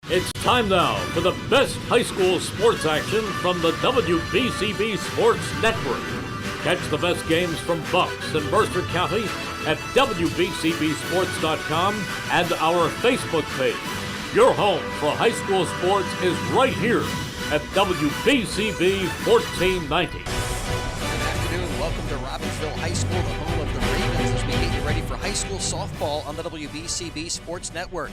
It's time now for the best high school sports action from the WBCB Sports Network. Catch the best games from Bucks and Mercer County at WBCBSports.com and our Facebook page. Your home for high school sports is right here at WBCB 1490. Good afternoon. Welcome to Robbinsville High School, the home of the Ravens, as we get you ready for high school softball on the WBCB Sports Network.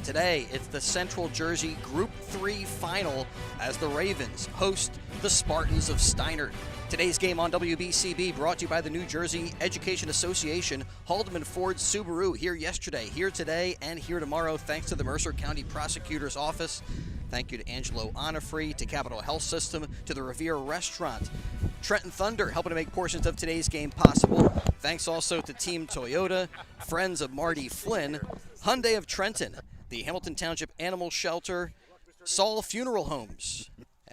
Today, it's the Central Jersey Group 3 final as the Ravens host the Spartans of Steinert. Today's game on WBCB brought to you by the New Jersey Education Association. Haldeman Ford Subaru here yesterday, here today, and here tomorrow, thanks to the Mercer County Prosecutor's Office. Thank you to Angelo Onifree, to Capital Health System, to the Revere Restaurant. Trenton Thunder helping to make portions of today's game possible. Thanks also to Team Toyota, Friends of Marty Flynn, Hyundai of Trenton, the Hamilton Township Animal Shelter, Saul Funeral Homes,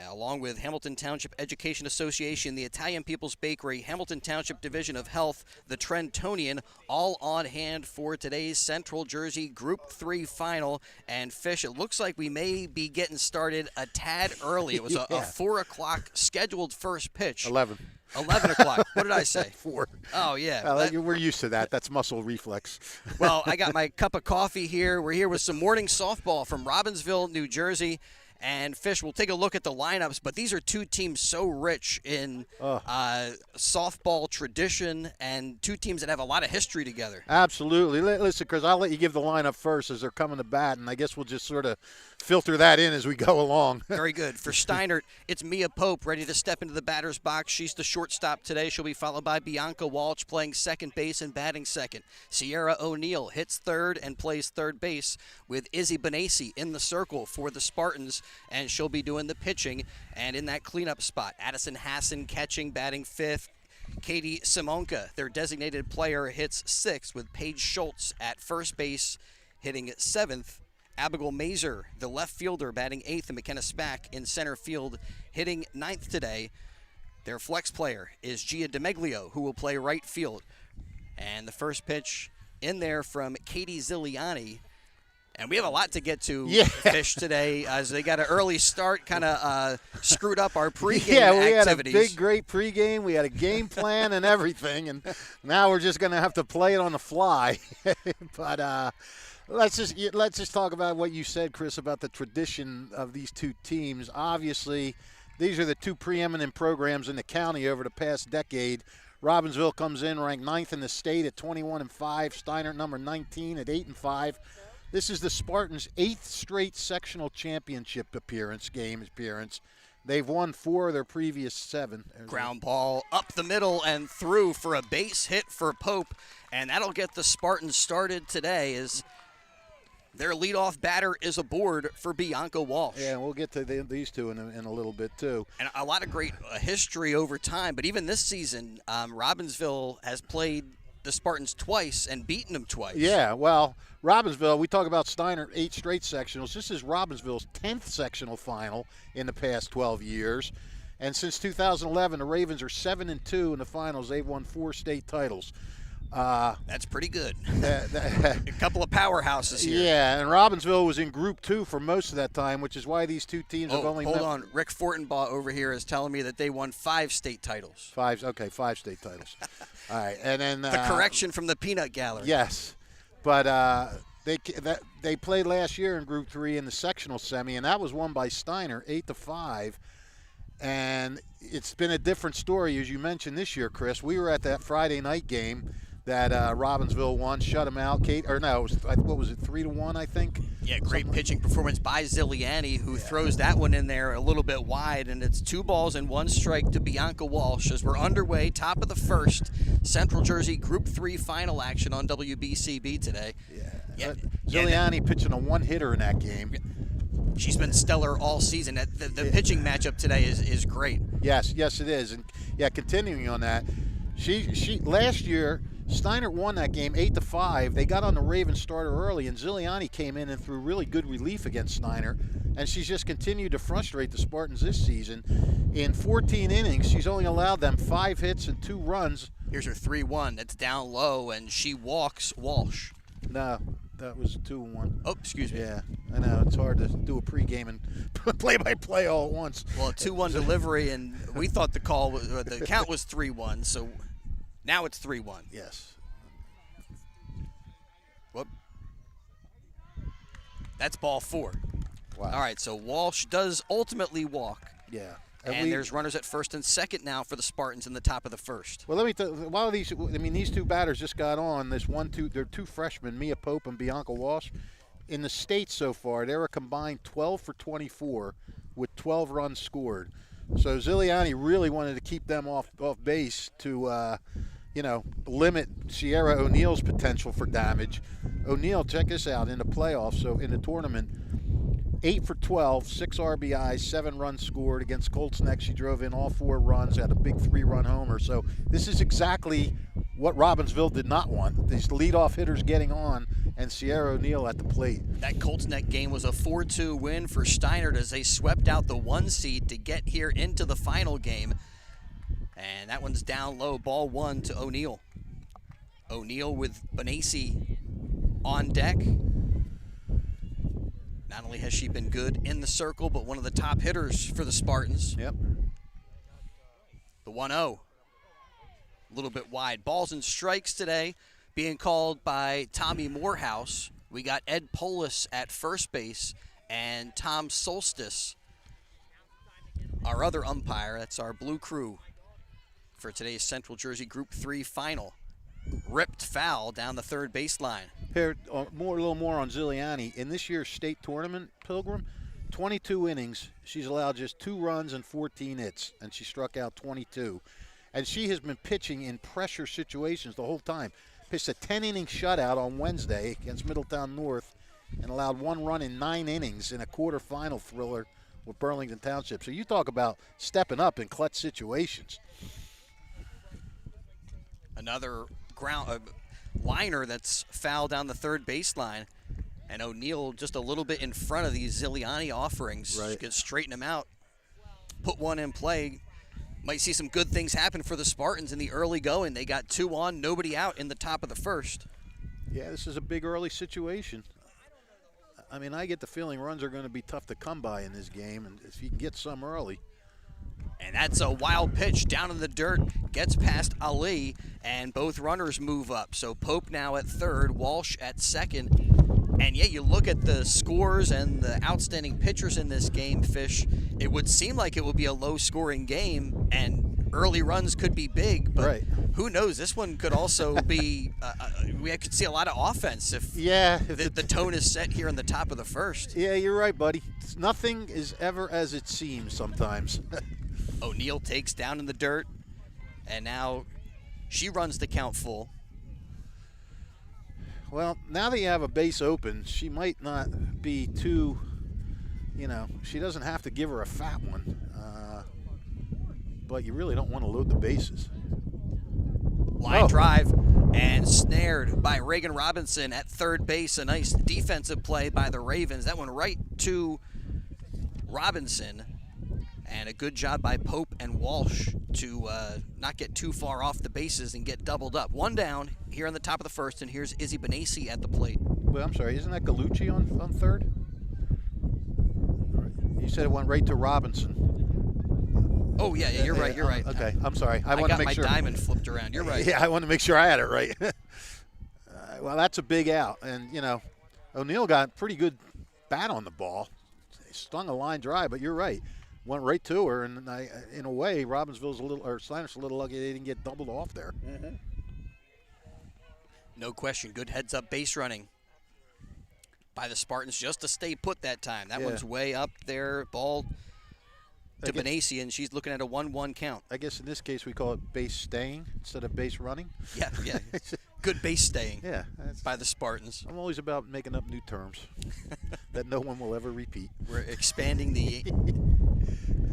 along with Hamilton Township Education Association, the Italian People's Bakery, Hamilton Township Division of Health, the Trentonian, all on hand for today's Central Jersey Group 3 final. And Fish, it looks like we may be getting started a tad early. It was a 4 o'clock scheduled first pitch. 11 o'clock. What did I say? 4. Oh, yeah. We're used to that. That's muscle reflex. Well, I got my cup of coffee here. We're here with some morning softball from Robbinsville, New Jersey. And, Fish, we'll take a look at the lineups, but these are two teams so rich in softball tradition and two teams that have a lot of history together. Absolutely. Listen, Chris, I'll let you give the lineup first as they're coming to bat, and I guess we'll just sort of filter that in as we go along. Very good. For Steinert, it's Mia Pope ready to step into the batter's box. She's the shortstop today. She'll be followed by Bianca Walsh playing second base and batting second. Sierra O'Neill hits third and plays third base with Izzy Benassi in the circle for the Spartans, and she'll be doing the pitching. And in that cleanup spot, Addison Hassan catching, batting fifth. Katie Simonka, their designated player, hits sixth with Paige Schultz at first base hitting seventh. Abigail Mazer, the left fielder, batting eighth, and McKenna Spack in center field hitting ninth today. Their flex player is Gia DeMeglio, who will play right field. And the first pitch in there from Katie Ziliani. And we have a lot to get to, Fish, today, as they got an early start, kind of screwed up our pregame activities. Had a big, great pregame. We had a game plan and everything, and now we're just going to have to play it on the fly. But let's just talk about what you said, Chris, about the tradition of these two teams. Obviously, these are the two preeminent programs in the county over the past decade. Robbinsville comes in ranked 9th in the state at 21-5. Steinert number 19 at 8-5. This is the Spartans' 8th straight sectional championship appearance. They've won 4 of their previous 7. Ground ball up the middle and through for a base hit for Pope, and that'll get the Spartans started today as their leadoff batter is aboard for Bianca Walsh. Yeah, we'll get to these two in a little bit, too. And a lot of great history over time, but even this season, Robbinsville has played the Spartans twice and beaten them twice. Yeah, well, Robbinsville, we talk about Steinert, 8 straight sectionals. This is Robbinsville's 10th sectional final in the past 12 years. And since 2011, the Ravens are 7-2 in the finals. They've won 4 state titles. That's pretty good. A couple of powerhouses here. Yeah, and Robbinsville was in Group 2 for most of that time, which is why these two teams have only Hold on. Rick Fortenbaugh over here is telling me that they won 5 state titles. 5 state titles. All right, and then the correction from the peanut gallery. Yes, but they played last year in Group 3 in the sectional semi, and that was won by Steinert 8-5. And it's been a different story, as you mentioned, this year, Chris. We were at that Friday night game that Robbinsville won, shut them out. What was it, 3-1, I think? Yeah, great pitching performance by Ziliani, who throws that one in there a little bit wide, and it's 2 balls and 1 strike to Bianca Walsh as we're underway, top of the first, Central Jersey Group 3 final action on WBCB today. Yeah. Ziliani pitching a 1-hitter in that game. She's been stellar all season. The pitching matchup today is great. Yes, it is. And, continuing on that, she last year, Steinert won that game 8-5. They got on the Ravens starter early, and Ziliani came in and threw really good relief against Steinert. And she's just continued to frustrate the Spartans this season. In 14 innings, she's only allowed them 5 hits and 2 runs. Here's her 3-1. That's down low, and she walks Walsh. No, That was 2-1. Oh, excuse me. Yeah, I know. It's hard to do a pregame and play-by-play all at once. Well, a 2-1 delivery, and we thought the count was 3-1, so now it's 3-1. Yes. Whoop. That's ball 4. Wow. All right, so Walsh does ultimately walk. Yeah. And there's runners at first and second now for the Spartans in the top of the first. Well, let me while these two batters just got on. They're 2 freshmen, Mia Pope and Bianca Walsh. In the state so far, they're a combined 12 for 24 with 12 runs scored. So Ziliani really wanted to keep them off base to, limit Sierra O'Neal's potential for damage. O'Neal, check this out, in the playoffs, so in the tournament, 8 for 12, 6 RBIs, 7 runs scored. Against Colts Neck, she drove in all 4 runs, had a big 3-run homer. So this is exactly what Robbinsville did not want. These leadoff hitters getting on, and Sierra O'Neal at the plate. That Colts Neck game was a 4-2 win for Steinert as they swept out the 1 seed to get here into the final game. And that one's down low, ball 1 to O'Neal. O'Neal with Benassi on deck. Not only has she been good in the circle, but one of the top hitters for the Spartans. Yep. The 1-0. A little bit wide. Balls and strikes today being called by Tommy Morehouse. We got Ed Polis at first base and Tom Solstice, our other umpire. That's our blue crew for today's Central Jersey Group 3 final. Ripped foul down the third baseline. Here, a little more on Ziliani. In this year's state tournament, Pilgrim, 22 innings. She's allowed just 2 runs and 14 hits, and she struck out 22. And she has been pitching in pressure situations the whole time. Pitched a 10-inning shutout on Wednesday against Middletown North and allowed 1 run in 9 innings in a quarterfinal thriller with Burlington Township. So you talk about stepping up in clutch situations. Another liner that's fouled down the third baseline, and O'Neal just a little bit in front of these Ziliani offerings. Right. She could straighten them out, put one in play. Might see some good things happen for the Spartans in the early going. They got 2 on, nobody out in the top of the first. Yeah, this is a big early situation. I mean, I get the feeling runs are going to be tough to come by in this game, and if you can get some early. And that's a wild pitch down in the dirt, gets past Ali, and both runners move up. So Pope now at third, Walsh at second. And yeah, you look at the scores and the outstanding pitchers in this game, Fish, it would seem like it would be a low-scoring game, and early runs could be big, but right. Who knows? This one could also be, we could see a lot of offense if the tone is set here in the top of the first. Yeah, you're right, buddy. Nothing is ever as it seems sometimes. O'Neal takes down in the dirt, and now she runs the count full. Well, now that you have a base open, she might not be too, she doesn't have to give her a fat one. But you really don't want to load the bases. Line drive and snared by Reagan Robinson at third base. A nice defensive play by the Ravens. That one right to Robinson. And a good job by Pope and Walsh to not get too far off the bases and get doubled up. 1 down here on the top of the first, and here's Izzy Benassi at the plate. Well, I'm sorry, isn't that Gallucci on third? You said it went right to Robinson. Oh, yeah, you're right. Okay, I'm sorry. I want to make sure. I got my diamond flipped around. You're right. Yeah, I want to make sure I had it right. Well, that's a big out. And, O'Neal got pretty good bat on the ball. He stung a line drive, but you're right. Went right to her, and in a way, Steinert's a little lucky they didn't get doubled off there. Mm-hmm. No question. Good heads-up base running by the Spartans just to stay put that time. That one's way up there. Ball to Benassi, and she's looking at a 1-1 count. I guess in this case we call it base staying instead of base running. Yeah. Good base staying by the Spartans. I'm always about making up new terms that no one will ever repeat. We're expanding the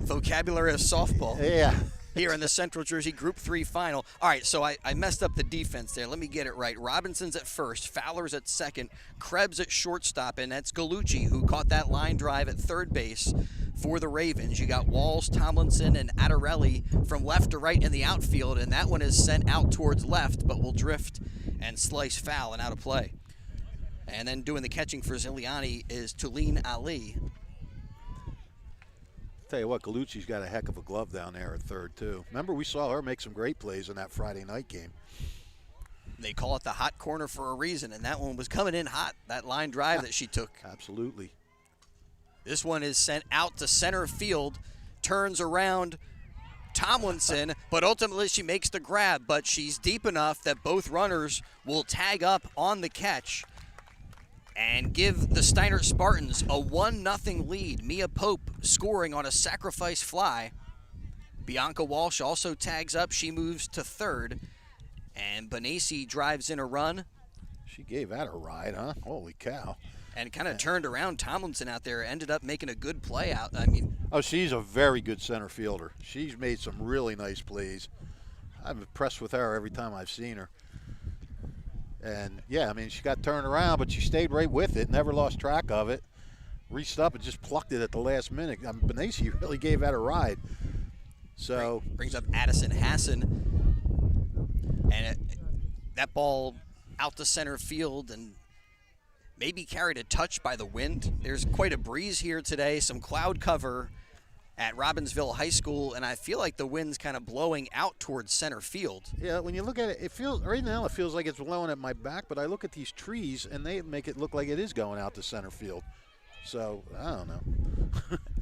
vocabulary of softball. Yeah. Here in the Central Jersey Group 3 final. All right, so I messed up the defense there. Let me get it right. Robinson's at first, Fowler's at second, Krebs at shortstop, and that's Gallucci who caught that line drive at third base for the Ravens. You got Walls, Tomlinson, and Attarelli from left to right in the outfield, and that one is sent out towards left, but will drift and slice foul and out of play. And then doing the catching for Ziliani is Tulin Ali. Tell you what, Galucci's got a heck of a glove down there at third, too. Remember, we saw her make some great plays in that Friday night game. They call it the hot corner for a reason, and that one was coming in hot, that line drive that she took. Absolutely. This one is sent out to center field, turns around Tomlinson, but ultimately she makes the grab, but she's deep enough that both runners will tag up on the catch and give the Steinert Spartans a 1-0 lead. Mia Pope scoring on a sacrifice fly. Bianca Walsh also tags up. She moves to third. And Benassi drives in a run. She gave that a ride, huh? Holy cow. And kind of turned around Tomlinson out there. Ended up making a good play out. Oh, she's a very good center fielder. She's made some really nice plays. I'm impressed with her every time I've seen her. And, yeah, she got turned around, but she stayed right with it, never lost track of it. Reached up and just plucked it at the last minute. Benassi really gave that a ride. So brings up Addison Hassan. And that ball out to center field and maybe carried a touch by the wind. There's quite a breeze here today, some cloud cover at Robbinsville High School, and I feel like the wind's kind of blowing out towards center field. Yeah, when you look at it, it feels right now it feels like it's blowing at my back, but I look at these trees and they make it look like it is going out to center field. So, I don't know.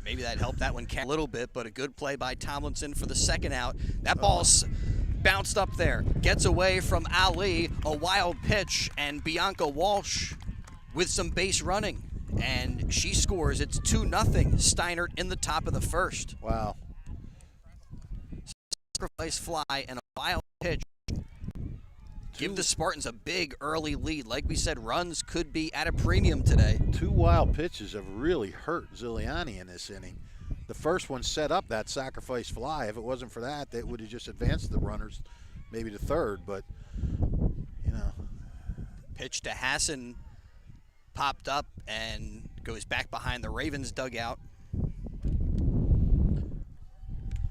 Maybe that helped that one a little bit, but a good play by Tomlinson for the second out. That ball's bounced up there, gets away from Ali, a wild pitch, and Bianca Walsh with some base running. And she scores. It's 2-0 Steinert in the top of the first. Wow. Sacrifice fly and a wild pitch. Give the Spartans a big early lead. Like we said, runs could be at a premium today. 2 wild pitches have really hurt Ziliani in this inning. The first one set up that sacrifice fly. If it wasn't for that, they would have just advanced the runners maybe to third. But, Pitch to Hassan. Popped up and goes back behind the Ravens dugout.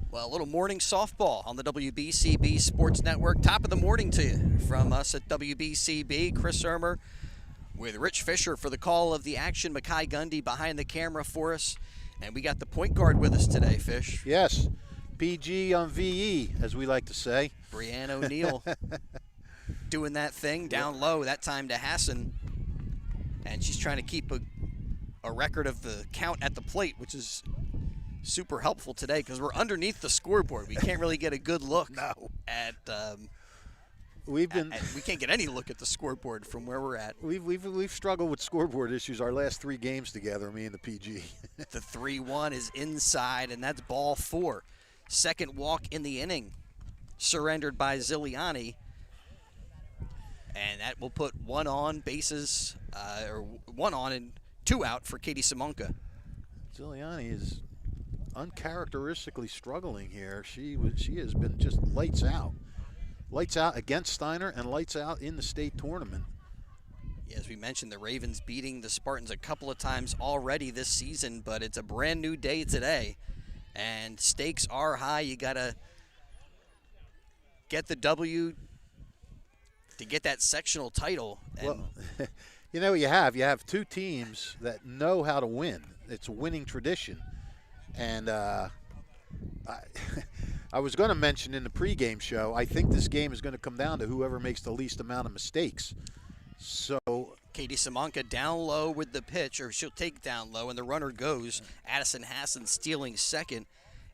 Well, a little morning softball on the WBCB Sports Network. Top of the morning to you from us at WBCB. Chris Ermer with Rich Fisher for the call of the action. Makai Gundy behind the camera for us. And we got the point guard with us today, Fish. Yes, PG on VE, as we like to say. Brianne O'Neill doing that thing down low, that time to Hassan. And she's trying to keep a record of the count at the plate, which is super helpful today because we're underneath the scoreboard. We can't really get a good look at we can't get any look at the scoreboard from where we're at. We've struggled with scoreboard issues our last 3 games together, me and the PG. The 3-1 is inside, and that's ball 4. Second walk in the inning, surrendered by Ziliani. And that will put 1 on bases, or 1 on and 2 out for Katie Simonka. Ziliani is uncharacteristically struggling here. She has been just lights out against Steiner and lights out in the state tournament. Yeah, as we mentioned, the Ravens beating the Spartans a couple of times already this season, but it's a brand new day today, and stakes are high. You gotta get the W to get that sectional title. And well, you have 2 teams that know how to win. It's a winning tradition. And I was going to mention in the pregame show, I think this game is going to come down to whoever makes the least amount of mistakes. So Katie Simonka down low with the pitch, or she'll take down low, and the runner goes. Addison Hassan stealing second.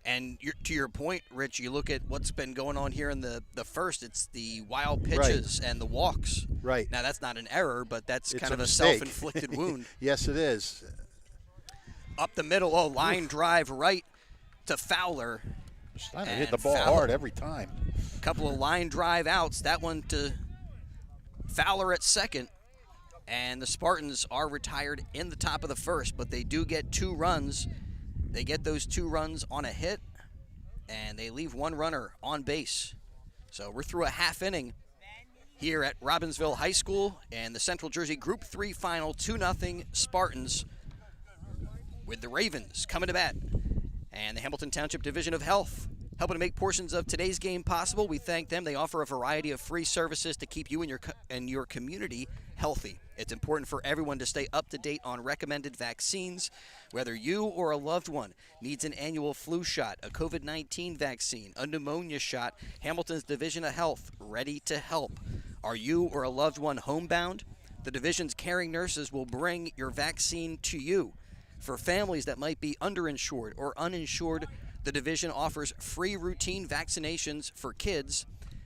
And to your point, Rich, you look at what's been going on here in the first. It's the wild pitches and the walks. Right. Now, that's not an error, but that's it's kind of a mistake. self-inflicted wound. Yes, it is. Up the middle, line drive right to Fowler. Steiner hit the ball hard every time. A couple of line drive outs. That one to Fowler at second. And the Spartans are retired in the top of the first, but they do get 2 runs. They get those 2 runs on a hit, and they leave 1 runner on base. So we're through a half inning here at Robbinsville High School, and the Central Jersey Group 3 final, 2-0 Spartans with the Ravens coming to bat. And the Hamilton Township Division of Health helping to make portions of today's game possible. We thank them. They offer a variety of free services to keep you and your community healthy. It's important for everyone to stay up to date on recommended vaccines. Whether you or a loved one needs an annual flu shot, a COVID-19 vaccine, a pneumonia shot, Hamilton's Division of Health, ready to help. Are you or a loved one homebound? The division's caring nurses will bring your vaccine to you. For families that might be underinsured or uninsured, the division offers free routine vaccinations for kids,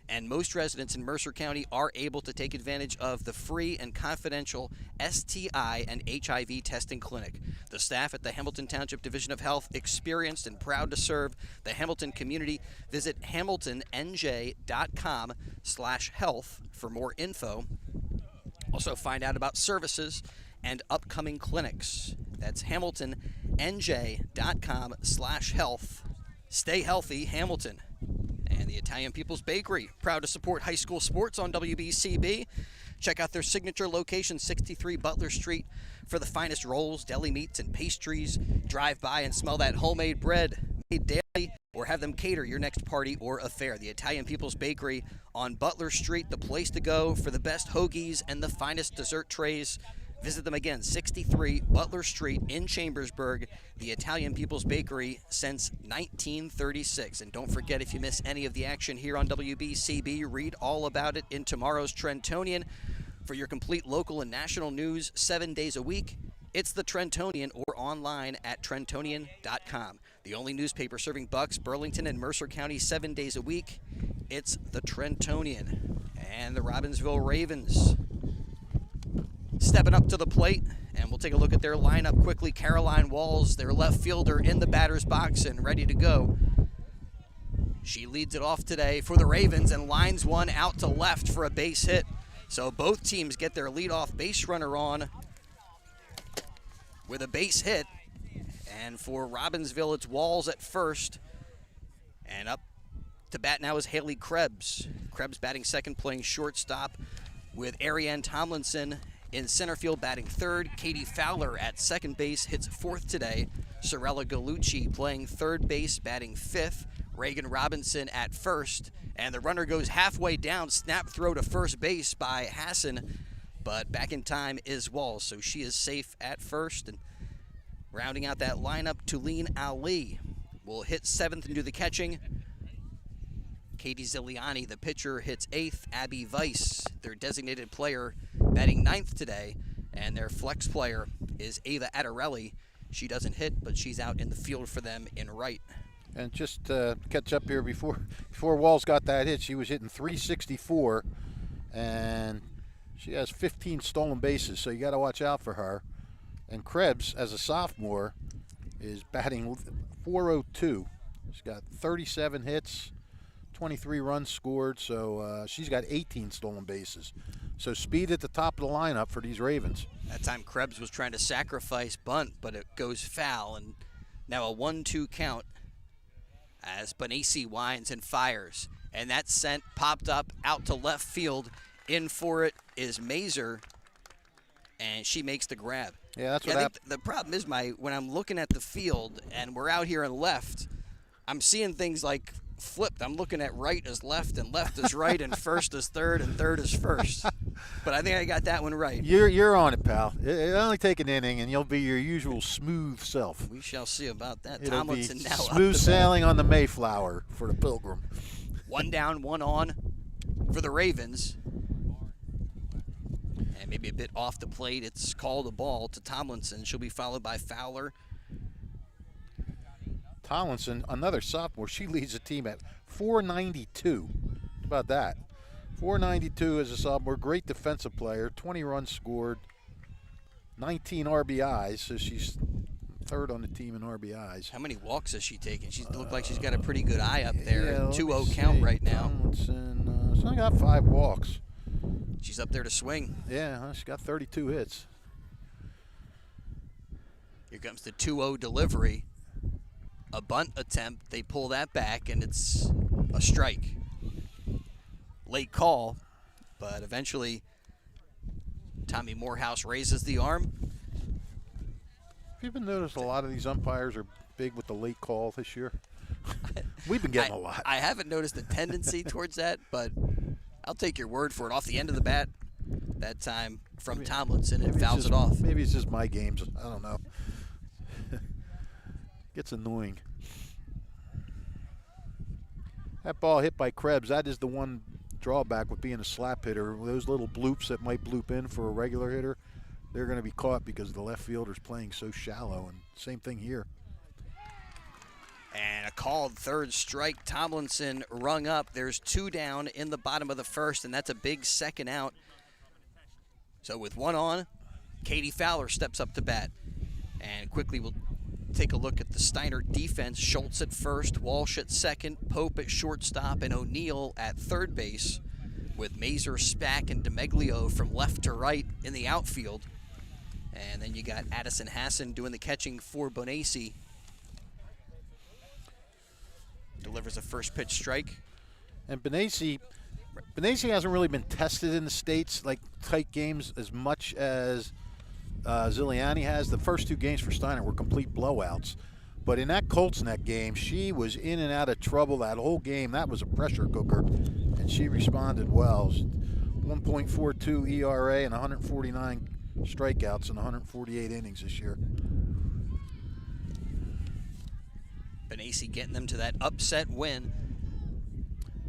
and most residents in Mercer County are able to take advantage of the free and confidential STI and HIV testing clinic. The staff at the Hamilton Township Division of Health, experienced and proud to serve the Hamilton community. Visit hamiltonnj.com/health for more info. Also find out about services and upcoming clinics. That's hamiltonnj.com/health. Stay healthy, Hamilton. And the Italian People's Bakery, proud to support high school sports on WBCB. Check out their signature location, 63 Butler Street, for the finest rolls, deli meats, and pastries. Drive by and smell that homemade bread made daily, or have them cater your next party or affair. The Italian People's Bakery on Butler Street, the place to go for the best hoagies and the finest dessert trays. Visit them again, 63 Butler Street in Chambersburg, the Italian People's Bakery since 1936. And don't forget, if you miss any of the action here on WBCB, read all about it in tomorrow's Trentonian. For your complete local and national news 7 days a week, it's the Trentonian, or online at trentonian.com. The only newspaper serving Bucks, Burlington, and Mercer County 7 days a week, it's the Trentonian. And the Robbinsville Ravens stepping up to the plate, and we'll take a look at their lineup quickly. Caroline Walls, their left fielder, in the batter's box and ready to go. She leads it off today for the Ravens and lines one out to left for a base hit. So both teams get their leadoff base runner on with a base hit. And for Robbinsville, it's Walls at first. And up to bat now is Haley Krebs. Krebs batting second, playing shortstop, with Ariane Tomlinson in center field batting third. Katie Fowler at second base hits fourth today. Sorella Gallucci playing third base, batting fifth. Reagan Robinson at first. And the runner goes halfway down, snap throw to first base by Hassan. But back in time is Walls, so she is safe at first. And rounding out that lineup, Tulene Ali will hit seventh and do the catching. Katie Ziliani, the pitcher, hits eighth. Abby Weiss, their designated player, batting ninth today. And their flex player is Ava Adarelli. She doesn't hit, but she's out in the field for them in right. And just to catch up here, before Walls got that hit, she was hitting .364, and she has 15 stolen bases, so you got to watch out for her. And Krebs, as a sophomore, is batting .402. She's got 37 hits, 23 runs scored, so she's got 18 stolen bases. So speed at the top of the lineup for these Ravens. That time Krebs was trying to sacrifice bunt, but it goes foul, and now a 1-2 count as Benassi winds and fires. And that sent popped up out to left field. In for it is Mazer, and she makes the grab. Yeah, that's what happened. The problem is, when I'm looking at the field and we're out here in left, I'm seeing things like flipped. I'm looking at right as left and left as right and first as third and third as first. But I think I got that one right. You're on it, pal. It'll only take an inning, and you'll be your usual smooth self. We shall see about that. It'll Tomlinson be now smooth sailing on the Mayflower for the Pilgrim. One down, one on for the Ravens. And maybe a bit off the plate. It's called a ball to Tomlinson. She'll be followed by Fowler. Tomlinson, another sophomore, she leads the team at .492. How about that? .492 as a sophomore. Great defensive player. 20 runs scored. 19 RBIs, so she's third on the team in RBIs. How many walks has she taken? She looked like she's got a pretty good eye up there. Yeah, 2-0 count right now. Tomlinson, she's only got 5 walks. She's up there to swing. Yeah, she's got 32 hits. Here comes the 2-0 delivery. A bunt attempt. They pull that back, and it's a strike. Late call, but eventually Tommy Morehouse raises the arm. Have you even noticed a lot of these umpires are big with the late call this year? We've been getting a lot. I haven't noticed a tendency towards that, but I'll take your word for it. Off the end of the bat, that time from Tomlinson and Maybe fouls it off. Maybe it's just my games. I don't know. Gets annoying. That ball hit by Krebs, that is the one drawback with being a slap hitter. Those little bloops that might bloop in for a regular hitter, they're going to be caught because the left fielder's playing so shallow, and same thing here. And a called third strike. Tomlinson rung up. There's 2 down in the bottom of the first, and that's a big second out. So with 1 on, Katie Fowler steps up to bat. And quickly we'll take a look at the Steinert defense. Schultz at first, Walsh at second, Pope at shortstop, and O'Neill at third base, with Mazer, Spack, and DeMeglio from left to right in the outfield. And then you got Addison Hassan doing the catching for Bonacy. Delivers a first pitch strike. And Bonacy hasn't really been tested in the States, like tight games, as much as Ziliani has. The first 2 games for Steiner were complete blowouts. But in that Colts Neck game, she was in and out of trouble that whole game. That was a pressure cooker, and she responded well. 1.42 ERA and 149 strikeouts in 148 innings this year. Bonacy getting them to that upset win.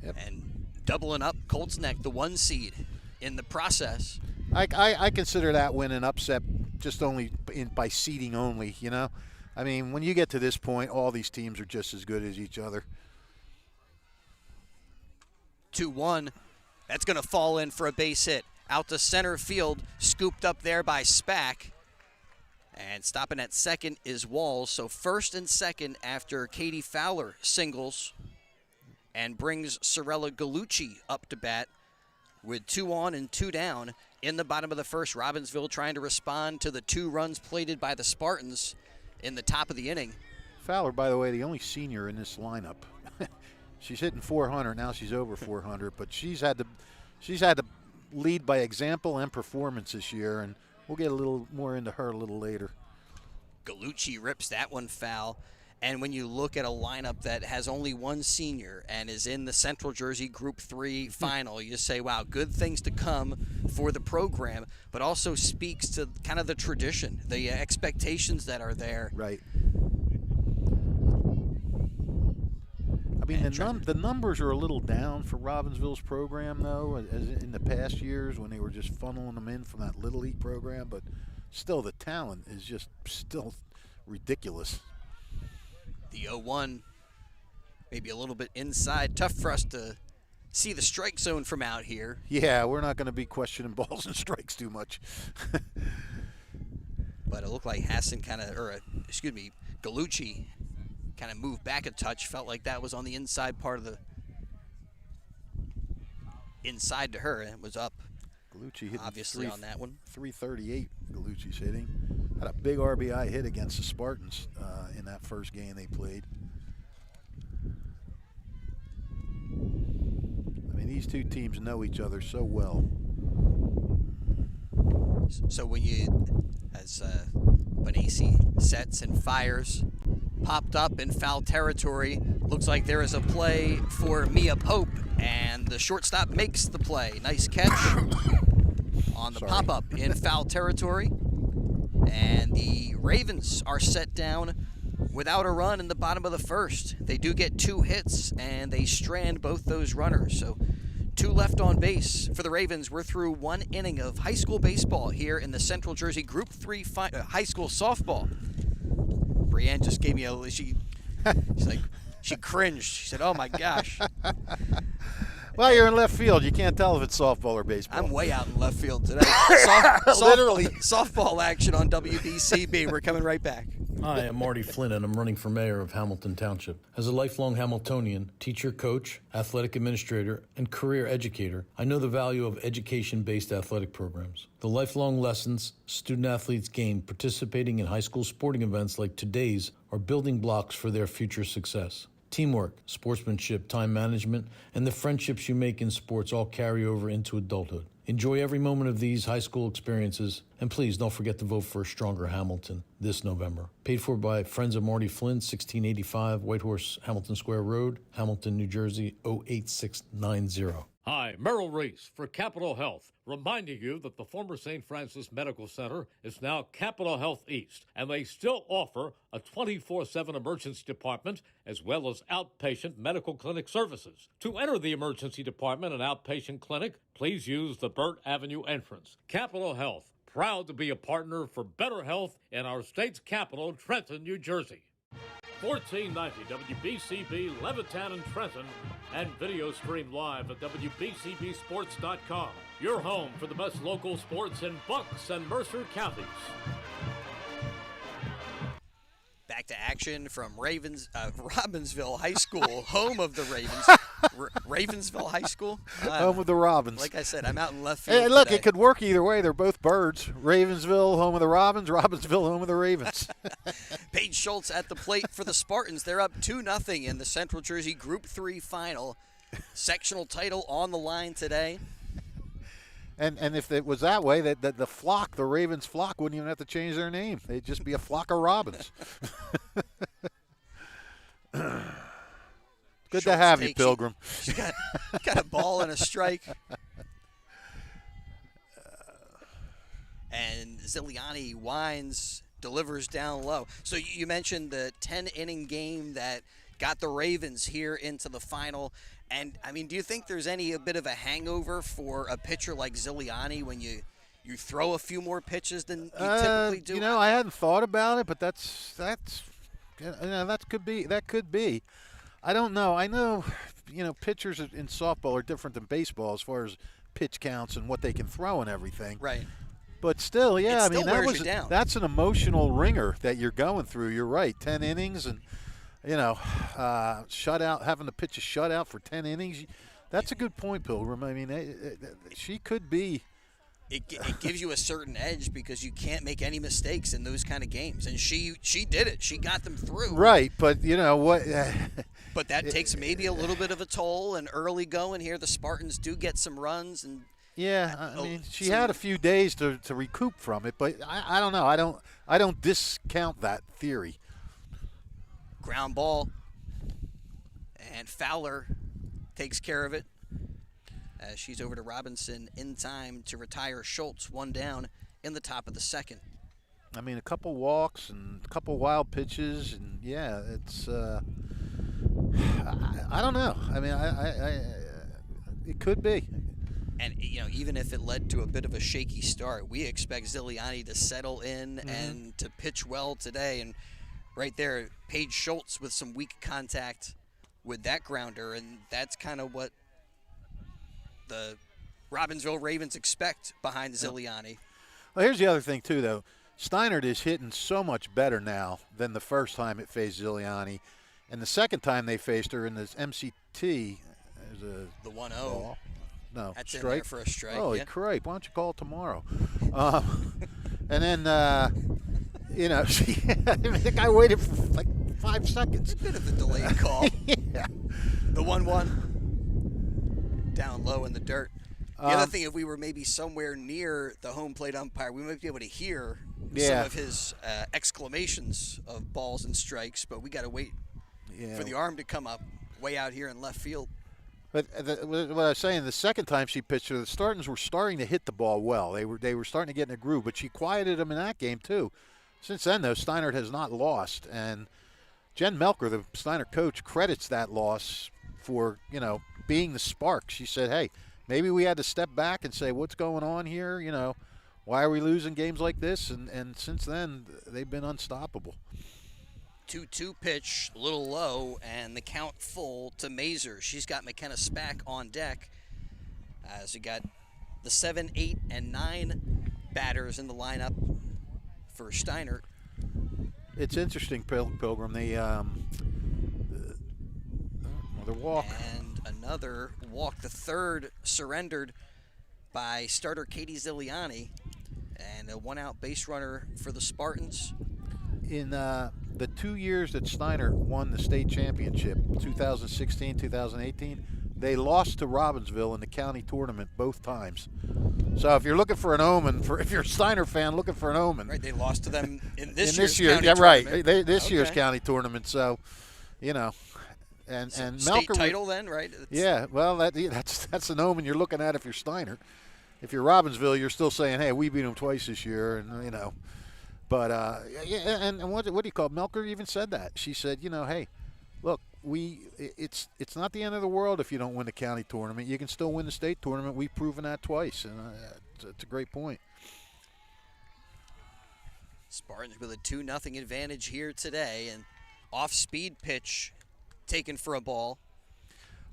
Yep. And doubling up Colts Neck, the 1 seed in the process. I consider that win an upset just only by seeding only, you know. I mean, when you get to this point, all these teams are just as good as each other. 2-1. That's going to fall in for a base hit. Out to center field, scooped up there by Spack. And stopping at second is Walls. So first and second after Katie Fowler singles and brings Sorella Gallucci up to bat with 2 on and 2 down in the bottom of the first. Robbinsville trying to respond to the 2 runs plated by the Spartans in the top of the inning. Fowler, by the way, the only senior in this lineup. She's hitting 400 now. She's over 400, but she's had to lead by example and performance this year, and we'll get a little more into her a little later. Gallucci rips that one foul. And when you look at a lineup that has only 1 senior and is in the Central Jersey Group 3 final, you say, wow, good things to come for the program, but also speaks to kind of the tradition, the expectations that are there. Right. I mean, the numbers are a little down for Robbinsville's program, though, as in the past years when they were just funneling them in from that Little League program, but still the talent is just still ridiculous. The 0-1, maybe a little bit inside. Tough for us to see the strike zone from out here. Yeah, we're not going to be questioning balls and strikes too much. But it looked like Hassan Gallucci kind of moved back a touch. Felt like that was on the inside part of the inside to her, and it was up. Gallucci hit obviously on that one. 338. Gallucci's hitting. Had a big RBI hit against the Spartans in that first game they played. I mean, these 2 teams know each other so well. So when as Bonacy sets and fires, popped up in foul territory, looks like there is a play for Mia Pope, and the shortstop makes the play. Nice catch on the pop-up in foul territory. And the Ravens are set down without a run in the bottom of the first. They do get 2 hits, and they strand both those runners. So 2 left on base for the Ravens. We're through 1 inning of high school baseball here in the Central Jersey Group 3 high school softball. Brienne just gave me she's like, she cringed. She said, oh my gosh. Well, you're in left field. You can't tell if it's softball or baseball. I'm way out in left field today. Literally. Softball action on WBCB. We're coming right back. Hi, I'm Marty Flynn, and I'm running for mayor of Hamilton Township. As a lifelong Hamiltonian, teacher, coach, athletic administrator, and career educator, I know the value of education-based athletic programs. The lifelong lessons student-athletes gain participating in high school sporting events like today's are building blocks for their future success. Teamwork, sportsmanship, time management, and the friendships you make in sports all carry over into adulthood. Enjoy every moment of these high school experiences, and please don't forget to vote for a stronger Hamilton this November. Paid for by Friends of Marty Flynn, 1685 Whitehorse Hamilton Square Road, Hamilton, New Jersey, 08690. Hi, Merrill Reese for Capital Health, reminding you that the former St. Francis Medical Center is now Capital Health East, and they still offer a 24/7 emergency department as well as outpatient medical clinic services. To enter the emergency department and outpatient clinic, please use the Burt Avenue entrance. Capital Health, proud to be a partner for better health in our state's capital, Trenton, New Jersey. 1490 WBCB Levittown and Trenton, and video stream live at WBCBsports.com. Your home for the best local sports in Bucks and Mercer counties. Back to action from Robbinsville High School, home of the Ravens. Ravensville High School? Home of the Robins. Like I said, I'm out in left field Hey, look, today. it could work either way. They're both birds. Ravensville, home of the Robins. Robbinsville, home of the Ravens. Paige Schultz at the plate for the Spartans. They're up 2-0 in the Central Jersey Group 3 final. Sectional title on the line today. And if it was that way, that the flock, the Ravens flock, wouldn't even have to change their name. They'd just be a flock of robins. Good to have you, Pilgrim. She got a ball and a strike. And Ziliani winds, delivers down low. So you mentioned the 10-inning game that got the Ravens here into the final. And, I mean, do you think there's a bit of a hangover for a pitcher like Ziliani when you throw a few more pitches than you typically do? You know, I hadn't thought about it, but that could be. I don't know. I know, pitchers in softball are different than baseball as far as pitch counts and what they can throw and evering. Right. But still, yeah, It still wears you down. That's an emotional ringer that you're going through. You're right. 10 innings and, shutout, having to pitch a shutout for 10 innings. That's a good point, Pilgrim. I mean, she could be. It gives you a certain edge because you can't make any mistakes in those kind of games. And she did it. She got them through. Right, but you know what? But that takes maybe a little bit of a toll. And early going here, the Spartans do get some runs. And yeah, I mean, she had a few days to recoup from it, but I don't know. I don't discount that theory. Ground ball, and Fowler takes care of it. She's over to Robinson in time to retire Schultz, one down in the top of the second. I mean, a couple walks and a couple wild pitches, and yeah, it's. I don't know. I mean, it could be. And even if it led to a bit of a shaky start, we expect Ziliani to settle in and to pitch well today. And right there, Paige Schultz with some weak contact with that grounder, and that's kind of what the Robbinsville Ravens expect behind Ziliani. Well, here's the other thing, too, though. Steinert is hitting so much better now than the first time it faced Ziliani. And the second time they faced her in this MCT, there's a the 1-0. ball. No, That's strike. in there for a strike. Holy yeah. cripe, why don't you call it tomorrow? And then, the guy waited for like 5 seconds. A bit of a delayed call. Yeah. The 1-1 down low in the dirt. The other thing, if we were maybe somewhere near the home plate umpire, we might be able to hear some of his exclamations of balls and strikes, but we got to wait for the arm to come up way out here in left field. But what I was saying, the second time she pitched her, the Spartans were starting to hit the ball well. They were starting to get in a groove, but she quieted them in that game too. Since then, though, Steinert has not lost, and Jen Melker, the Steinert coach, credits that loss for being the spark. She said, "Hey, maybe we had to step back and say, what's going on here? Why are we losing games like this?" And since then, they've been unstoppable. 2-2 pitch, a little low, and the count full to Mazer. She's got McKenna Spack on deck. So you got the 7, 8, and 9 batters in the lineup for Steinert. It's interesting, Pilgrim. The walk. And another walk, the third surrendered by starter Katie Ziliani. And a one-out base runner for the Spartans. In the 2 years that Steinert won the state championship, 2016, 2018, they lost to Robbinsville in the county tournament both times. So if you're looking for an omen, if you're a Steinert fan looking for an omen. Right, they lost to them in this year's year, county yeah, tournament. right. This year's county tournament. So, And state Melker, title then, right? Yeah, well, that's an omen you're looking at if you're Steinert. If you're Robbinsville, you're still saying, hey, we beat them twice this year, and you know. But yeah, and what do you call it? Melker even said that. She said, you know, hey, look, it's not the end of the world if you don't win the county tournament. You can still win the state tournament. We've proven that twice, and it's a great point. Spartans with a 2-0 advantage here today, and off-speed pitch taken for a ball.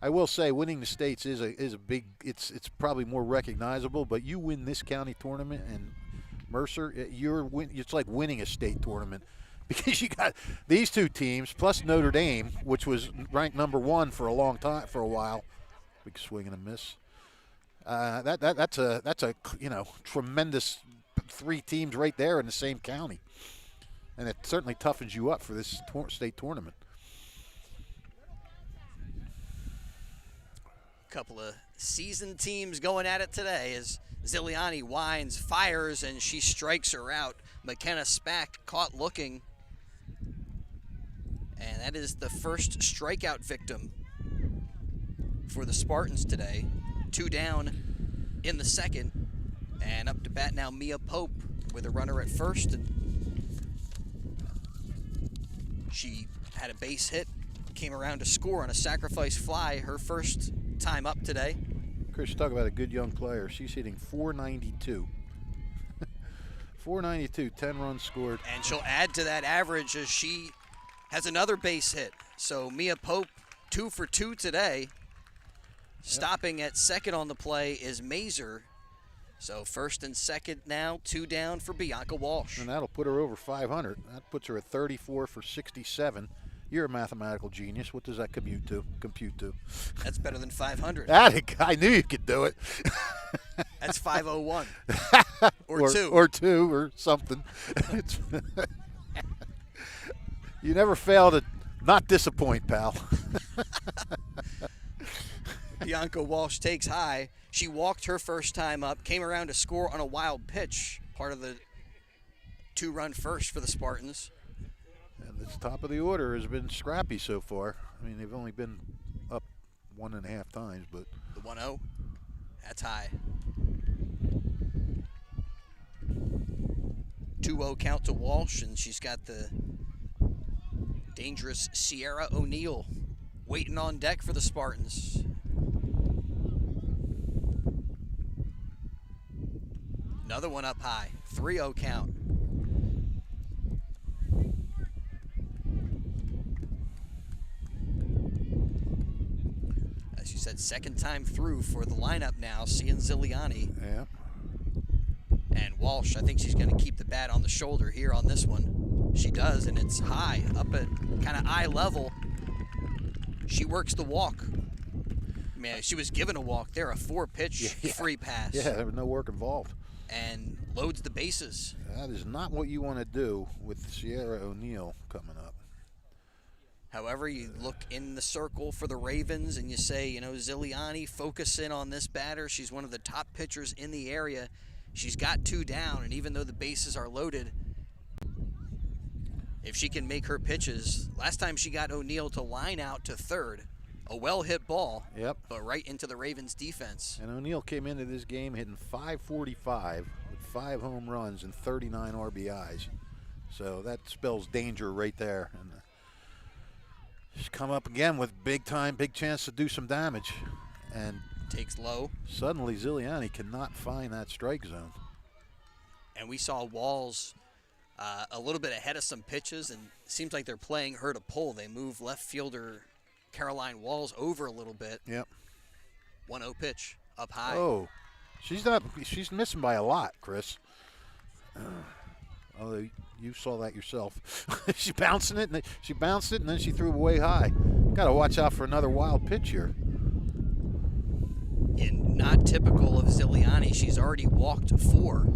I will say, winning the states is a big. It's probably more recognizable. But you win this county tournament and Mercer, it's like winning a state tournament, because you got these two teams plus Notre Dame, which was ranked number 1 for a long time, for a while. Big swing and a miss. That's a tremendous 3 teams right there in the same county, and it certainly toughens you up for this state tournament. Couple of seasoned teams going at it today as Ziliani winds, fires, and she strikes her out. McKenna Spack caught looking, and that is the first strikeout victim for the Spartans today. 2 down in the second, and up to bat now Mia Pope with a runner at first, and she had a base hit, came around to score on a sacrifice fly, her first time up today. Chris, talk about a good young player. She's hitting .492. 492, 10 runs scored. And she'll add to that average as she has another base hit. So Mia Pope, 2 for 2 today. Yep. Stopping at second on the play is Mazer. So first and second now, 2 down for Bianca Walsh. And that'll put her over 500. That puts her at 34 for 67. You're a mathematical genius. What does that compute to? That's better than 500. I knew you could do it. That's 501. or 2. Or 2 or something. You never fail to not disappoint, pal. Bianca Walsh takes high. She walked her first time up, came around to score on a wild pitch, part of the 2-run first for the Spartans. And this top of the order has been scrappy so far. I mean, they've only been up 1.5 times, but the 1-0, that's high. 2-0 count to Walsh, and she's got the dangerous Sierra O'Neill waiting on deck for the Spartans. Another one up high, 3-0 count. As you said, second time through for the lineup now, seeing Ziliani. Yeah. And Walsh, I think she's going to keep the bat on the shoulder here on this one. She does, and it's high, up at kind of eye level. She works the walk. Man, she was given a walk there, a 4-pitch free pass. Yeah, there was no work involved. And loads the bases. That is not what you want to do with Sierra O'Neill coming up. However, you look in the circle for the Ravens and you say, you know, Ziliani, focus in on this batter. She's one of the top pitchers in the area. She's got 2 down, and even though the bases are loaded, if she can make her pitches, last time she got O'Neill to line out to third, a well-hit ball, but right into the Ravens' defense. And O'Neill came into this game hitting .545 with 5 home runs and 39 RBIs. So that spells danger right there. And she's come up again with big chance to do some damage. And takes low. Suddenly Ziliani cannot find that strike zone. And we saw Walls a little bit ahead of some pitches, and it seems like they're playing her to pull. They move left fielder Caroline Walls over a little bit. Yep. 1-0 pitch up high. Oh, she's missing by a lot, Chris. Although you saw that yourself. She bounced it, and then she threw it way high. Got to watch out for another wild pitch here. And not typical of Ziliani, she's already walked 4.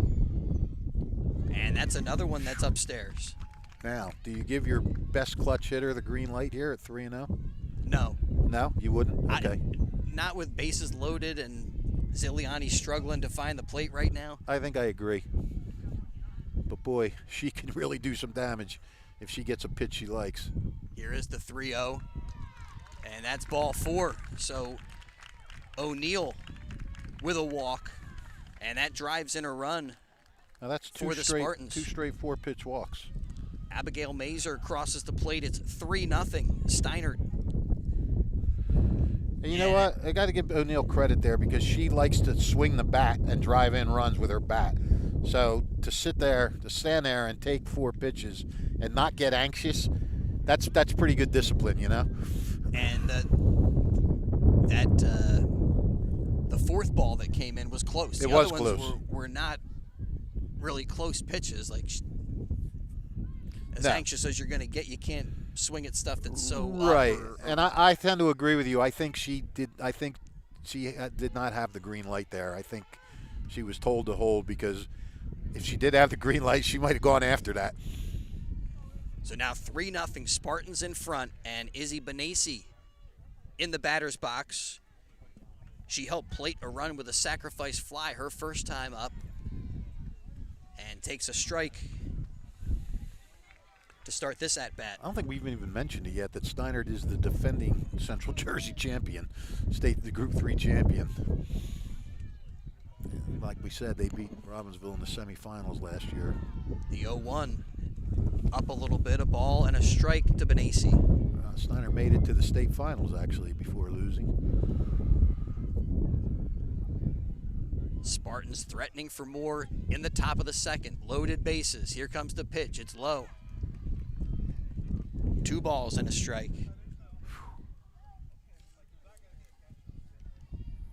And that's another one that's upstairs. Now, do you give your best clutch hitter the green light here at 3-0? No. No, you wouldn't? Okay. Not with bases loaded and Ziliani struggling to find the plate right now. I think I agree. But boy, she can really do some damage if she gets a pitch she likes. Here is the 3-0. And that's ball 4. So O'Neill with a walk, and that drives in a run. Now that's for the Spartans. 2 straight 4-pitch walks. Abigail Mazer crosses the plate. It's 3-0 Steinert. And you know what? I got to give O'Neill credit there because she likes to swing the bat and drive in runs with her bat. So to stand there and take 4 pitches and not get anxious, that's pretty good discipline, you know? And the 4th ball that came in was close. The was other ones close. were not really close pitches. Like as No. anxious as you're going to get, you can't swing at stuff that's so right. up And I tend to agree with you. I think she did not have the green light there. I think she was told to hold because if she did have the green light, she might have gone after that. So now 3-0 Spartans in front, and Izzy Benassi in the batter's box. She helped plate a run with a sacrifice fly her first time up, and takes a strike to start this at-bat. I don't think we've even mentioned it yet that Steinert is the defending Central Jersey champion, the Group 3 champion. Like we said, they beat Robbinsville in the semifinals last year. The 0-1 up a little bit, a ball and a strike to Benassi. Steinert made it to the state finals actually before losing. Spartans threatening for more in the top of the second. Loaded bases. Here comes the pitch. It's low. 2 balls and a strike.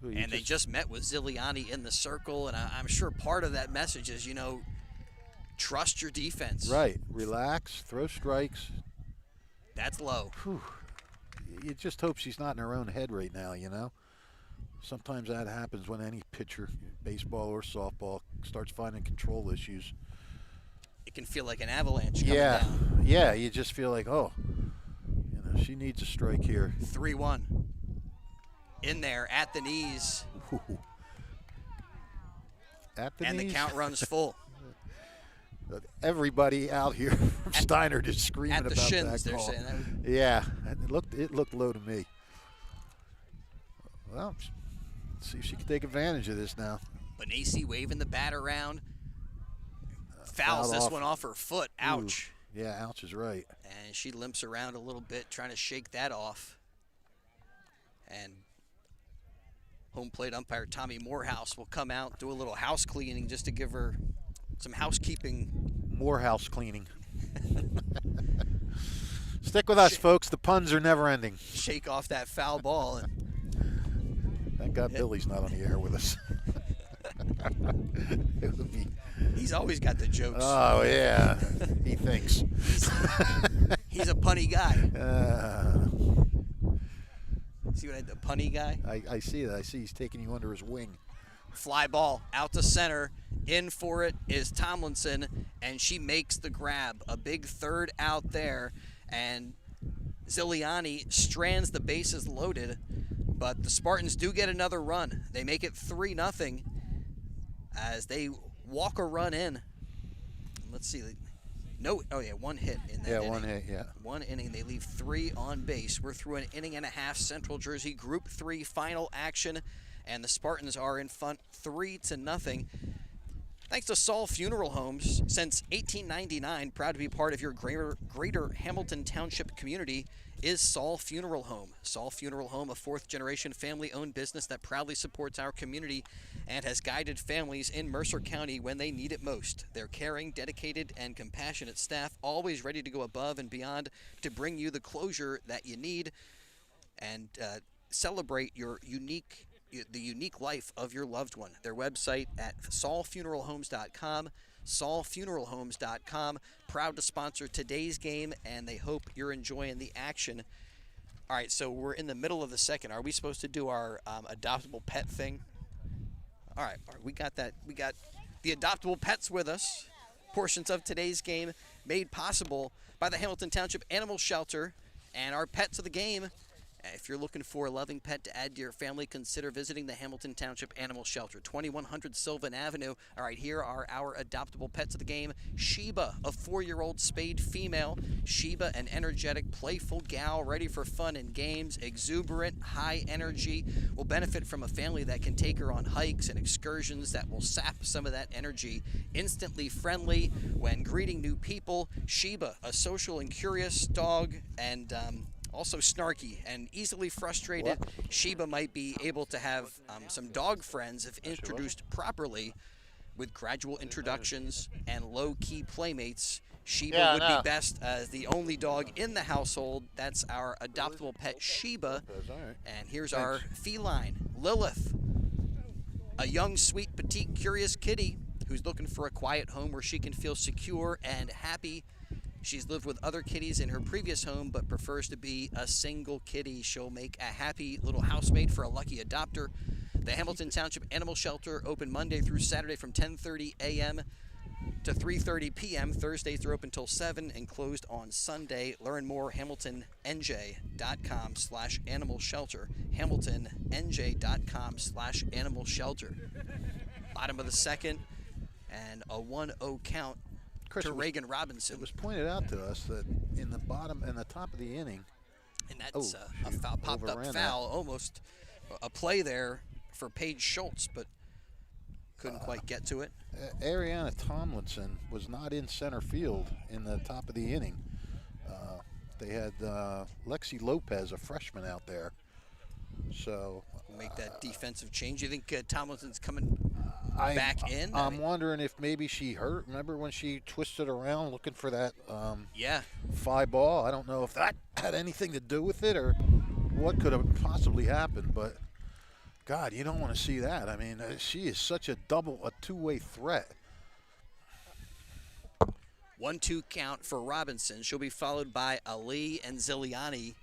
And they just met with Ziliani in the circle, and I'm sure part of that message is, trust your defense. Right. Relax, throw strikes. That's low. Whew. You just hope she's not in her own head right now, you know? Sometimes that happens when any pitcher, baseball or softball, starts finding control issues. It can feel like an avalanche coming down. Yeah, you just feel like, she needs a strike here. 3-1. In there, at the knees. Ooh. At the and knees. The count runs full. Everybody out here from Steinert is screaming at the about shins, that they're call. saying that. Yeah, it looked low to me. Well, let's see if she can take advantage of this now. Benassi waving the bat around. Fouls this one off her foot. Ouch. Ooh. Yeah, ouch is right. And she limps around a little bit, trying to shake that off. And home plate umpire Tommy Morehouse will come out, do a little house cleaning just to give her some housekeeping. More house cleaning. Stick with us, folks. The puns are never ending. Shake off that foul ball. And thank God Billy's not on the air with us. It would be. He's always got the jokes. Oh, yeah. He thinks. He's a punny guy. See what I did? The punny guy? I see that. I see he's taking you under his wing. Fly ball out to center. In for it is Tomlinson, and she makes the grab. A big third out there, and Ziliani strands the bases loaded, but the Spartans do get another run. They make it 3-0 as they walk a run in. Let's see. One hit in that inning. Yeah, one hit, yeah. One inning. They leave 3 on base. We're through an inning and a half. Central Jersey Group 3 final action, and the Spartans are in front 3-0. Thanks to Saul Funeral Homes. Since 1899, proud to be part of your greater Hamilton Township community is Saul Funeral Home. Saul Funeral Home, a 4th-generation family-owned business that proudly supports our community and has guided families in Mercer County when they need it most. Their caring, dedicated, and compassionate staff always ready to go above and beyond to bring you the closure that you need and celebrate the unique life of your loved one. Their website at saulfuneralhomes.com. saulfuneralhomes.com. Proud to sponsor today's game, and they hope you're enjoying the action. All right, so we're in the middle of the second. Are we supposed to do our adoptable pet thing? All right, we got that. We got the adoptable pets with us. Portions of today's game made possible by the Hamilton Township Animal Shelter and our pets of the game. If you're looking for a loving pet to add to your family, consider visiting the Hamilton Township Animal Shelter, 2100 Sylvan Avenue. All right, here are our adoptable pets of the game. Sheba, a 4-year-old spayed female. Sheba, an energetic, playful gal, ready for fun and games, exuberant, high energy, will benefit from a family that can take her on hikes and excursions that will sap some of that energy. Instantly friendly when greeting new people. Sheba, a social and curious dog, and also snarky and easily frustrated. Sheba might be able to have some dog friends if introduced properly, with gradual introductions and low-key playmates. Sheba would be best as the only dog in the household. That's our adoptable pet, Sheba. And here's our feline, Lilith, a young, sweet, petite, curious kitty who's looking for a quiet home where she can feel secure and happy. She's lived with other kitties in her previous home, but prefers to be a single kitty. She'll make a happy little housemate for a lucky adopter. The Hamilton Township Animal Shelter, open Monday through Saturday from 10:30 a.m. to 3:30 p.m. Thursdays are open till 7 and closed on Sunday. Learn more, HamiltonNJ.com/animal shelter. HamiltonNJ.com/animal shelter. Bottom of the second, and a 1-0 count to Reagan Robinson. It was pointed out to us that in the bottom and the top of the inning, and that's a foul, popped up foul, almost a play there for Paige Schultz, but couldn't quite get to it. Ariana Tomlinson was not in center field in the top of the inning. They had Lexi Lopez, a freshman, out there. So make that defensive change. You think Tomlinson's coming back in? I'm wondering if maybe she hurt. Remember when she twisted around looking for that fly ball? I don't know if that had anything to do with it or what could have possibly happened, but God, you don't want to see that. I mean, she is such a two-way threat. 1-2 count for Robinson. She'll be followed by Ali and Ziliani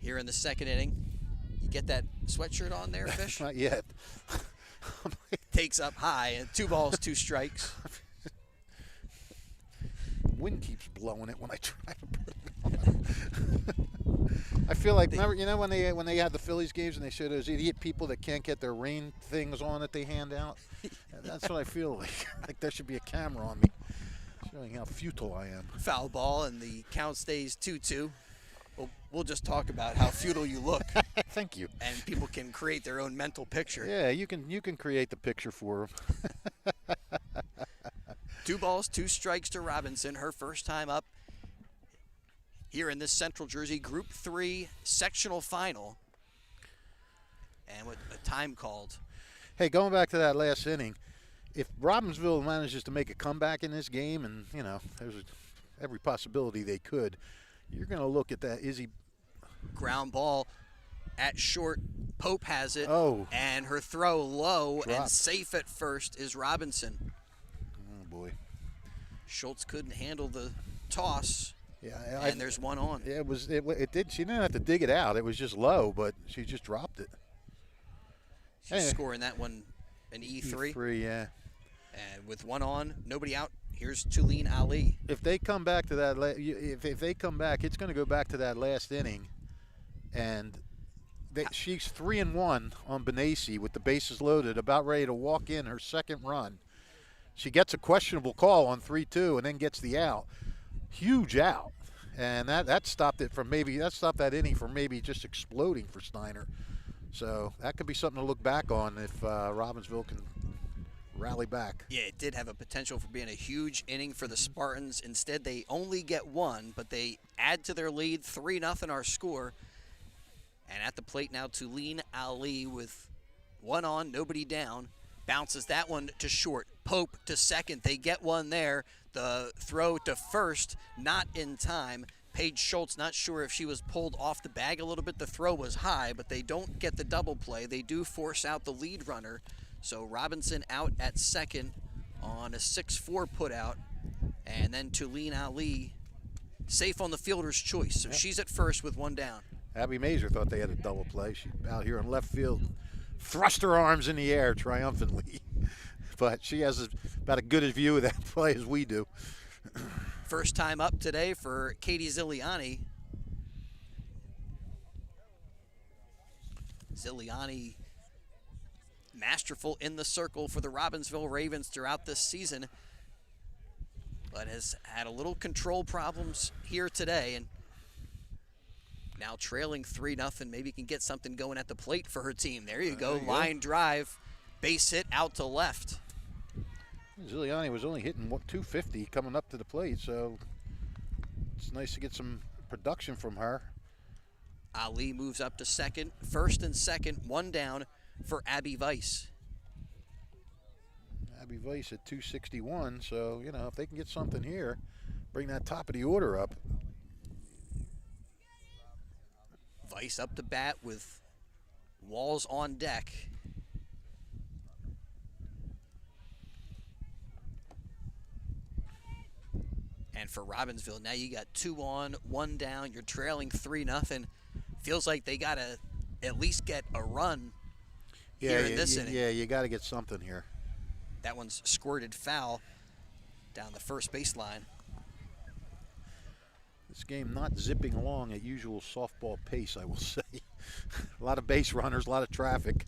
here in the second inning. You get that sweatshirt on there, Fish? Not yet. Takes up high, and 2 balls, 2 strikes. Wind keeps blowing it when I try to put it on. I feel like, remember, you know, when they had the Phillies games and they show those idiot people that can't get their rain things on that they hand out? That's what I feel like. Like there should be a camera on me showing how futile I am. Foul ball, and the count stays 2-2. We'll just talk about how futile you look. Thank you. And people can create their own mental picture. Yeah, you can create the picture for them. 2 balls, 2 strikes to Robinson, her first time up here in this Central Jersey Group 3 sectional final. And with a time called. Hey, going back to that last inning, if Robbinsville manages to make a comeback in this game, and, you know, there's every possibility they could, you're going to look at that Izzy. Ground ball at short. Pope has it. Oh. And her throw low Dropped. and safe at first is Robinson. Oh, boy. Schultz couldn't handle the toss. Yeah, and there's one on. Yeah, it did. She didn't have to dig it out. It was just low, but she just dropped it. She's scoring that one an E3. E3, yeah. And with one on, nobody out. Here's Tulane Ali. If they come back to that, if they come back, it's going to go back to that last inning, and she's 3-1 on Benassi with the bases loaded, about ready to walk in her second run. She gets a questionable call on 3-2 and then gets the out. Huge out. And that stopped it from that inning from maybe just exploding for Steinert. So that could be something to look back on if Robbinsville can rally back. Yeah, it did have a potential for being a huge inning for the Spartans. Instead, they only get one, but they add to their lead. 3-0 our score. And at the plate now, Tulane Ali with one on, nobody down. Bounces that one to short. Pope to second. They get one there. The throw to first, not in time. Paige Schultz, not sure if she was pulled off the bag a little bit. The throw was high, but they don't get the double play. They do force out the lead runner. So Robinson out at second on a 6-4 put out. And then Tulane Ali safe on the fielder's choice. So she's at first with one down. Abby Mazur thought they had a double play. She out here in left field, thrust her arms in the air triumphantly. But she has about as good a view of that play as we do. First time up today for Katie Ziliani. Ziliani, masterful in the circle for the Robbinsville Ravens throughout this season, but has had a little control problems here today, and now trailing 3-0, maybe can get something going at the plate for her team. There you go, line drive, base hit out to left. Ziliani was only hitting 250 coming up to the plate, so it's nice to get some production from her. Ali moves up to second. First and second, one down for Abby Weiss. Abby Weiss at 261, so, you know, if they can get something here, bring that top of the order up. Weiss up to bat with Walls on deck. And for Robbinsville, now you got 2 on, 1 down. You're trailing 3-0. Feels like they got to at least get a run here in this inning. Yeah, you got to get something here. That one's squirted foul down the first baseline. This game not zipping along at usual softball pace, I will say. A lot of base runners, a lot of traffic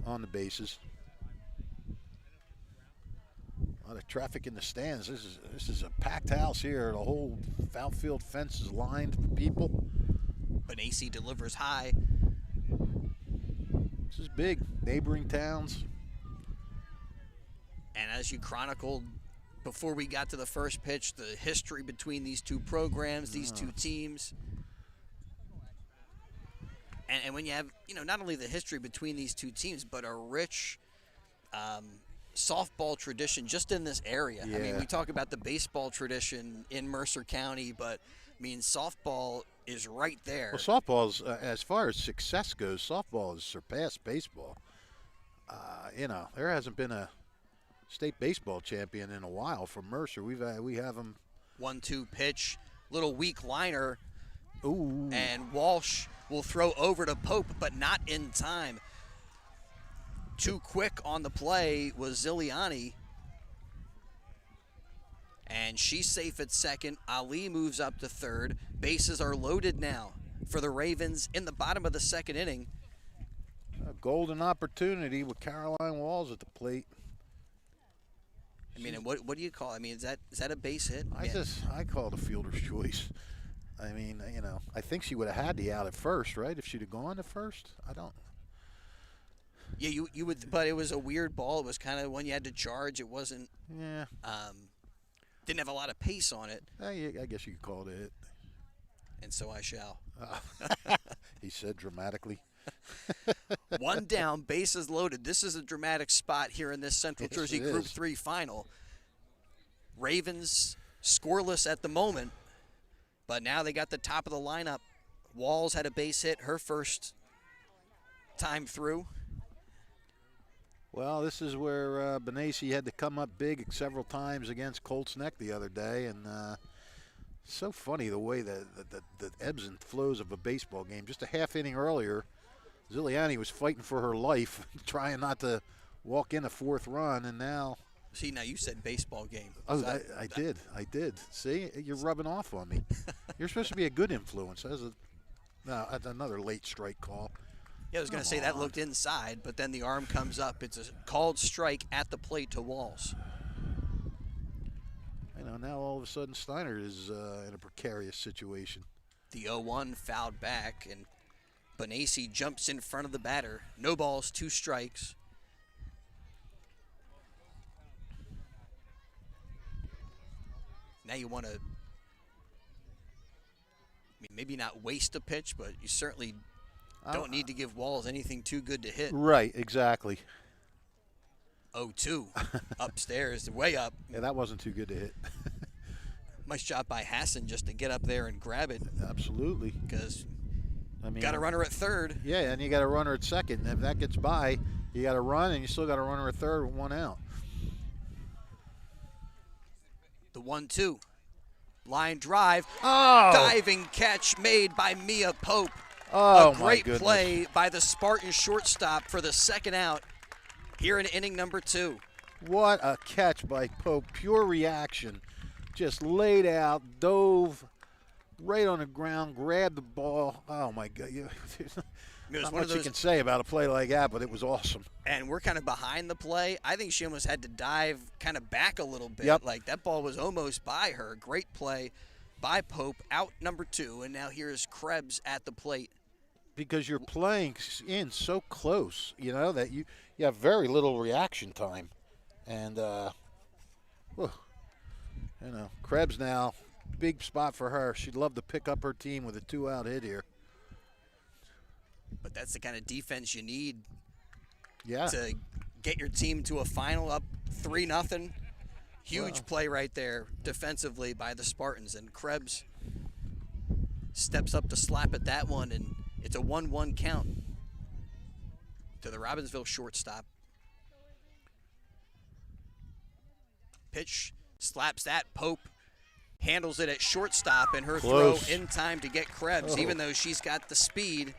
on the bases. A lot of traffic in the stands. This is a packed house here. The whole outfield fence is lined with people. Benassi delivers high. This is big. Neighboring towns. And as you chronicled before we got to the first pitch, the history between these two programs, these two teams. And when you have, you know, not only the history between these two teams, but a rich softball tradition just in this area. Yeah. I mean, we talk about the baseball tradition in Mercer County, but, I mean, softball is right there. Well, softball's, as far as success goes, softball has surpassed baseball. You know, there hasn't been a state baseball champion in a while from Mercer. We have them. 1-2 pitch, little weak liner. Ooh. And Walsh will throw over to Pope, but not in time. Too quick on the play was Ziliani. And she's safe at second. Ali moves up to third. Bases are loaded now for the Ravens in the bottom of the second inning. A golden opportunity with Caroline Walls at the plate. I mean, and what do you call it? I mean, is that a base hit? I call it a fielder's choice. I mean, you know, I think she would have had the out at first, right? If she'd have gone to first, I don't. Yeah, you would, but it was a weird ball. It was kind of one you had to charge. It wasn't. Yeah. Didn't have a lot of pace on it. I guess you could call it a hit. And so I shall. He said dramatically. One down, bases loaded. This is a dramatic spot here in this Central Jersey Group 3 final. Ravens scoreless at the moment, but now they got the top of the lineup. Walls had a base hit her first time through. Well, this is where Benassi had to come up big several times against Colts Neck the other day, and so funny the way the ebbs and flows of a baseball game. Just a half inning earlier, Ziliani was fighting for her life, trying not to walk in a fourth run, and now. See, now you said baseball game. Oh, I did. See, you're rubbing off on me. You're supposed to be a good influence. That's another late strike call. Yeah, I was going to say that looked inside, but then the arm comes up. It's a called strike at the plate to Walls. You know, now all of a sudden Steinert is in a precarious situation. The 0-1 fouled back, and Benassi jumps in front of the batter. No balls, 2 strikes. Now you want to maybe not waste a pitch, but you certainly don't need to give Walls anything too good to hit. Right, exactly. 0-2 upstairs, way up. Yeah, that wasn't too good to hit. Nice job by Hassan just to get up there and grab it. Absolutely. Because got a runner at third. Yeah, and you got a runner at second. If that gets by, you got to run, and you still got a runner at third with 1 out. The 1-2. Line drive. Oh! Diving catch made by Mia Pope. Oh, a great my play by the Spartan shortstop for the second out here in inning number 2. What a catch by Pope. Pure reaction. Just laid out, dove right on the ground, grabbed the ball. Oh, my God. It was Not one much of those, you can say about a play like that, but it was awesome. and we're kind of behind the play. I think she almost had to dive kind of back a little bit. Yep. Like that ball was almost by her. Great play by Pope, out number 2, and now here's Krebs at the plate. Because you're playing in so close, that you have very little reaction time. And, Krebs now, big spot for her. She'd love to pick up her team with a 2-out hit here. But that's the kind of defense you need Yeah. to get your team to a final up 3-0. Huge play right there defensively by the Spartans. And Krebs steps up to slap at that one, and it's a 1-1 count to the Robbinsville shortstop. Pitch, slaps that. Pope handles it at shortstop, and her Close. throw in time to get Krebs, even though she's got the speed.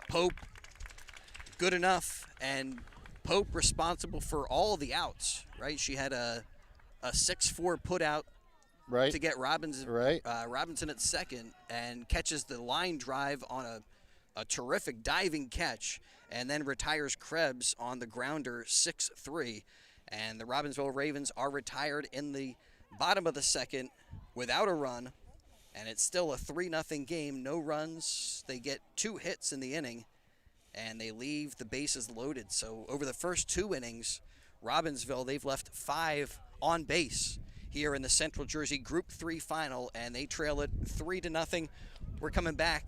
Pope, good enough, and Pope responsible for all of the outs, right? She had a 6-4 put out Right. to get Robinson at second, and catches the line drive on a terrific diving catch, and then retires Krebs on the grounder 6-3. And the Robbinsville Ravens are retired in the bottom of the second without a run, and it's still a 3-0 game. No runs. They get 2 hits in the inning, and they leave the bases loaded. So over the first 2 innings, Robbinsville, they've left 5 on base here in the Central Jersey Group 3 final, and they trail it 3-0. We're coming back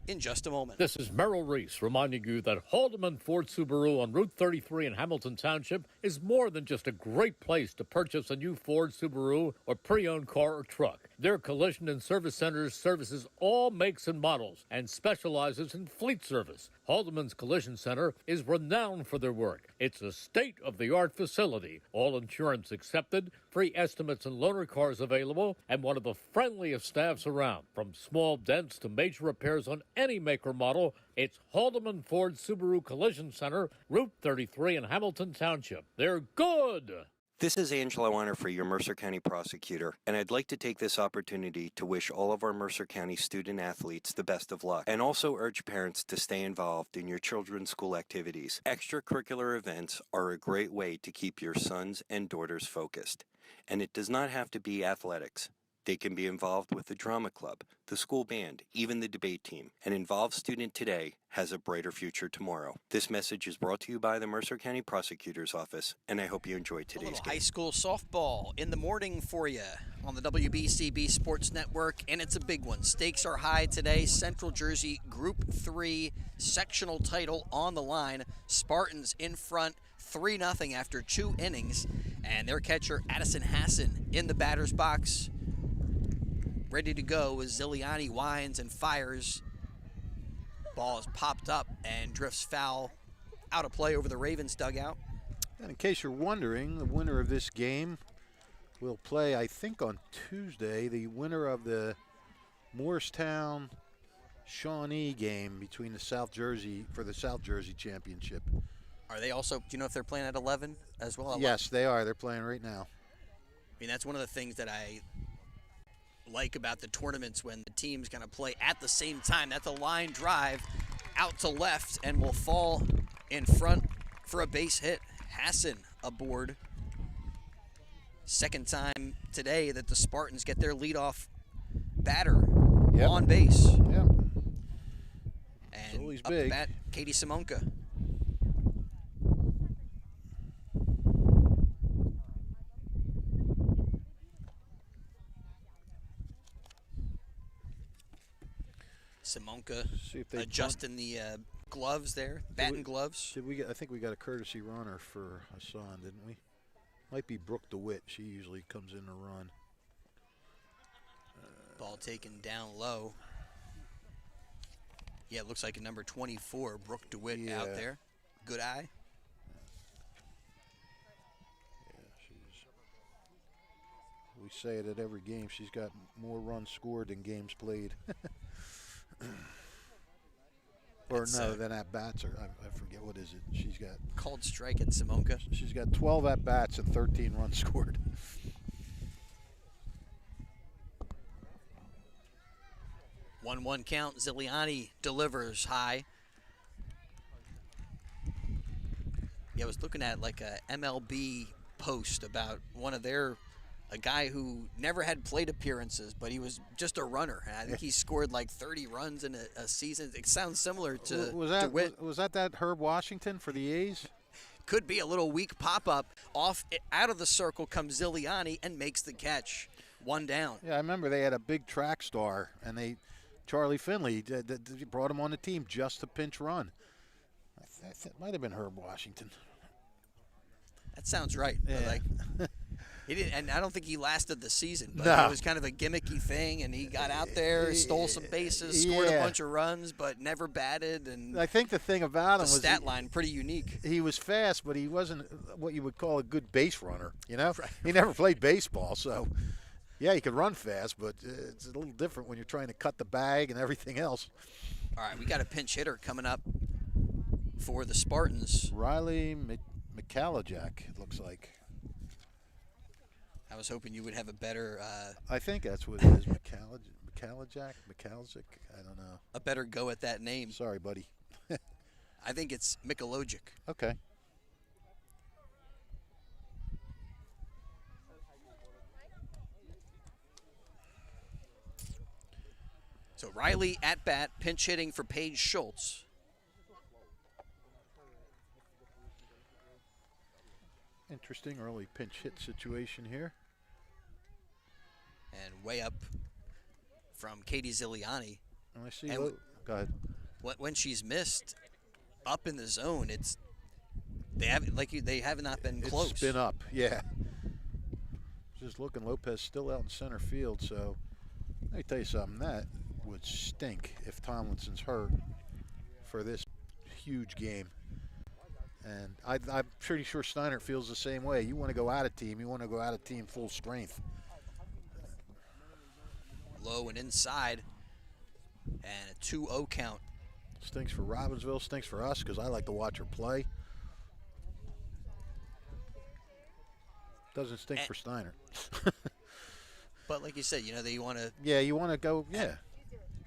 in just a moment. This is Merrill Reese reminding you that Haldeman Ford Subaru on Route 33 in Hamilton Township is more than just a great place to purchase a new Ford, Subaru, or pre-owned car or truck. Their collision and service centers services all makes and models and specializes in fleet service. Haldeman's Collision Center is renowned for their work. It's a state-of-the-art facility, all insurance accepted, free estimates and loaner cars available, and one of the friendliest staffs around. From small dents to major repairs on any make or model, it's Haldeman Ford Subaru Collision Center, Route 33 in Hamilton Township. They're good! This is Angelo Weiner for your Mercer County prosecutor, and I'd like to take this opportunity to wish all of our Mercer County student athletes the best of luck, and also urge parents to stay involved in your children's school activities. Extracurricular events are a great way to keep your sons and daughters focused, and it does not have to be athletics. They can be involved with the drama club, the school band, even the debate team. An involved student today has a brighter future tomorrow. This message is brought to you by the Mercer County Prosecutor's Office, and I hope you enjoy today's game. High school softball in the morning for you on the WBCB Sports Network, and it's a big one. Stakes are high today. Central Jersey Group 3 sectional title on the line. Spartans in front 3-0 after 2 innings, and their catcher Addison Hassan in the batter's box, ready to go as Ziliani winds and fires. Ball is popped up and drifts foul out of play over the Ravens dugout. And in case you're wondering, the winner of this game will play, I think, on Tuesday, the winner of the Morristown Shawnee game between the South Jersey Championship. Are they also, do you know if they're playing at 11 as well? Yes, they are. They're playing right now. I mean, that's one of the things that I like about the tournaments, when the teams kind of play at the same time. That's a line drive out to left and will fall in front for a base hit. Hassan aboard. Second time today that the Spartans get their leadoff batter on base. Yep. And always up big. the bat, Katie Simonka. Simonka See if they adjusting the gloves there, batting gloves. I think we got a courtesy runner for Hassan, didn't we? Might be Brooke DeWitt. She usually comes in to run. Ball taken down low. Yeah, it looks like a number 24, Brooke DeWitt out there. Good eye. We say it at every game. She's got more runs scored than games played. Or no, than at bats. Or I forget, what is it? She's got called strike at Simonka. She's got 12 at bats and 13 runs scored. 1-1 count. Ziliani delivers high. Yeah, I was looking at like a MLB post about a guy who never had plate appearances, but he was just a runner. And I think he scored like 30 runs in a season. It sounds similar to DeWitt. Was that Herb Washington for the A's? Could be a little weak pop-up. Out of the circle comes Ziliani and makes the catch. 1 down. Yeah, I remember they had a big track star, and Charlie Finley brought him on the team just to pinch run. It might have been Herb Washington. That sounds right. Yeah. He didn't, and I don't think he lasted the season, but No. it was kind of a gimmicky thing, and he got out there, stole some bases, scored a bunch of runs, but never batted. And I think the thing about him was the stat line pretty unique. He was fast, but he wasn't what you would call a good base runner, you know? Right. He never played baseball, so, yeah, he could run fast, but it's a little different when you're trying to cut the bag and everything else. All right, we got a pinch hitter coming up for the Spartans. Riley McCallajak, it looks like. I was hoping you would have a better I think that's what it is, McCallajak, I don't know. A better go at that name. Sorry, buddy. I think it's Mikhailovic. Okay. So Riley at bat, pinch hitting for Paige Schultz. Interesting early pinch hit situation here. And way up from Katie Ziliani. And I see. And go ahead. When she's missed up in the zone, they have not been close. It's been up, yeah. Just looking, Lopez still out in center field. So let me tell you something. That would stink if Tomlinson's hurt for this huge game. And I'm pretty sure Steinert feels the same way. You want to go out of team. You want to go out of team full strength. Low and inside. And a 2-0 count. Stinks for Robbinsville. Stinks for us because I like to watch her play. Doesn't stink for Steinert. But like you said, you want to... Yeah, you want to go, yeah.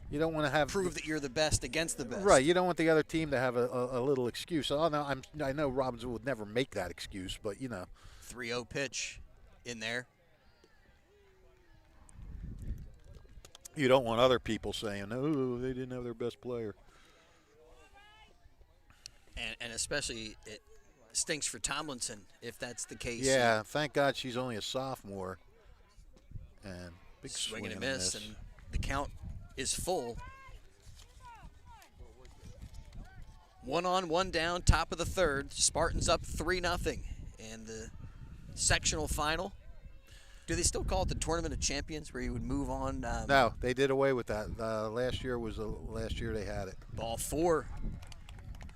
You don't want to have prove that you're the best against the best. Right. You don't want the other team to have a little excuse. Oh, no, I know Robbinsville would never make that excuse, but 3-0 pitch in there. You don't want other people saying, "Oh, they didn't have their best player." And especially it stinks for Tomlinson if that's the case. Yeah. Thank God she's only a sophomore. And big swing and a miss, and the count is full. 1 on, 1 down, top of the third. Spartans up 3-0 in the sectional final. Do they still call it the Tournament of Champions, where you would move on? No, they did away with that. Last year was the last year they had it. Ball 4,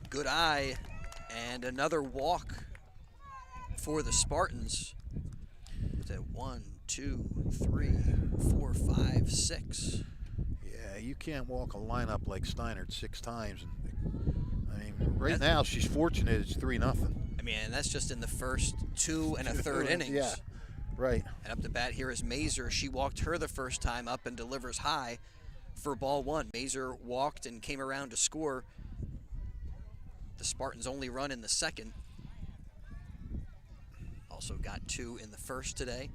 good eye, and another walk for the Spartans. It's at 1, 2, 3, 4, 5, 6. Yeah, you can't walk a lineup like Steinert 6 times. I mean, right now she's fortunate it's 3-0. I mean, and that's just in the first 2 and a third innings. Yeah, right. And up to bat here is Mazer. She walked her the first time up and delivers high for ball 1. Mazer walked and came around to score the Spartans' only run in the second. Also got 2 in the first today.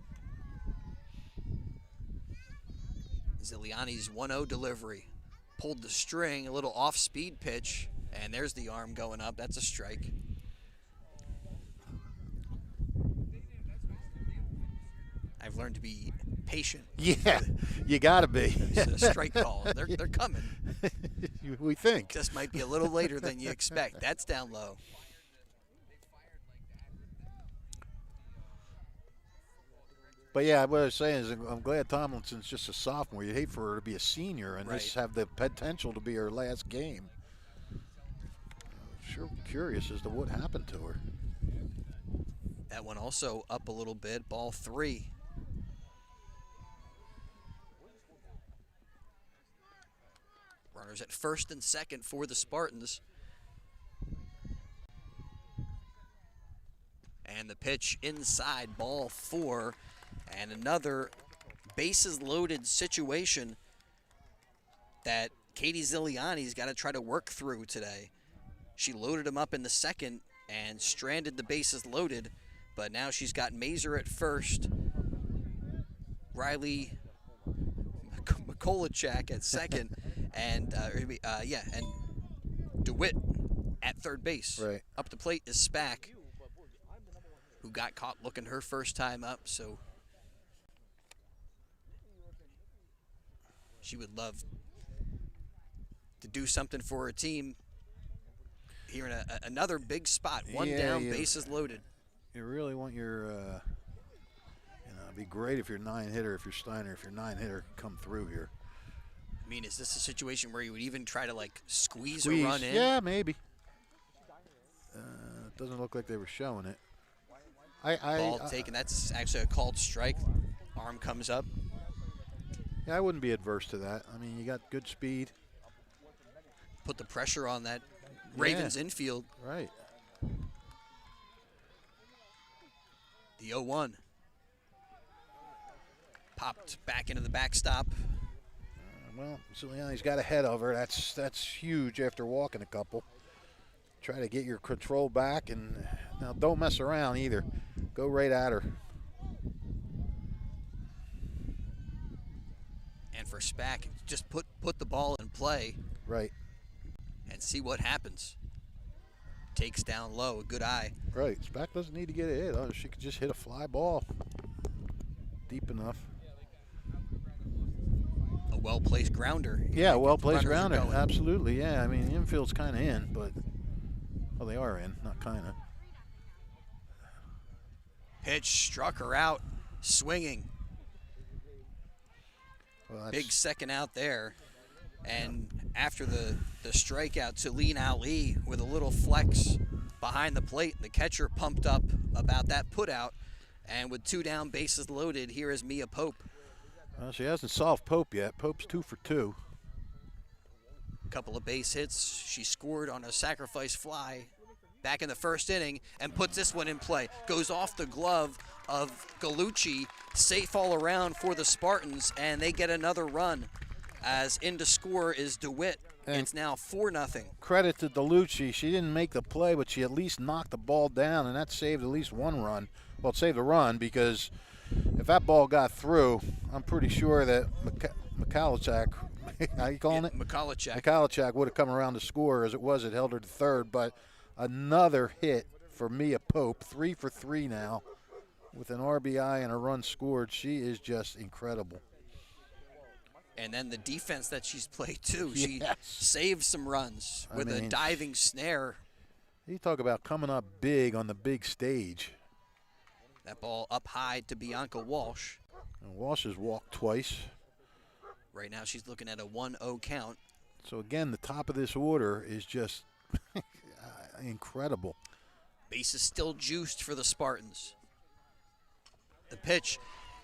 Ziliani's 1-0 delivery. Pulled the string, a little off-speed pitch, and there's the arm going up. That's a strike. I've learned to be patient. Yeah, you got to be. Strike call. They're coming. We think. Just might be a little later than you expect. That's down low. But yeah, what I was saying is I'm glad Tomlinson's just a sophomore. You'd hate for her to be a senior and this have the potential to be her last game. Sure curious as to what happened to her. That one also up a little bit. Ball 3. Runners at first and second for the Spartans. And the pitch inside, ball 4. And another bases loaded situation that Katie Ziliani's got to try to work through today. She loaded him up in the second and stranded the bases loaded, but now she's got Mazer at first, Riley Mikolajczak at second, and and DeWitt at third base. Right. Up the plate is Spack, who got caught looking her first time up, so she would love to do something for her team here in another big spot. One down, bases loaded. You really want your, it'd be great if you're 9-hitter, if you're Steiner, if you're 9-hitter, come through here. I mean, is this a situation where you would even try to, like, squeeze a run in? Yeah, maybe. It doesn't look like they were showing it. Ball taken. That's actually a called strike. Arm comes up. Yeah, I wouldn't be adverse to that. I mean, you got good speed. Put the pressure on that Ravens infield. Right. The 0-1. Popped back into the backstop. Well, Zuliani's got ahead of her. That's huge after walking a couple. Try to get your control back, and now don't mess around either. Go right at her. And for Spack, just put the ball in play. Right. And see what happens. Takes down low, a good eye. Right. Spack doesn't need to get a hit. Oh, she could just hit a fly ball deep enough. A well-placed grounder. Yeah, well-placed grounder. Absolutely, yeah. I mean, the infield's kind of in, but, well, they are in, not kind of. Pitch struck her out, swinging. Well, big second out there. And after the strikeout, Tulene Ali with a little flex behind the plate. The catcher pumped up about that putout. And with 2 down, bases loaded, here is Mia Pope. Well, she hasn't solved Pope yet. Pope's 2 for 2. Couple of base hits. She scored on a sacrifice fly back in the first inning and puts this one in play. Goes off the glove of Galucci. Safe all around for the Spartans, and they get another run. As in to score is DeWitt. And it's now 4-0. Credit to DeLucci. She didn't make the play, but she at least knocked the ball down, and that saved at least one run. Well, it saved a run because if that ball got through, I'm pretty sure that Mikolajczak, how you calling it? Mikolajczak would have come around to score. As it was, it held her to third. But another hit for Mia Pope, 3 for 3 now, with an RBI and a run scored. She is just incredible. And then the defense that she's played, too. She saved some runs with a diving snare. You talk about coming up big on the big stage. That ball up high to Bianca Walsh. And Walsh has walked twice. Right now she's looking at a 1-0 count. So, again, the top of this order is just incredible. Base is still juiced for the Spartans. The pitch,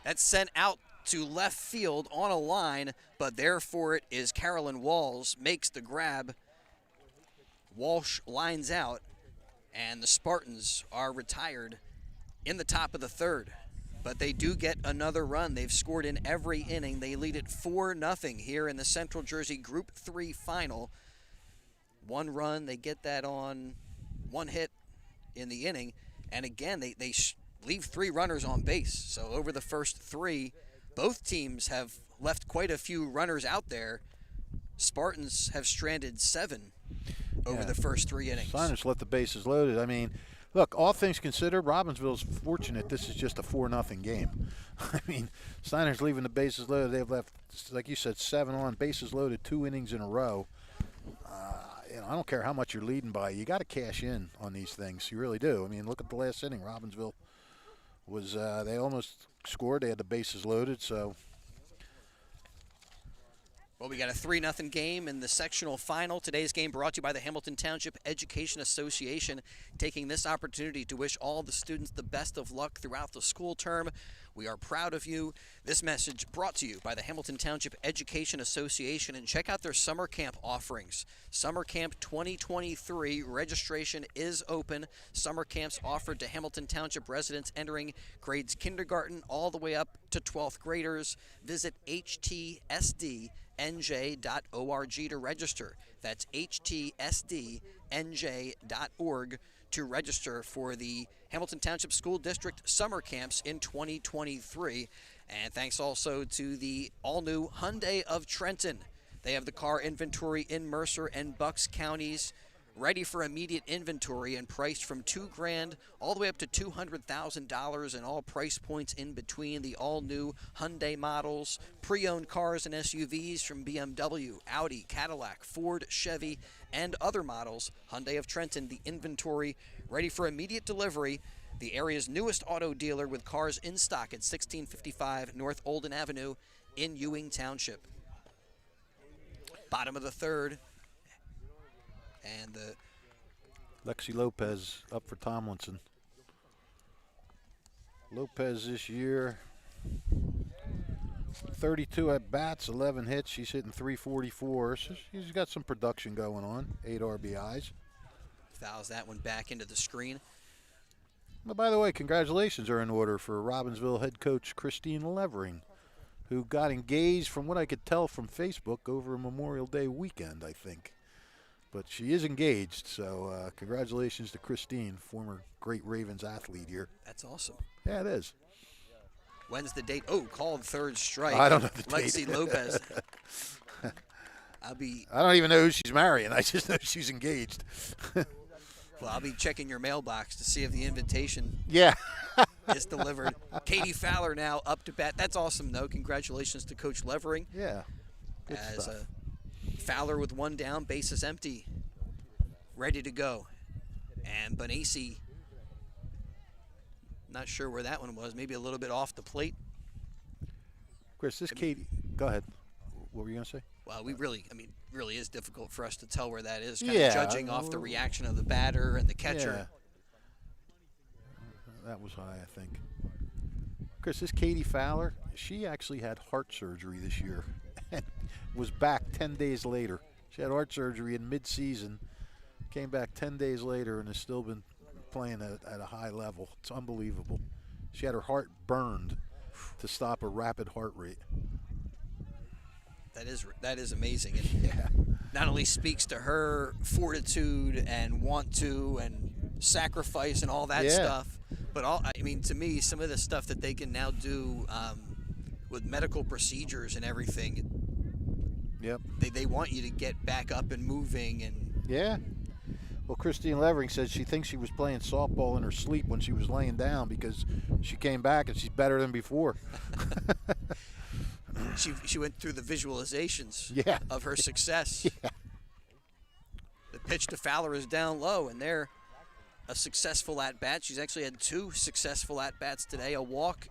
that's sent out to left field on a line, but there for it is Carolyn Walls, makes the grab. Walsh lines out, and the Spartans are retired in the top of the third. But they do get another run. They've scored in every inning. They lead it 4-0 here in the Central Jersey Group 3 final. 1 run, they get that on 1 hit in the inning. And again, they leave 3 runners on base. So over the first 3, both teams have left quite a few runners out there. Spartans have stranded 7 over the first 3 innings. Steiner's let the bases loaded. I mean, look, all things considered, Robbinsville's fortunate this is just a 4-0 game. I mean, Steiner's leaving the bases loaded. They've left, like you said, 7 on, bases loaded 2 innings in a row. I don't care how much you're leading by. You got to cash in on these things. You really do. I mean, look at the last inning. Robbinsville was they almost scored. They had the bases loaded, so. Well, we got a 3-0 game in the sectional final. Today's game brought to you by the Hamilton Township Education Association, taking this opportunity to wish all the students the best of luck throughout the school term. We are proud of you. This message brought to you by the Hamilton Township Education Association, and check out their summer camp offerings. Summer Camp 2023 registration is open. Summer camps offered to Hamilton Township residents entering grades kindergarten all the way up to 12th graders. Visit htsdnj.org to register. That's htsdnj.org to register for the Hamilton Township School District summer camps in 2023. And thanks also to the all-new Hyundai of Trenton. They have the car inventory in Mercer and Bucks counties ready for immediate inventory and priced from $2,000 all the way up to $200,000 and all price points in between. The all-new Hyundai models, pre-owned cars and SUVs from BMW, Audi, Cadillac, Ford, Chevy, and other models. Hyundai of Trenton, the inventory ready for immediate delivery. The area's newest auto dealer with cars in stock at 1655 North Olden Avenue in Ewing Township. Bottom of the third. And the Lexi Lopez up for Tomlinson. Lopez this year, 32 at bats, 11 hits. She's hitting 344. So she's got some production going on. 8 RBIs. fouls that one back into the screen. But by the way, congratulations are in order for Robbinsville head coach Christine Levering, who got engaged, from what I could tell from Facebook, over Memorial Day weekend, I think. But she is engaged, so congratulations to Christine, former great Ravens athlete here. That's awesome. Yeah, it is. When's the date? Oh, called third strike. I don't know the date. Lexi Lopez. I don't even know who she's marrying. I just know she's engaged. Well, I'll be checking your mailbox to see if the invitation is delivered. Katie Fowler now up to bat. That's awesome, though. Congratulations to Coach Levering. Yeah. Good stuff. Fowler with one down, bases empty, ready to go. And Benassi, not sure where that one was, maybe a little bit off the plate. Chris, this Katie, go ahead. What were you going to say? Well, really is difficult for us to tell where that is, kind of judging off the reaction of the batter and the catcher. Yeah. That was high, I think. Chris, this Katie Fowler, she actually had heart surgery this year and was back 10 days later. She had heart surgery in mid-season, came back 10 days later, and has still been playing at a high level. It's unbelievable. She had her heart burned to stop a rapid heart rate. That is amazing. And not only speaks to her fortitude and want to and sacrifice and all that stuff, but to me, some of the stuff that they can now do with medical procedures and everything. Yep. They want you to get back up and moving and. Yeah. Well, Christine Levering said she thinks she was playing softball in her sleep when she was laying down, because she came back and she's better than before. She went through the visualizations of her success. Yeah. The pitch to Fowler is down low, and they're a successful at-bat. She's actually had 2 successful at-bats today, a walk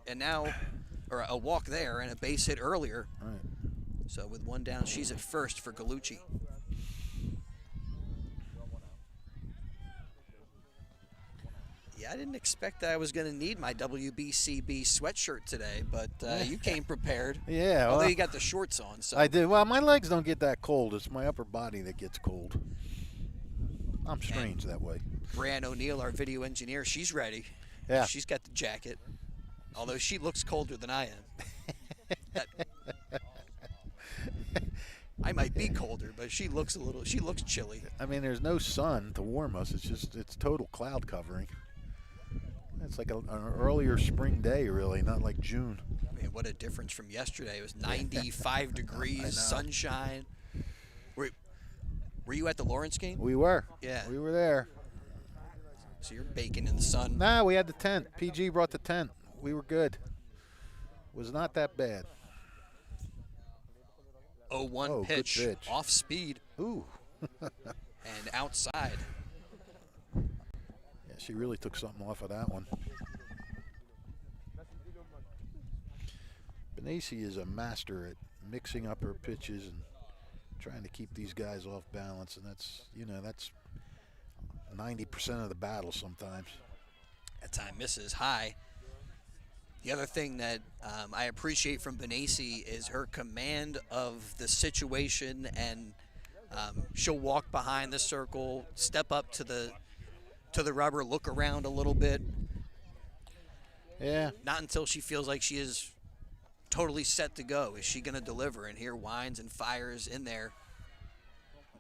there and a base hit earlier. All right. So with one down, she's at first for Gallucci. Yeah, I didn't expect that I was going to need my WBCB sweatshirt today, but you came prepared. Yeah. Although you got the shorts on. So. I did. Well, my legs don't get that cold. It's my upper body that gets cold. I'm strange that way. Brianne O'Neill, our video engineer, she's ready. Yeah. She's got the jacket, although she looks colder than I am. I might be colder, but she looks chilly. I mean, there's no sun to warm us. It's total cloud covering. It's like an earlier spring day, really, not like June. I mean, what a difference from yesterday. It was 95 degrees, sunshine. Were you at the Lawrence game? We were. Yeah. We were there. So you're baking in the sun. Nah, we had the tent. PG brought the tent. We were good. Was not that bad. 0-1 pitch, good pitch. off speed. Ooh. And outside. Yeah, she really took something off of that one. Benassi is a master at mixing up her pitches and trying to keep these guys off balance, and that's 90% of the battle sometimes. That time misses high. The other thing that I appreciate from Benassi is her command of the situation, and she'll walk behind the circle, step up to the rubber, look around a little bit. Yeah. Not until she feels like she is totally set to go. Is she going to deliver? And here winds and fires in there.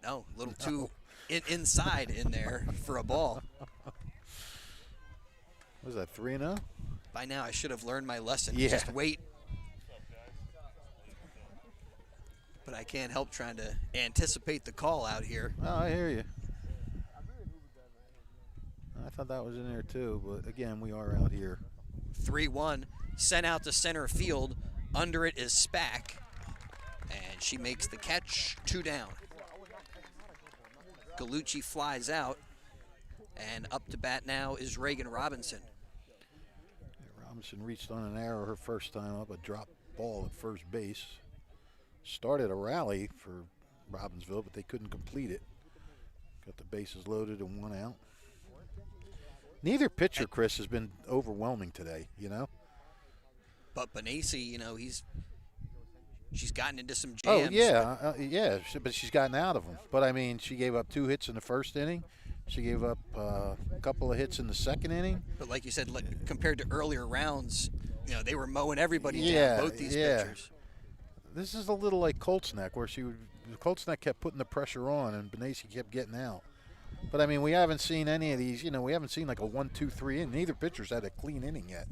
No, a little too inside in there for a ball. Was that 3-0? By now, I should have learned my lesson. Yeah. Just wait. But I can't help trying to anticipate the call out here. Oh, I hear you. I thought that was in there too, but again, we are out here. 3-1, sent out to center field. Under it is Spack, and she makes the catch. 2 down. Galucci flies out, and up to bat now is Reagan Robinson. Robinson reached on an arrow her first time up, a drop ball at first base. Started a rally for Robbinsville, but they couldn't complete it. Got the bases loaded and 1 out. Neither pitcher, Chris, has been overwhelming today, you know? But Benassi, you know, she's gotten into some Oh, jams. yeah, but she's gotten out of them. But, I mean, she gave up 2 hits in the first inning. She gave up a couple of hits in the second inning. But like you said, compared to earlier rounds, you know, they were mowing everybody Yeah, down, both these yeah. pitchers. This is a little like Colts Neck, where Colts Neck kept putting the pressure on, and Benassi kept getting out. But, I mean, we haven't seen any of these. You know, we haven't seen like a 1-2-3 inning. Neither pitcher's had a clean inning yet.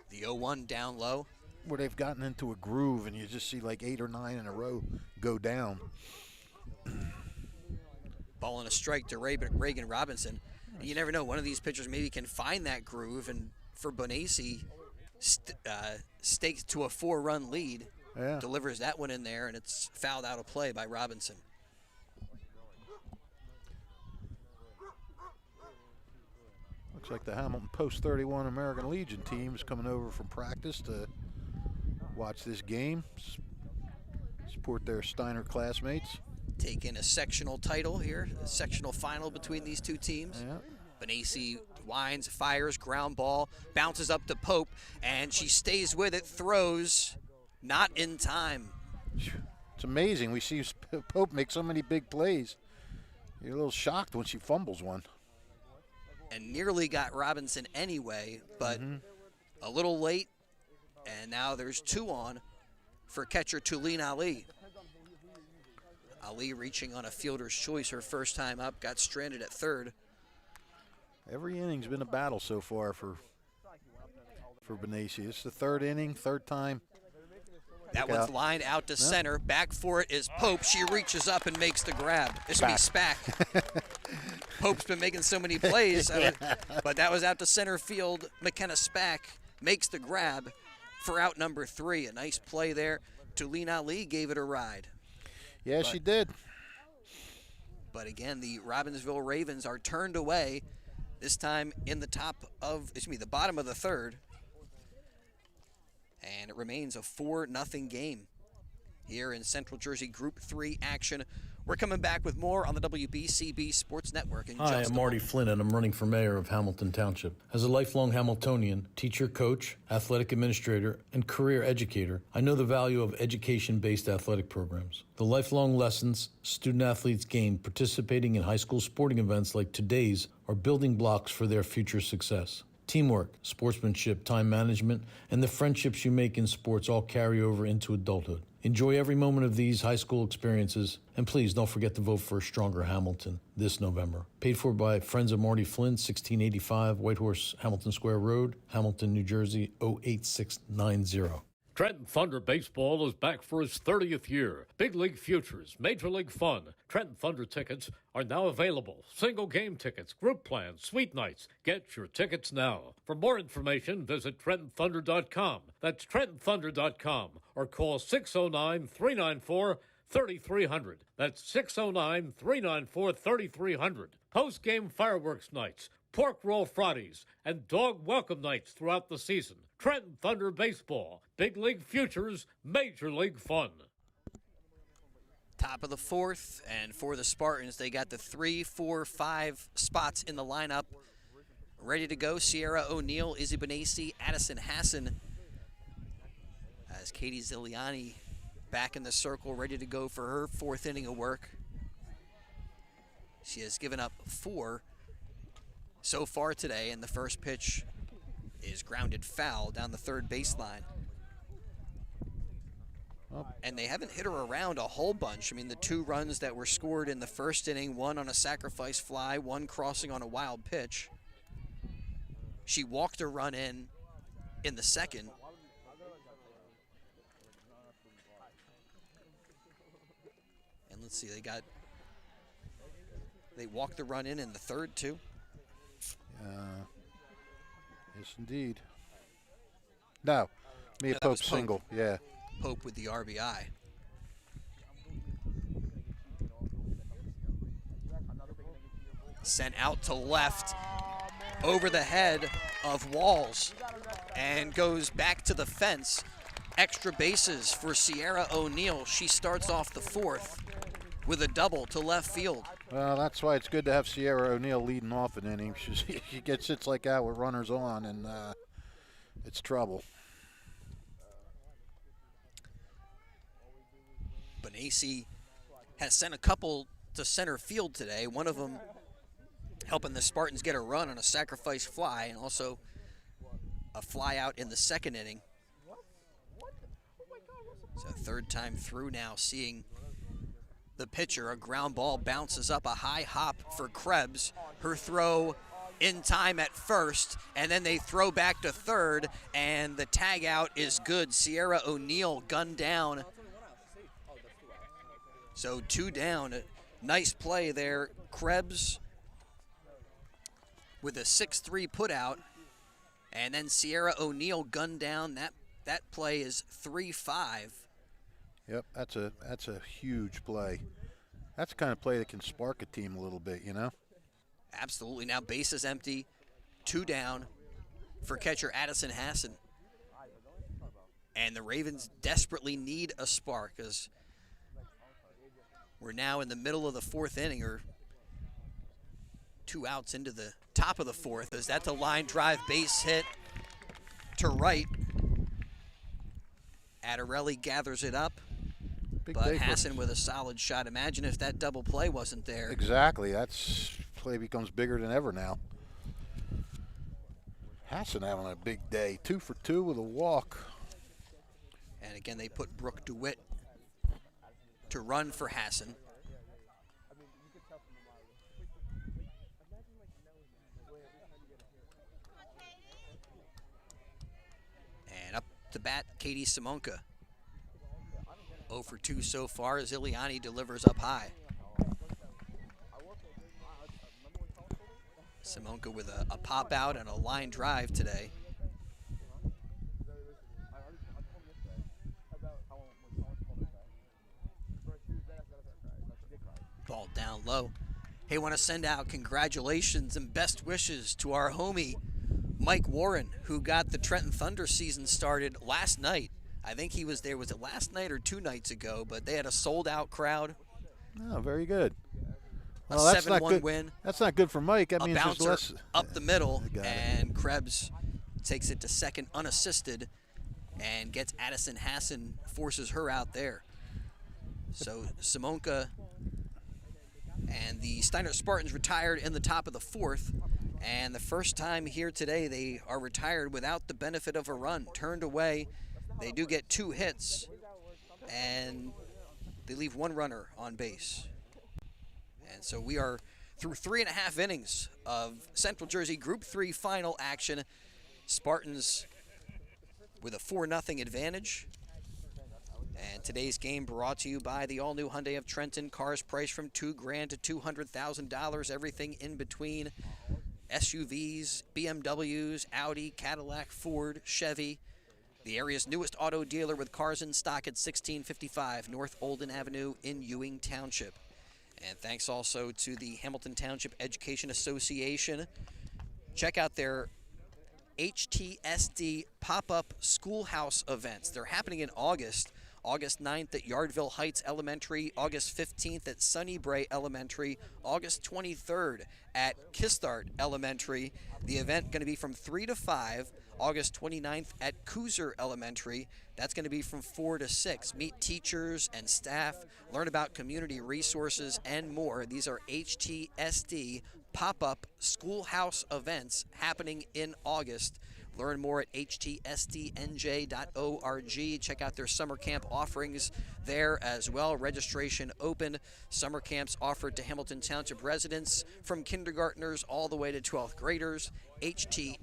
The 0-1 down low. Where they've gotten into a groove, and you just see like 8 or 9 in a row go down. Ball and a strike to Reagan Robinson. And you never know. One of these pitchers maybe can find that groove, and for Benassi, stakes to a 4-run lead. Yeah. Delivers that one in there, and it's fouled out of play by Robinson. Looks like the Hamilton Post 31 American Legion team is coming over from practice to watch this game, support their Steinert classmates. Taking a sectional title here, a sectional final between these two teams. Yeah. Benassi winds, fires, ground ball, bounces up to Pope, and she stays with it, throws, not in time. It's amazing. We see Pope make so many big plays. You're a little shocked when she fumbles one. And nearly got Robinson anyway, but a little late, and now there's 2 on for catcher Tulene Ali. Ali reaching on a fielder's choice her first time up, got stranded at third. Every inning's been a battle so far for Benassi. It's the 3rd inning, 3rd time. That one's lined out to center. Back for it is Pope. She reaches up and makes the grab. This will be Spack. Pope's been making so many plays, but that was out to center field. McKenna Spack makes the grab for out number 3. A nice play there. Tulene Ali gave it a ride. Yeah, she did. But again, the Robbinsville Ravens are turned away, this time in the bottom of the 3rd. And it remains a 4-0 game here in Central Jersey Group 3 action. We're coming back with more on the WBCB Sports Network. Hi, I'm Marty Flynn, and I'm running for mayor of Hamilton Township. As a lifelong Hamiltonian, teacher, coach, athletic administrator, and career educator, I know the value of education-based athletic programs. The lifelong lessons student-athletes gain participating in high school sporting events like today's are building blocks for their future success. Teamwork, sportsmanship, time management, and the friendships you make in sports all carry over into adulthood. Enjoy every moment of these high school experiences, and please don't forget to vote for a stronger Hamilton this November. Paid for by Friends of Marty Flynn, 1685 Whitehorse Hamilton Square Road, Hamilton, New Jersey, 08690. Trenton Thunder Baseball is back for its 30th year. Big League Futures, Major League Fun. Trenton Thunder tickets are now available. Single game tickets, group plans, suite nights. Get your tickets now. For more information, visit TrentonThunder.com. That's TrentonThunder.com or call 609-394-3300. That's 609-394-3300. Post-game fireworks nights, pork roll Fridays, and dog welcome nights throughout the season. Trenton Thunder Baseball, Big League Futures, Major League Fun. Top of the 4th, and for the Spartans, they got the 3, 4, 5 spots in the lineup ready to go. Sierra O'Neill, Izzy Benassi, Addison Hassan, as Katie Ziliani back in the circle, ready to go for her 4th inning of work. She has given up 4 so far today, and the first pitch is grounded foul down the 3rd baseline. And they haven't hit her around a whole bunch. I mean, the 2 runs that were scored in the first inning, 1 on a sacrifice fly, 1 crossing on a wild pitch. She walked a run in the second. And let's see, they walked the run in the third too. Yes, indeed. No, Mia that was Pope Pope. single. Yeah. Pope with the RBI. Sent out to left over the head of Walls and goes back to the fence. Extra bases for Sierra O'Neill. She starts off the fourth with a double to left field. Well, that's why it's good to have Sierra O'Neill leading off an inning. She gets hits like that with runners on, and it's trouble. Benassi has sent a couple to center field today. One of them helping the Spartans get a run on a sacrifice fly, and also a fly out in the second inning. So third time through now, seeing the pitcher. A ground ball bounces up, a high hop for Krebs. Her throw in time at first, and then they throw back to third, and the tag out is good. Sierra O'Neill gunned down. So 2 down. Nice play there. Krebs with a 6-3 put out, and then Sierra O'Neill gunned down. That play is 3-5. Yep, that's a huge play. That's the kind of play that can spark a team a little bit, you know? Absolutely. Now bases empty, 2 down for catcher Addison Hassan. And the Ravens desperately need a spark, as we're now in the middle of the fourth inning, or 2 outs into the top of the fourth. As that's a line drive base hit to right. Adderelli gathers it up. Big But day for- Hassan with a solid shot. Imagine if that double play wasn't there. Exactly. That's play becomes bigger than ever now. Hassan having a big day. 2 for 2 with a walk. And again, they put Brooke DeWitt to run for Hassan. And up to bat, Katie Simonka. 0 for 2 so far as Iliani delivers up high. Simonka with a pop out and a line drive today. Ball down low. Hey, want to send out congratulations and best wishes to our homie Mike Warren, who got the Trenton Thunder season started last night. I think he was there, was it last night or 2 nights ago, but they had a sold-out crowd. Oh, very good. A Well, that's not 7-1 good. win. That's not good for Mike. That A means there's bouncer less. up the middle, Got it. and Krebs takes it to second unassisted and gets Addison Hassan, forces her out there. So Simonka and the Steinert Spartans retired in the top of the fourth, and the first time here today they are retired without the benefit of a run. Turned away. They do get 2 hits, and they leave 1 runner on base. And so we are through 3.5 innings of Central Jersey Group 3 final action. Spartans with a 4-0 advantage. And today's game brought to you by the all-new Hyundai of Trenton. Cars priced from $2,000 to $200,000. Everything in between. SUVs, BMWs, Audi, Cadillac, Ford, Chevy. The area's newest auto dealer with cars in stock at 1655 North Olden Avenue in Ewing Township. And thanks also to the Hamilton Township Education Association. Check out their HTSD pop-up schoolhouse events. They're happening in August 9th at Yardville Heights Elementary, August 15th at Sunnybray Elementary, August 23rd at Kistart Elementary. The event going to be from 3 to 5. August 29th at Cooser Elementary. That's going to be from 4 to 6. Meet teachers and staff, learn about community resources, and more. These are HTSD pop-up schoolhouse events happening in August. Learn more at htsdnj.org. Check out their summer camp offerings there as well. Registration open. Summer camps offered to Hamilton Township residents from kindergartners all the way to 12th graders. htsdnj.org.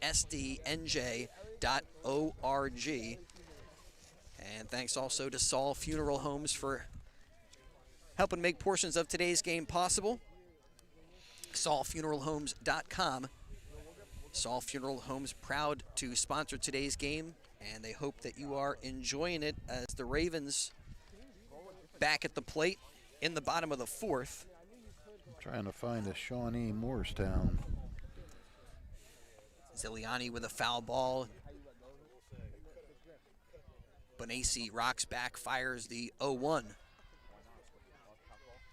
And thanks also to Saul Funeral Homes for helping make portions of today's game possible. SaulFuneralHomes.com. Saul Funeral Homes proud to sponsor today's game, and they hope that you are enjoying it as the Ravens back at the plate in the bottom of the fourth. I'm trying to find a Shawnee Moorestown. Ziliani with a foul ball. Bonacci rocks back, fires the 0-1.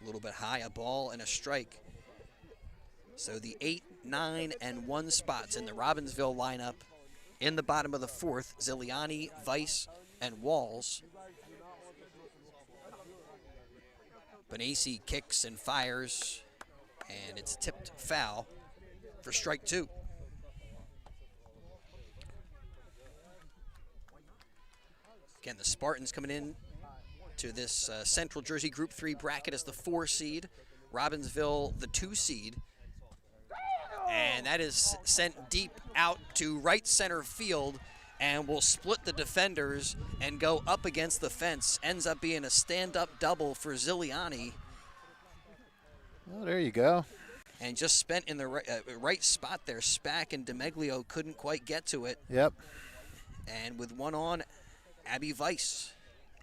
A little bit high, a ball and a strike. So the 8, 9, and 1 spots in the Robbinsville lineup in the bottom of the fourth. Ziliani, Weiss, and Walls. Bonacci kicks and fires, and it's tipped foul for strike 2. Again, the Spartans coming in to this Central Jersey Group 3 bracket as the 4 seed. Robbinsville, the 2 seed. And that is sent deep out to right center field and will split the defenders and go up against the fence. Ends up being a stand-up double for Ziliani. Well, there you go. And just spent in the right spot there. Spack and DeMeglio couldn't quite get to it. Yep. And with one on, Abby Weiss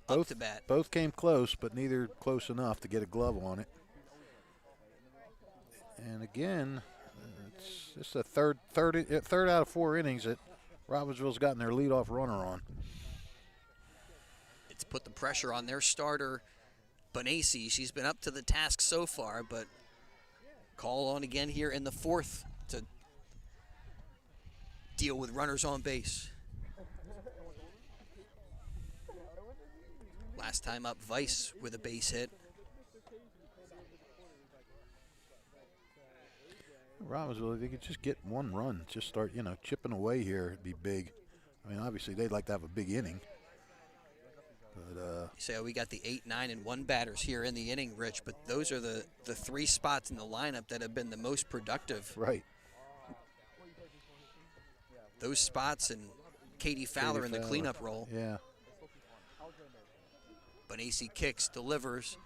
up to bat. Both came close, but neither close enough to get a glove on it. And again, it's just a third out of 4 innings that Robbinsville's gotten their leadoff runner on. It's put the pressure on their starter, Bonacci. She's been up to the task so far, but call on again here in the fourth to deal with runners on base. Last time up, Weiss with a base hit. Robbinsville, if they could just get one run, just start, chipping away here, it'd be big. I mean, obviously, they'd like to have a big inning. But, you say, we got the 8, 9, and 1 batters here in the inning, Rich, but those are the 3 spots in the lineup that have been the most productive. Right. Those spots and Katie Fowler in the cleanup role. Yeah. Bonacci kicks, delivers,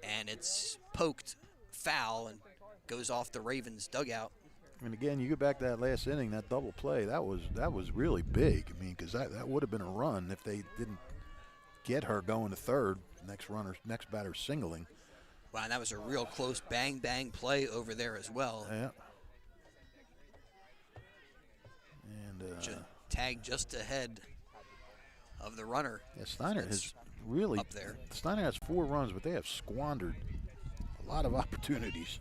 and it's poked foul and goes off the Ravens dugout. And again, you go back to that last inning, that double play, that was really big. I mean, because that would have been a run if they didn't get her going to third. Next batter singling. Wow, and that was a real close bang play over there as well. Yeah. And tagged just ahead of the runner. Yeah, Steinert has really up there. Steinert has 4 runs, but they have squandered a lot of opportunities.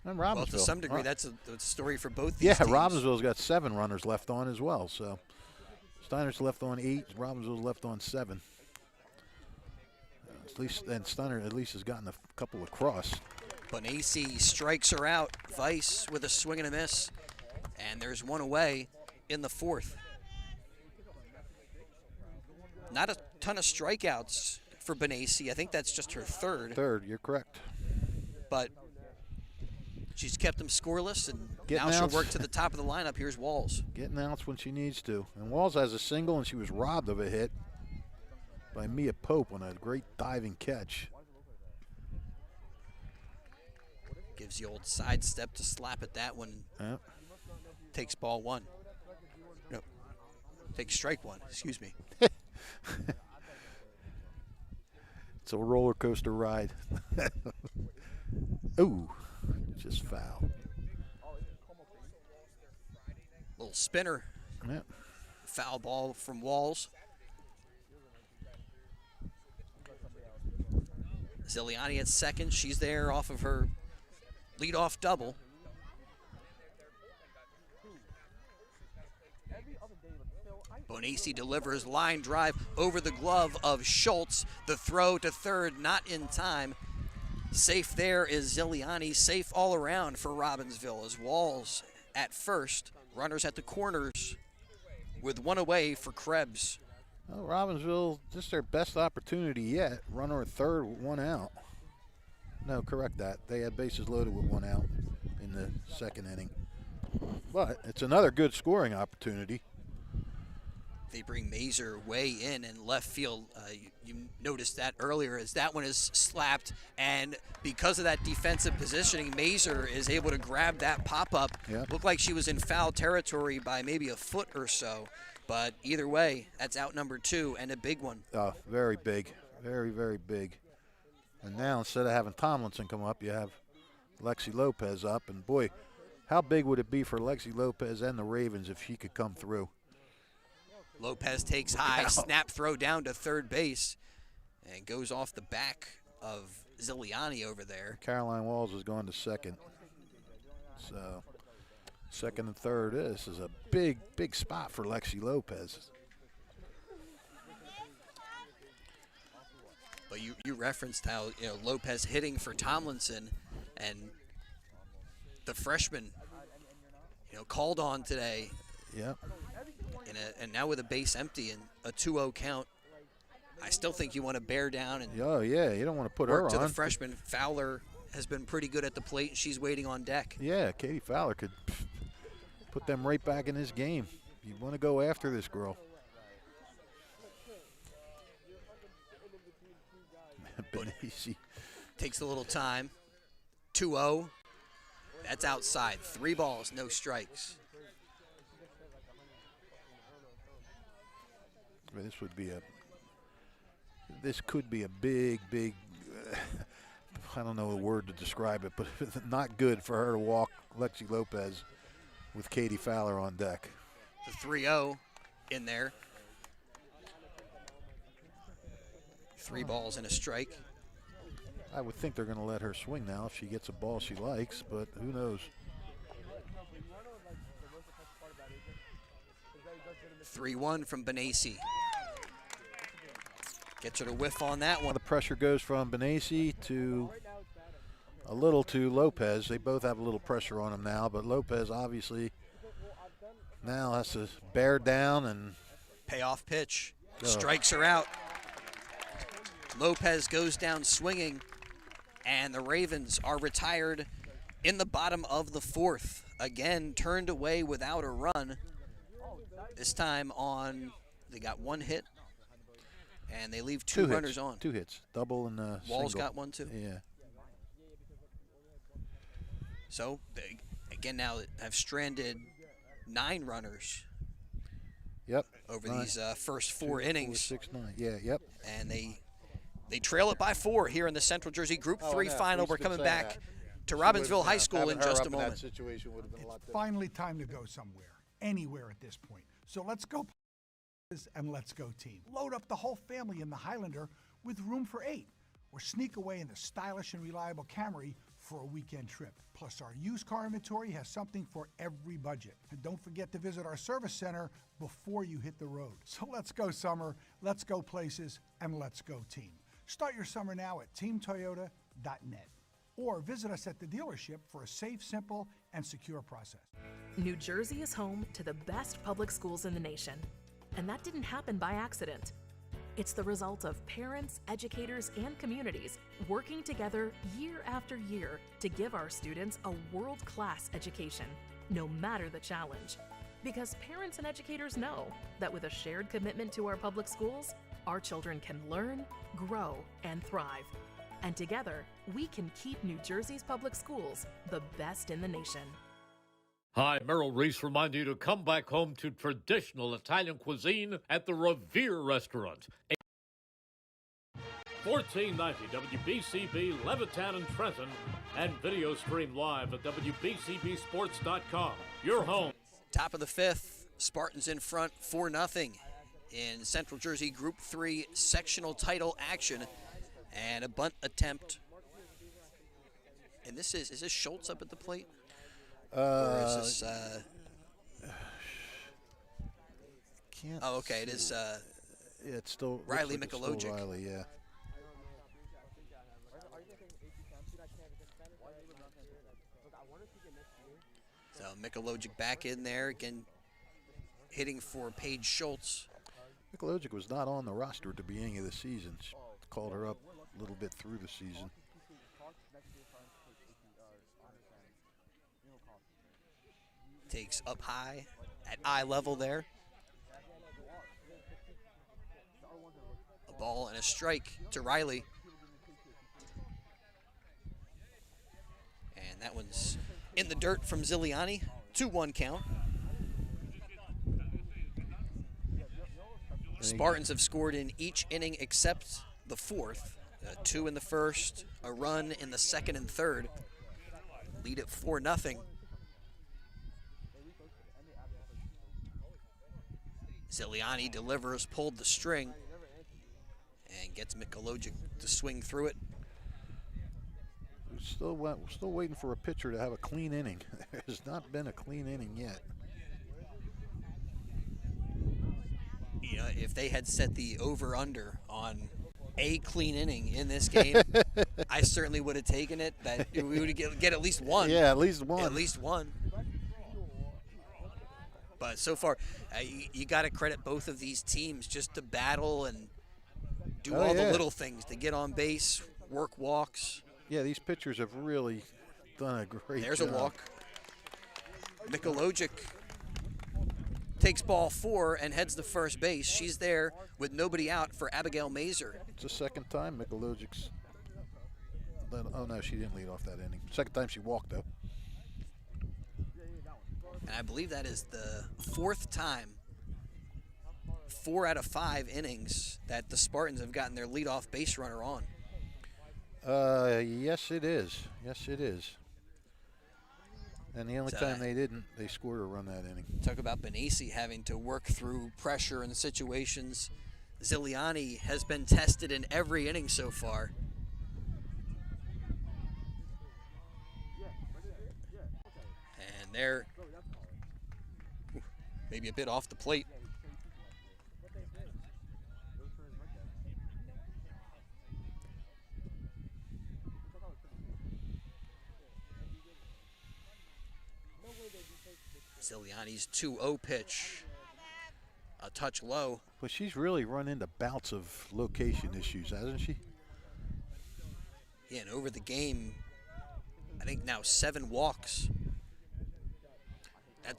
And Robbinsville. Well, to some degree, that's a story for both these teams. Yeah, Robbinsville's got 7 runners left on as well. So Steinert's left on 8, Robbinsville's left on 7. At least, and Steinert at least has gotten a couple across. Bonacci strikes her out. Weiss with a swing and a miss. And there's one away in the fourth. Not a ton of strikeouts for Bonacci. I think that's just her third. Third, you're correct. But she's kept them scoreless, and Getting now she'll outs. work to the top of the lineup. Here's Walls. Getting outs when she needs to. And Walls has a single, and she was robbed of a hit by Mia Pope on a great diving catch. Gives the old sidestep to slap at that one. Yep. Takes ball 1. No, takes strike 1, excuse me. It's a roller coaster ride. Ooh, just foul. Little spinner. Yep. Foul ball from Walls. Ziliani at second. She's there off of her leadoff double. Bonacci delivers line drive over the glove of Schultz. The throw to third, not in time. Safe there is Ziliani. Safe all around for Robbinsville as Walls at first runners at the corners with one away for Krebs. Well, Robbinsville, this is their best opportunity yet. Runner at third with one out. No, correct that. They had bases loaded with one out in the second inning. But it's another good scoring opportunity. They bring Mazer way in left field. You noticed that earlier as that one is slapped, and because of that defensive positioning, Mazer is able to grab that pop-up. Yep. Looked like she was in foul territory by maybe a foot or so, but either way, that's out number 2 and a big one. Very big. Very, very big. And now instead of having Tomlinson come up, you have Lexi Lopez up. And boy, how big would it be for Lexi Lopez and the Ravens if she could come through? Lopez takes high, snap throw down to third base, and goes off the back of Ziliani over there. Caroline Walls is going to second. So second and third, this is a big, big spot for Lexi Lopez. But you referenced how Lopez hitting for Tomlinson, and the freshman called on today. Yep. And now with a base empty and a 2-0 count, I still think you want to bear down and Oh yeah, you don't want to put her work on. to the freshman. Fowler has been pretty good at the plate, and she's waiting on deck. Yeah, Katie Fowler could put them right back in this game. You want to go after this girl. Benesi. Takes a little time. 2-0. That's outside. 3 balls, no strikes. This could be a big, big, I don't know a word to describe it, but not good for her to walk Lexi Lopez with Katie Fowler on deck. The 3-0 in there. 3 balls and a strike. I would think they're going to let her swing now if she gets a ball she likes, but who knows? 3-1 from Benesi. Gets her to whiff on that one. The pressure goes from Benesi to a little to Lopez. They both have a little pressure on them now, but Lopez obviously now has to bear down and payoff pitch. Strikes her out. Lopez goes down swinging, and the Ravens are retired in the bottom of the 4th. Again, turned away without a run. This time they got 1 hit, and they leave 2 runners on. 2 hits, double and Walls single. got 1 too. Yeah. So they again now have stranded 9 runners. Yep. Over these first 4 innings. 4, 6, 9. Yeah. Yep. And they trail it by 4 here in the Central Jersey Group 3 final. We're coming back to Robbinsville High School in just a moment. It's finally time to go somewhere, anywhere at this point. So let's go and let's go team. Load up the whole family in the Highlander with room for 8, or sneak away in the stylish and reliable Camry for a weekend trip. Plus, our used car inventory has something for every budget. And don't forget to visit our service center before you hit the road. So let's go summer, let's go places, and let's go team. Start your summer now at teamtoyota.net. Or visit us at the dealership for a safe, simple, and secure process. New Jersey is home to the best public schools in the nation. And that didn't happen by accident. It's the result of parents, educators, and communities working together year after year to give our students a world-class education, no matter the challenge. Because parents and educators know that with a shared commitment to our public schools, our children can learn, grow, and thrive. And together, we can keep New Jersey's public schools the best in the nation. Hi, Merrill Reese reminding you to come back home to traditional Italian cuisine at the Revere Restaurant. 1490 WBCB, Levittown and Trenton, and video stream live at WBCBsports.com. Your home. Top of the 5th, Spartans in front 4-0 in Central Jersey Group 3 sectional title action, and a bunt attempt. And is this Schultz up at the plate? Or is this, can't oh, okay, it is it's still Riley like Mikologic. It's still Riley, yeah. So Mikologic back in there, again hitting for Paige Schultz. Mikologic was not on the roster at the beginning of the season. She called her up a little bit through the season. Takes up high at eye level there. A ball and a strike to Riley. And that one's in the dirt from Ziliani. 2-1 count. Spartans have scored in each inning except the fourth. 2 in the first, a run in the second and third. Lead at 4-0. Ziliani delivers, pulled the string, and gets Mikologic to swing through it. We're still waiting for a pitcher to have a clean inning. There has not been a clean inning yet. You know, if they had set the over-under on a clean inning in this game, I certainly would have taken it. That we would get at least one. Yeah, at least one. At least one. But so far, you got to credit both of these teams just to battle and do all the little things to get on base, work walks. Yeah, these pitchers have really done a great There's job. a walk. Mikologic takes ball 4 and heads to first base. She's there with nobody out for Abigail Mazer. It's the second time Mikologic's. Oh no, she didn't lead off that inning. Second time she walked though. And I believe that is the 4th time, 4 out of 5 innings, that the Spartans have gotten their leadoff base runner on. Yes it is. Yes it is. And the only time they didn't, they scored a run that inning. Talk about Benassi having to work through pressure and situations. Ziliani has been tested in every inning so far. And they're maybe a bit off the plate. Ziliani's 2-0 pitch, a touch low. But she's really run into bouts of location issues, hasn't she? Yeah, and over the game, I think now 7 walks.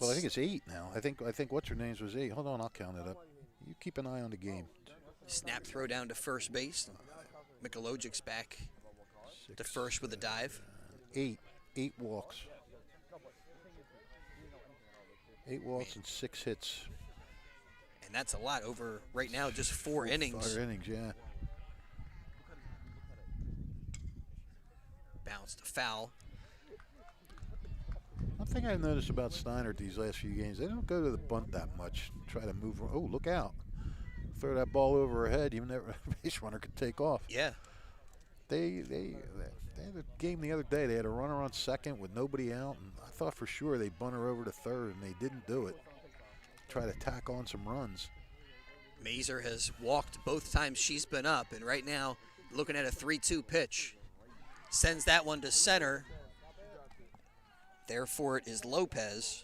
Well, I think it's 8 now. I think what's her name's was 8. Hold on, I'll count it up. You keep an eye on the game. Snap throw down to first base. Mikologic's back to first with a dive. 8 walks. 8 walks and 6 hits. And that's a lot over right now, just 4 innings. 4 innings, yeah. Bounced a foul. One thing I've noticed about Steinert these last few games, they don't go to the bunt that much. Try to move. Oh, look out. Throw that ball over her head, even that base runner could take off. Yeah. They had a game the other day. They had a runner on second with nobody out, and I thought for sure they'd bunt her over to third, and they didn't do it. Try to tack on some runs. Mazer has walked both times she's been up, and right now looking at a 3-2 pitch. Sends that one to center. Therefore, it is Lopez.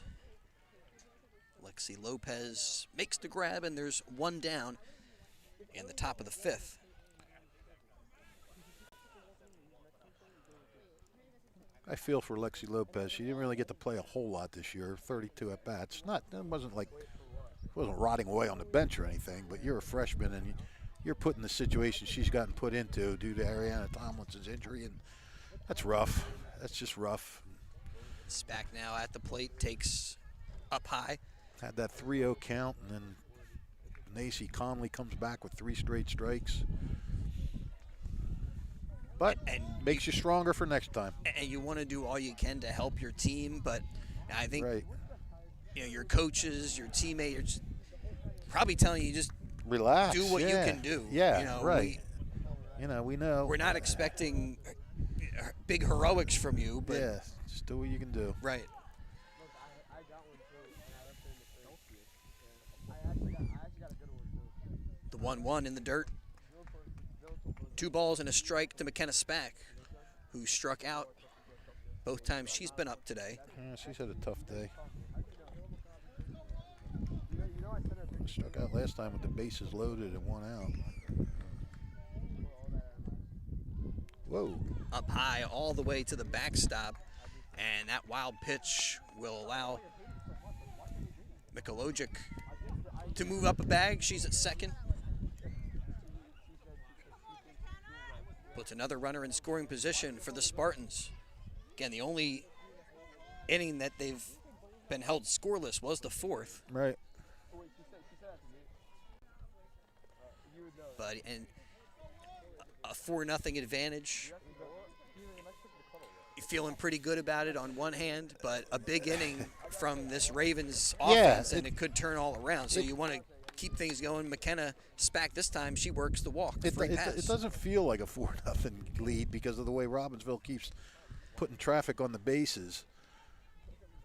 Lexi Lopez makes the grab, and there's 1 down in the top of the 5th. I feel for Lexi Lopez. She didn't really get to play a whole lot this year. 32 at bats. It wasn't rotting away on the bench or anything. But you're a freshman and you're put in the situation she's gotten put into due to Ariana Tomlinson's injury, and that's rough. That's just rough. Spack now at the plate, takes up high. Had that 3-0 count, and then Nacy calmly comes back with 3 straight strikes. But and makes you stronger for next time. And you want to do all you can to help your team, but I think right. Your coaches, your teammates, are probably telling you just relax, do what you can do. Yeah, right. We know we're not expecting big heroics from you, but yeah, just do what you can do. Right. The 1-1 in the dirt. 2 balls and a strike to McKenna Spack, who struck out both times she's been up today. Yeah, she's had a tough day. Struck out last time with the bases loaded and 1 out. Whoa. Up high all the way to the backstop, and that wild pitch will allow Mikolojic to move up a bag. She's at second. Puts another runner in scoring position for the Spartans. Again, the only inning that they've been held scoreless was the 4th. Right. But and a 4-0 advantage. You're feeling pretty good about it on one hand, but a big inning from this Ravens offense, and it could turn all around. So you want to keep things going. McKenna Spack this time, she works the walk, the free pass. It doesn't feel like a 4-0 lead because of the way Robbinsville keeps putting traffic on the bases.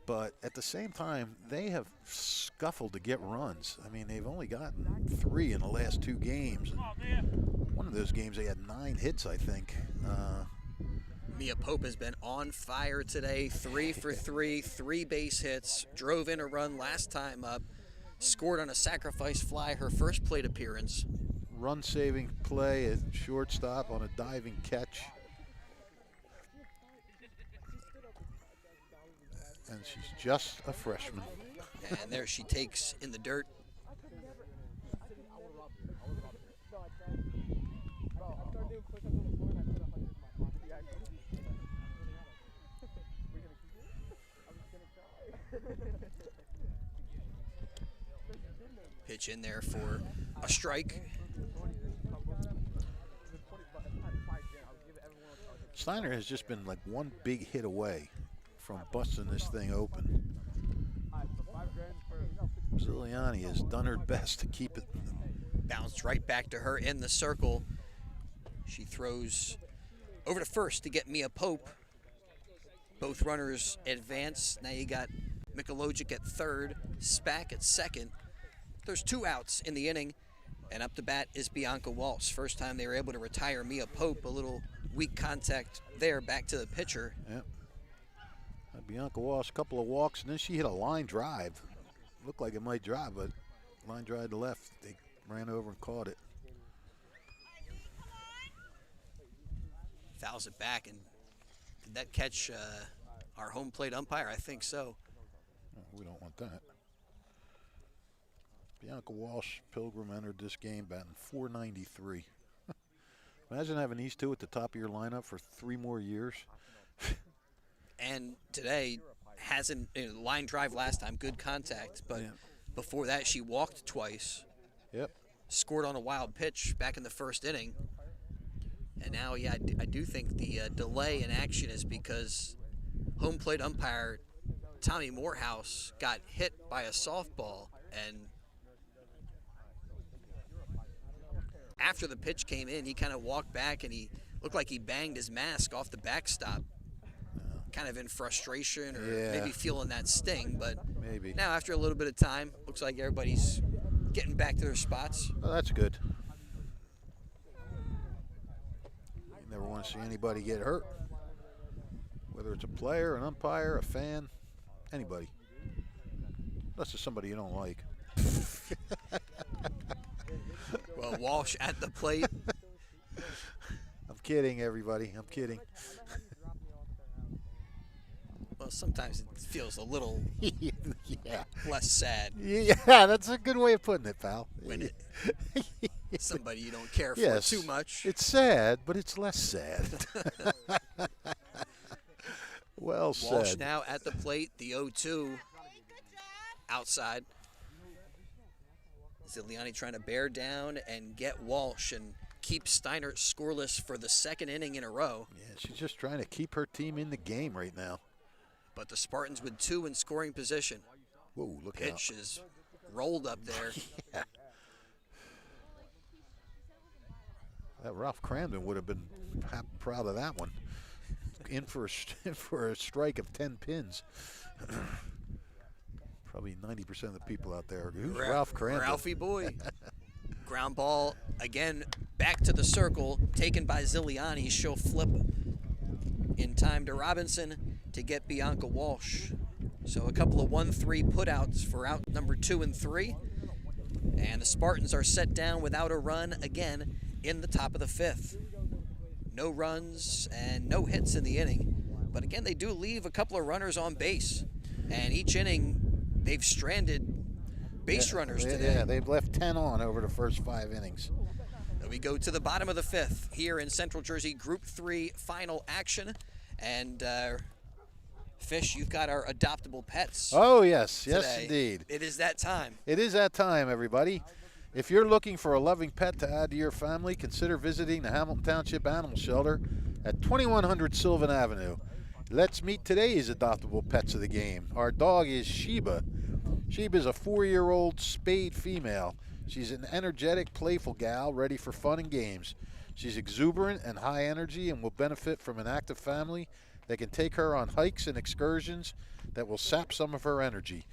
But at the same time, they have scuffled to get runs. I mean, they've only gotten 3 in the last 2 games. And one of those games, they had 9 hits, I think. Mia Pope has been on fire today. 3 for 3, 3 base hits. Drove in a run last time up. Scored on a sacrifice fly, her first plate appearance. Run-saving play at shortstop on a diving catch. And she's just a freshman. And there she takes in the dirt. Pitch in there for a strike. Steiner has just been like one big hit away from busting this thing open. Ziliani has done her best to keep it. Bounced right back to her in the circle. She throws over to first to get Mia Pope. Both runners advance. Now you got Mikolojic at third, Spack at second. There's 2 outs in the inning, and up to bat is Bianca Walsh. First time they were able to retire Mia Pope. A little weak contact there, back to the pitcher. Yep. Bianca Walsh, a couple of walks, and then she hit a line drive. Looked like it might drive, but line drive to left. They ran over and caught it. Fouls it back, and did that catch our home plate umpire? I think so. Oh, we don't want that. Bianca Walsh, Pilgrim entered this game batting .493. Imagine having these 2 at the top of your lineup for 3 more years. And today hasn't line drive last time, good contact, but before that she walked twice. Yep. Scored on a wild pitch back in the first inning. And now, yeah, I do think the delay in action is because home plate umpire Tommy Morehouse got hit by a softball, and after the pitch came in, he kind of walked back and he looked like he banged his mask off the backstop. Kind of in frustration or maybe feeling that sting, but maybe now after a little bit of time, looks like everybody's getting back to their spots. Well, that's good. You never want to see anybody get hurt, whether it's a player, an umpire, a fan, anybody. Unless it's somebody you don't like. Well, Walsh at the plate. I'm kidding, everybody. I'm kidding. Well, sometimes it feels a little less sad. Yeah, that's a good way of putting it, pal. When it's somebody you don't care for too much. It's sad, but it's less sad. Well said. Walsh now at the plate, the 0-2 outside. Ziliani trying to bear down and get Walsh and keep Steinert scoreless for the 2nd inning in a row. Yeah, she's just trying to keep her team in the game right now. But the Spartans with 2 in scoring position. Whoa, look out. Pitch is rolled up there. Yeah. That Ralph Cramden would have been proud of that one. In for a strike of 10 pins. Probably 90% of the people out there. Who's Ralph Cramden? Ralphie boy. Ground ball again back to the circle, taken by Ziliani. She'll flip in time to Robinson. to get Bianca Walsh. So a couple of 1-3 putouts for out number 2 and 3. And the Spartans are set down without a run again in the top of the 5th. No runs and no hits in the inning. But again, they do leave a couple of runners on base. And each inning, they've stranded base runners today. Yeah, they've left 10 on over the first 5 innings. Then we go to the bottom of the 5th here in Central Jersey Group 3 final action. And Fish, you've got our adoptable pets. Oh, yes. Today. Yes, indeed. It is that time. It is that time, everybody. If you're looking for a loving pet to add to your family, consider visiting the Hamilton Township Animal Shelter at 2100 Sylvan Avenue. Let's meet today's adoptable pets of the game. Our dog is Sheba. Sheba is a 4-year-old spayed female. She's an energetic, playful gal ready for fun and games. She's exuberant and high energy and will benefit from an active family that can take her on hikes and excursions that will sap some of her energy.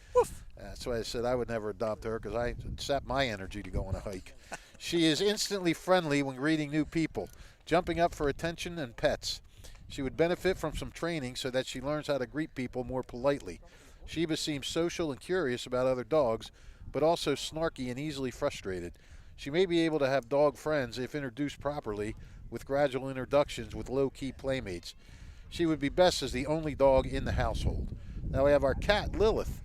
That's why I said I would never adopt her, because I sap my energy to go on a hike. She is instantly friendly when greeting new people, jumping up for attention and pets. She would benefit from some training so that she learns how to greet people more politely. Sheba seems social and curious about other dogs, but also snarky and easily frustrated. She may be able to have dog friends if introduced properly, with gradual introductions with low-key playmates. She would be best as the only dog in the household. Now we have our cat, Lilith.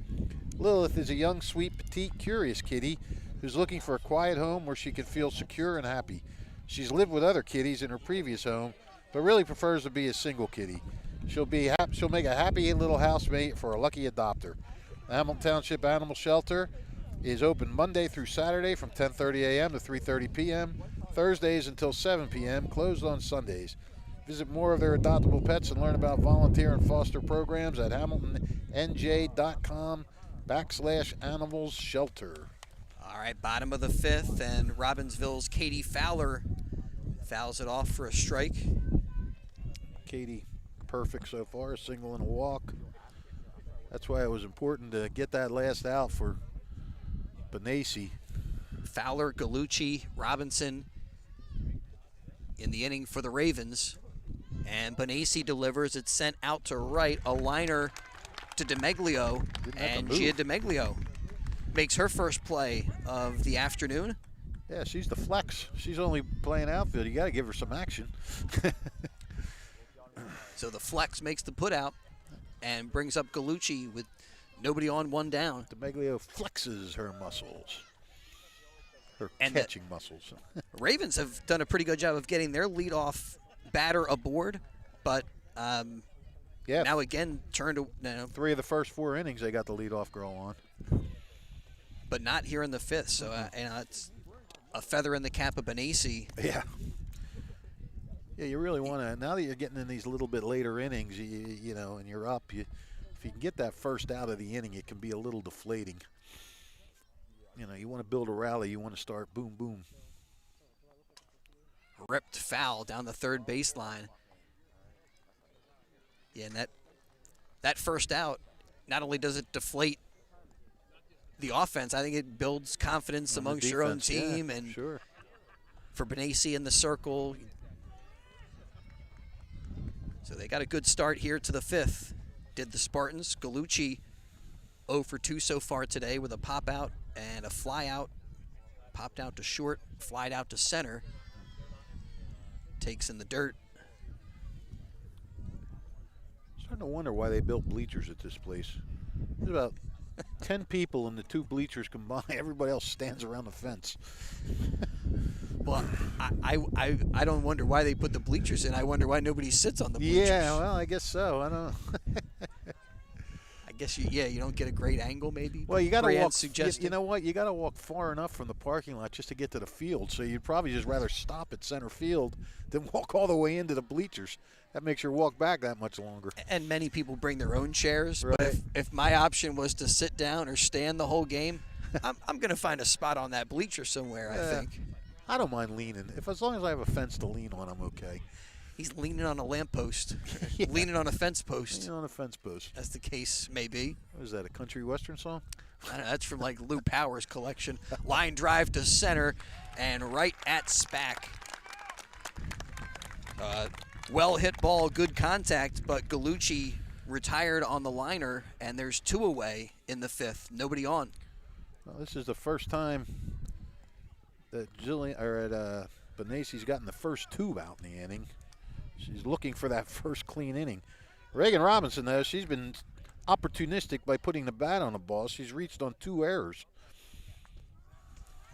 Lilith is a young, sweet, petite, curious kitty who's looking for a quiet home where she can feel secure and happy. She's lived with other kitties in her previous home, but really prefers to be a single kitty. She'll make a happy little housemate for a lucky adopter. The Hamilton Township Animal Shelter is open Monday through Saturday from 10:30 a.m. to 3:30 p.m., Thursdays until 7 p.m., closed on Sundays. Visit more of their adoptable pets and learn about volunteer and foster programs at hamiltonnj.com/animals-shelter. All right, bottom of the 5th, and Robbinsville's Katie Fowler fouls it off for a strike. Katie, perfect so far, a single and a walk. That's why it was important to get that last out for Benassi. Fowler, Gallucci, Robinson in the inning for the Ravens. And Benassi delivers. It's sent out to right, a liner to DeMeglio, and Gia DeMeglio makes her first play of the afternoon. Yeah, she's the flex. She's only playing outfield. You got to give her some action. So the flex makes the put out and brings up Gallucci with nobody on, one down. DeMeglio flexes her muscles, her catching muscles. Ravens have done a pretty good job of getting their leadoff batter aboard, but now again turned to 3 of the first 4 innings they got the leadoff girl on, but not here in the 5th. So it's a feather in the cap of Benassi. Yeah, you really want to, now that you're getting in these little bit later innings, you know, and you're up, if you can get that first out of the inning, it can be a little deflating. You know, you want to build a rally, you want to start boom boom. Ripped foul down the third baseline. Yeah, and that first out, not only does it deflate the offense, I think it builds confidence amongst your own team, and for Benassi in the circle. So they got a good start here to the 5th. Did the Spartans. Gallucci 0 for 2 so far today with a pop out and a fly out. Popped out to short, flied out to center. Takes in the dirt. Starting to wonder why they built bleachers at this place. There's about 10 people in the 2 bleachers combined. Everybody else stands around the fence. Well, I don't wonder why they put the bleachers in. I wonder why nobody sits on the bleachers. Yeah, well, I guess so. I don't know. I guess you don't get a great angle, maybe. Well, you got to walk. You know what? You got to walk far enough from the parking lot just to get to the field. So you'd probably just rather stop at center field than walk all the way into the bleachers. That makes your walk back that much longer. And many people bring their own chairs. Right. But if my option was to sit down or stand the whole game, I'm going to find a spot on that bleacher somewhere, I think. I don't mind leaning. As long as I have a fence to lean on, I'm okay. He's leaning on a lamppost, Yeah. leaning on a fence post. Leaning on a fence post. As the case may be. What is that, a country western song? I don't know, that's from like Lou Powers' collection. Line drive to center and right at SPAC. Well hit ball, good contact, but Gallucci retired on the liner, and there's 2 away in the 5th. Nobody on. Well, this is the first time that Benasi's gotten the first 2 out in the inning. She's looking for that first clean inning. Reagan Robinson, though, she's been opportunistic by putting the bat on the ball. She's reached on 2 errors.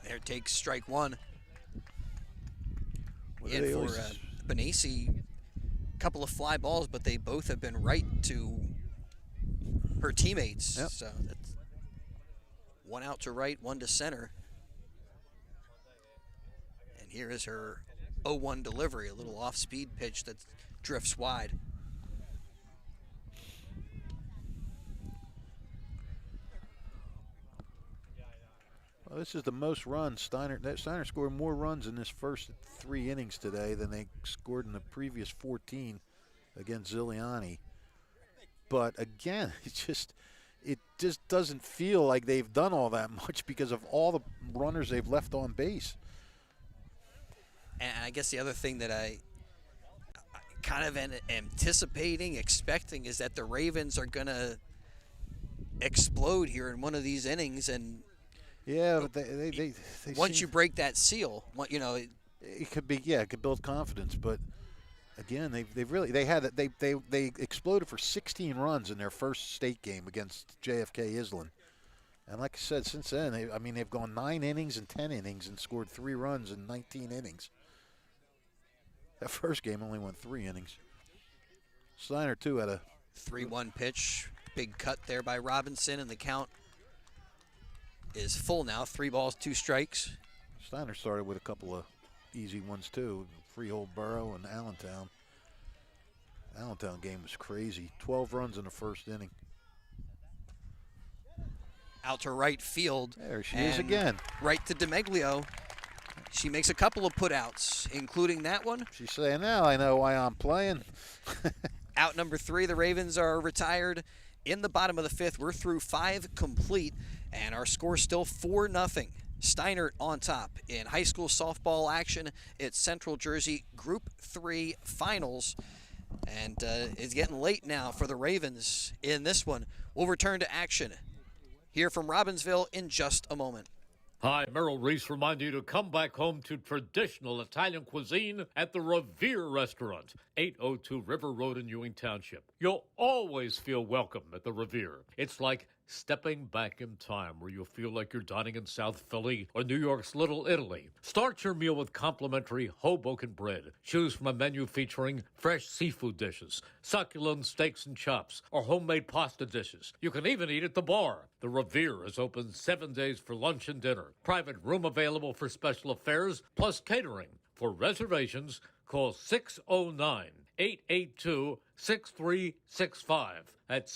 There takes strike 1. And for Benasi, a couple of fly balls, but they both have been right to her teammates. Yep. So that's 1 out to right, 1 to center. And here is her 0-1 delivery, a little off-speed pitch that drifts wide. Well, this is the most runs. Steinert scored more runs in this first 3 innings today than they scored in the previous 14 against Ziliani. But again, it just doesn't feel like they've done all that much because of all the runners they've left on base. And I guess the other thing that I kind of anticipating, expecting, is that the Ravens are going to explode here in one of these innings. And yeah, but they once you break that seal, you know, it could be, yeah, it could build confidence. But again, they exploded for 16 runs in their first state game against JFK Island. And like I said, since then, they've gone 9 innings and 10 innings and scored 3 runs in 19 innings. That first game only went 3 innings. Steinert, too, had a 3-1 pitch. Big cut there by Robinson, and the count is full now. 3 balls, 2 strikes. Steinert started with a couple of easy ones, too. Freehold Borough and Allentown. Allentown game was crazy. 12 runs in the first inning. Out to right field. There she is again. Right to DeMeglio. She makes a couple of putouts, including that one. She's saying, now I know why I'm playing. Out number 3, the Ravens are retired in the bottom of the 5th. We're through 5 complete, and our score still 4-0. Steinert on top in high school softball action. It's Central Jersey Group 3 Finals. And it's getting late now for the Ravens in this one. We'll return to action here from Robbinsville in just a moment. Hi, Merrill Reese reminding you to come back home to traditional Italian cuisine at the Revere Restaurant, 802 River Road in Ewing Township. You'll always feel welcome at the Revere. It's like stepping back in time where you'll feel like you're dining in South Philly or New York's Little Italy. Start your meal with complimentary Hoboken bread. Choose from a menu featuring fresh seafood dishes, succulent steaks and chops, or homemade pasta dishes. You can even eat at the bar. The Revere is open 7 days for lunch and dinner. Private room available for special affairs, plus catering. For reservations, call 609-882-6365. That's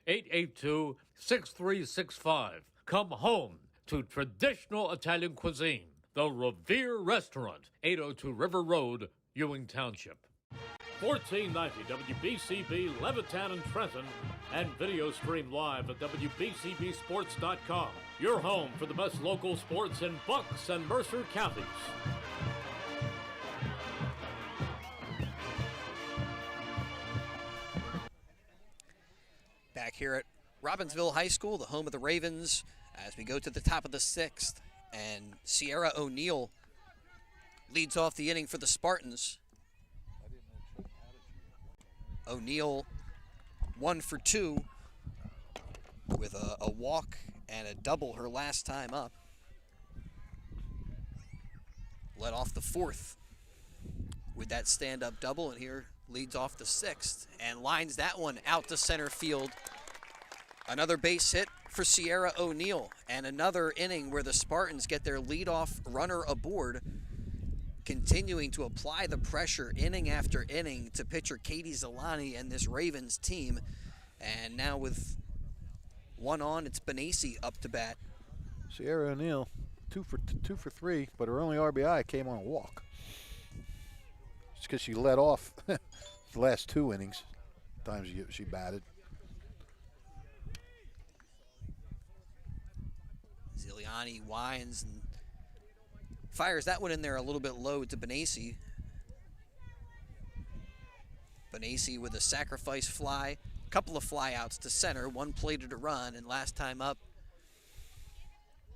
609-882-6365. Come home to traditional Italian cuisine. The Revere Restaurant, 802 River Road, Ewing Township. 1490 WBCB, Levittown and Trenton, and video stream live at WBCBsports.com. Your home for the best local sports in Bucks and Mercer counties. Back here at Robbinsville High School, the home of the Ravens, as we go to the top of the 6th. And Sierra O'Neill leads off the inning for the Spartans. O'Neill 1 for 2 with a walk and a double her last time up. Led off the 4th with that stand-up double, and here leads off the 6th and lines that one out to center field. Another base hit for Sierra O'Neill, and another inning where the Spartans get their leadoff runner aboard, continuing to apply the pressure inning after inning to pitcher Katie Zilani and this Ravens team. And now with 1 on, it's Benasi up to bat. Sierra O'Neill, 2 for 3, but her only RBI came on a walk. It's because she led off the last 2 innings. Times she batted. Ziliani winds and fires that one in there a little bit low to Benasi. Benasi with a sacrifice fly couple of flyouts to center, one plated to run, and last time up,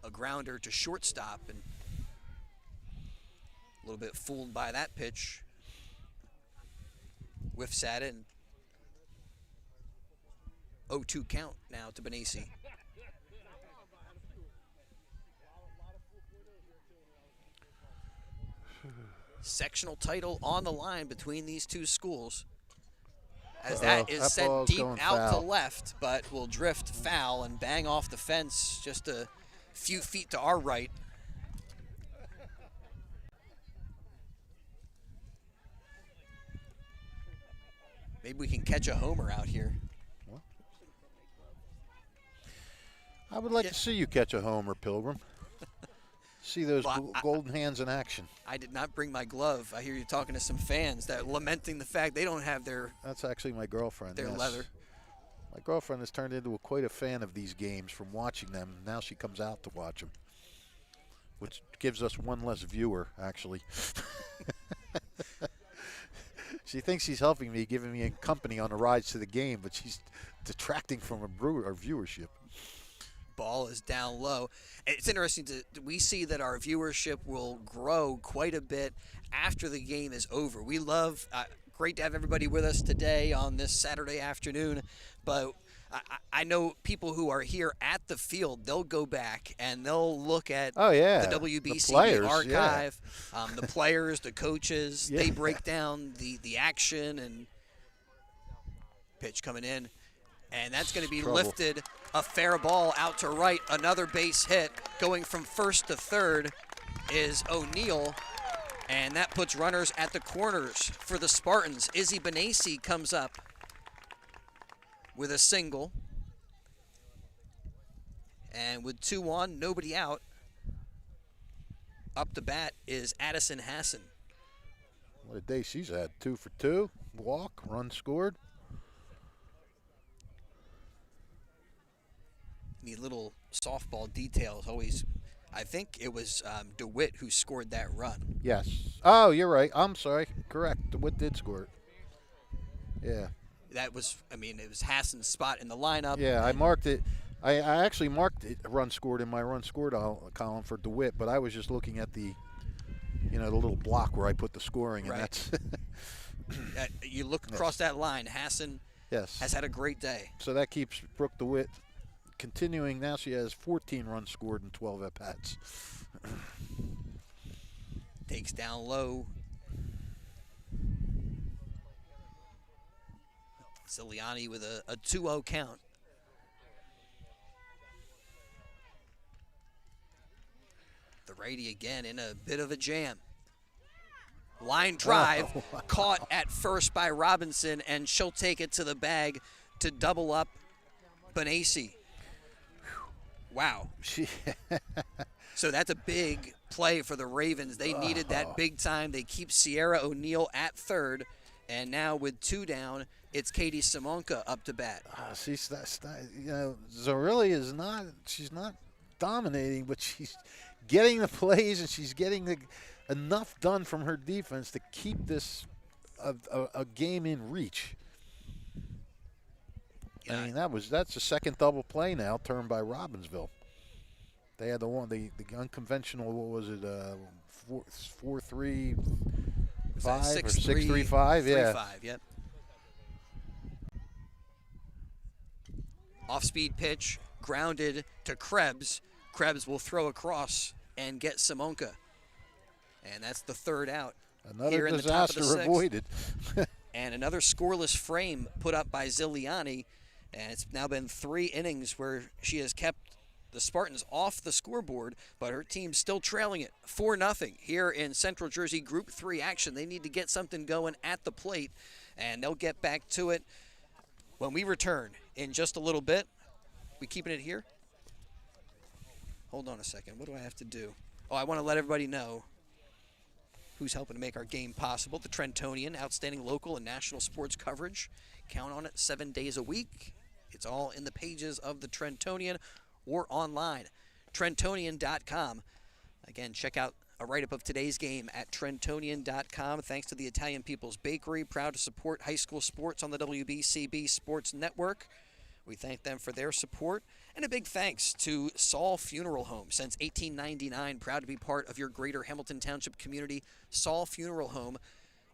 a grounder to shortstop, and a little bit fooled by that pitch. Whiffs at it, and 0-2 count now to Benassi. Sectional title on the line between these two schools. As that is sent deep out to left, but will drift foul and bang off the fence just a few feet to our right. Maybe we can catch a homer out here. I would like to see you catch a homer, Pilgrim. See those golden hands in action. I did not bring my glove. I hear you talking to some fans that are lamenting the fact they don't have their. That's actually my girlfriend. Their leather. My girlfriend has turned into quite a fan of these games from watching them. Now she comes out to watch them, which gives us one less viewer, actually. She thinks she's helping me, giving me company on the rides to the game, but she's detracting from our viewership. Ball is down low. It's interesting we see that our viewership will grow quite a bit after the game is over. We love, great to have everybody with us today on this Saturday afternoon, but I know people who are here at the field, they'll go back and they'll look at the WBCB archive, the players, the coaches. They break down the action and pitch coming in. And that's going to be lifted, a fair ball out to right, another base hit. Going from first to third is O'Neill, and that puts runners at the corners for the Spartans. Izzy Benassi comes up with a single. And with 2 on, nobody out, up to bat is Addison Hassan. What a day she's had. 2 for 2, walk, run scored. The little softball details always, I think it was DeWitt who scored that run. Yes. Oh, you're right. I'm sorry. Correct. DeWitt did score it. Yeah. That was, it was Hassan's spot in the lineup. Yeah, I marked it. I actually marked it run scored in my run scored column for DeWitt, but I was just looking at the little block where I put the scoring, and that's. You look across that line, Hassan has had a great day. So that keeps Brooke DeWitt continuing. Now she has 14 runs scored and 12 at-bats. Takes down low. Ciliani with a 2-0 count. The righty again in a bit of a jam. Line drive, caught at first by Robinson, and she'll take it to the bag to double up Benassi. Wow. So that's a big play for the Ravens. They needed that big time. They keep Sierra O'Neill at third, and now with 2 down, it's Katie Simonka up to bat. Zarrilli is not. She's not dominating, but she's getting the plays and she's getting enough done from her defense to keep this a game in reach. I mean, that's the second double play now turned by Robbinsville. They had the unconventional, what was it, 4-3-5 or 6-3-5? Yeah. 3-5, yep. Off-speed pitch, grounded to Krebs. Krebs will throw across and get Simonka. And that's the 3rd out. Another disaster avoided. And another scoreless frame put up by Ziliani. And it's now been 3 innings where she has kept the Spartans off the scoreboard, but her team's still trailing it 4-0 here in Central Jersey Group 3 action. They need to get something going at the plate, and they'll get back to it when we return in just a little bit. We keeping it here? Hold on a second. What do I have to do? Oh, I want to let everybody know who's helping to make our game possible. The Trentonian, outstanding local and national sports coverage. Count on it 7 days a week. It's all in the pages of the Trentonian or online, Trentonian.com. Again, check out a write-up of today's game at Trentonian.com. Thanks to the Italian People's Bakery, proud to support high school sports on the WBCB Sports Network. We thank them for their support. And a big thanks to Saul Funeral Home. Since 1899, proud to be part of your greater Hamilton Township community. Saul Funeral Home,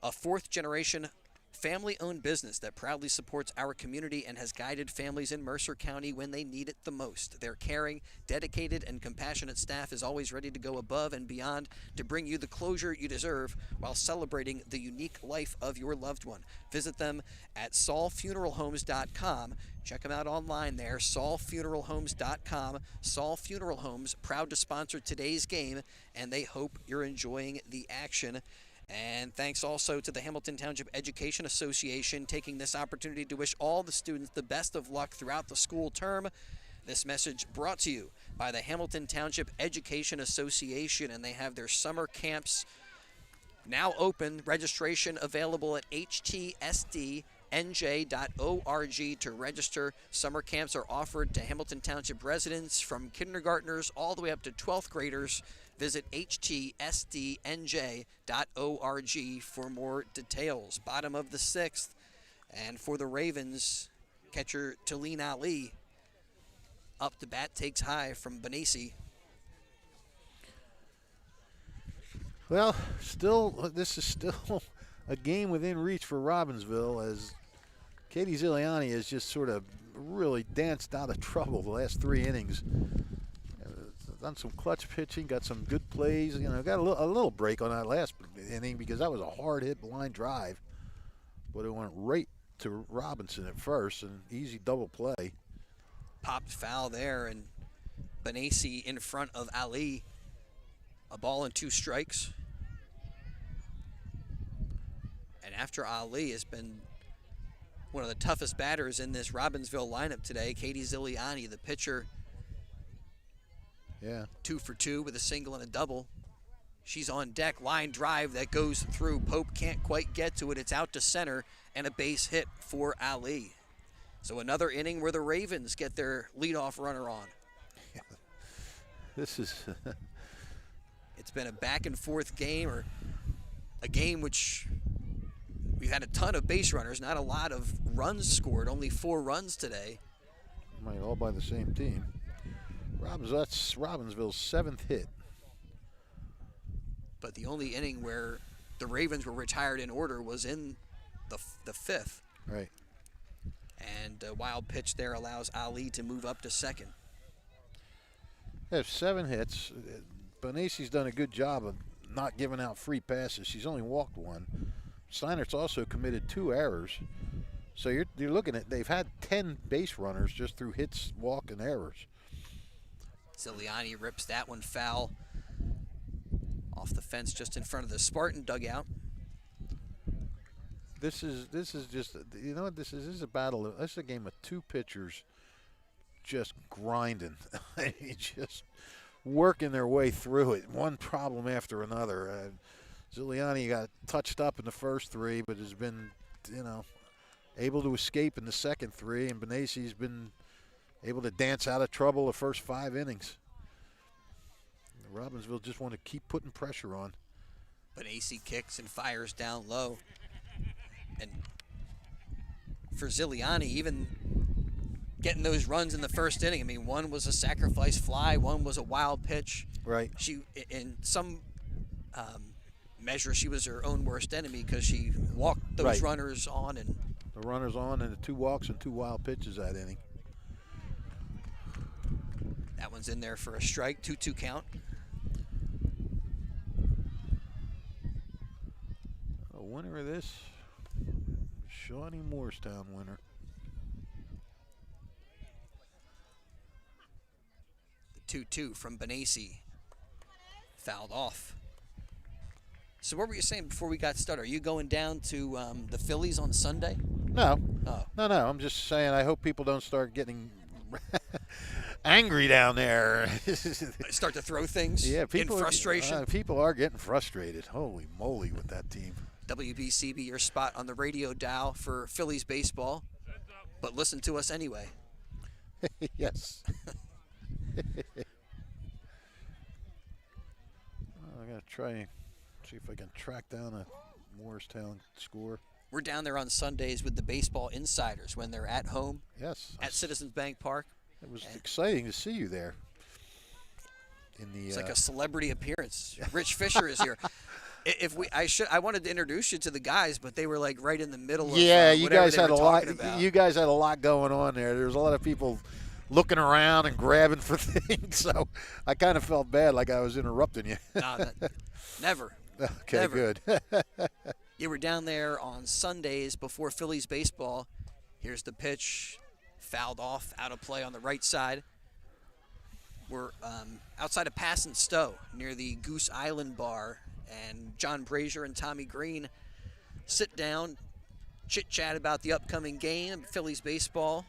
a fourth-generation family-owned business that proudly supports our community and has guided families in Mercer County when they need it the most. Their caring, dedicated, and compassionate staff is always ready to go above and beyond to bring you the closure you deserve while celebrating the unique life of your loved one. Visit them at saulfuneralhomes.com. Check them out online there, saulfuneralhomes.com. Saul Funeral Homes, proud to sponsor today's game, and they hope you're enjoying the action. And thanks also to the Hamilton Township Education Association taking this opportunity to wish all the students the best of luck throughout the school term. This message brought to you by the Hamilton Township Education Association, and they have their summer camps now open. Registration available at htsdnj.org to register. Summer camps are offered to Hamilton Township residents from kindergartners all the way up to 12th graders. Visit htsdnj.org for more details. Bottom of the sixth. And for the Ravens, catcher Talene Ali up to bat, takes high from Benassi. Well, this is still a game within reach for Robbinsville, as Katie Ziliani has just sort of really danced out of trouble the last 3 innings. Done some clutch pitching, got some good plays. Got a little break on that last inning because that was a hard hit line drive, but it went right to Robinson at first, an easy double play. Popped foul there, and Benassi in front of Ali. A ball and 2 strikes. And after Ali has been one of the toughest batters in this Robbinsville lineup today, Katie Ziliani, the pitcher. Yeah. 2 for 2 with a single and a double. She's on deck. Line drive that goes through. Pope can't quite get to it. It's out to center, and a base hit for Ali. So another inning where the Ravens get their leadoff runner on. This is... It's been a back-and-forth game, or a game which we've had a ton of base runners, not a lot of runs scored, only 4 runs today. All by the same team. That's Robbinsville's 7th hit. But the only inning where the Ravens were retired in order was in the 5th. Right. And a wild pitch there allows Ali to move up to second. They have 7 hits. Benassi's done a good job of not giving out free passes. She's only walked 1. Steinert's also committed 2 errors. So you're looking at, they've had 10 base runners just through hits, walk, and errors. Ziliani rips that one foul off the fence just in front of the Spartan dugout. This is just, you know what this is? This is a battle. This is a game of 2 pitchers just grinding. Just working their way through it, one problem after another. Ziliani got touched up in the first 3, but has been, able to escape in the second 3, and Benassi's been able to dance out of trouble the first 5 innings. Robbinsville just want to keep putting pressure on. Benassi kicks and fires down low. And for Ziliani, even getting those runs in the first inning, one was a sacrifice fly, one was a wild pitch. Right. She, in some measure, she was her own worst enemy because she walked those runners on. And the runners on, and the 2 walks and 2 wild pitches that inning. That one's in there for a strike, 2-2 count. A winner of this, Shawnee Morristown winner. The 2-2 from Benassi. Fouled off. So what were you saying before we got started? Are you going down to the Phillies on Sunday? No. Oh. No. I'm just saying I hope people don't start getting angry down there. Start to throw things in frustration. People are getting frustrated. Holy moly with that team. WBCB, your spot on the radio dial for Phillies baseball. But listen to us anyway. Yes. I going to try and see if I can track down a Morristown score. We're down there on Sundays with the Baseball Insiders when they're at home. Yes. At Citizens Bank Park. It was exciting to see you there. It's like a celebrity appearance. Rich Fisher is here. I wanted to introduce you to the guys, but they were like right in the middle of you guys had a lot. About. You guys had a lot going on there. There was a lot of people looking around and grabbing for things, so I kind of felt bad, like I was interrupting you. Never. Okay, never. Good. You were down there on Sundays before Phillies baseball. Here's the pitch, fouled off, out of play on the right side. We're outside of Pass and Stowe near the Goose Island Bar, and John Brazier and Tommy Green sit down, chit-chat about the upcoming game, Phillies baseball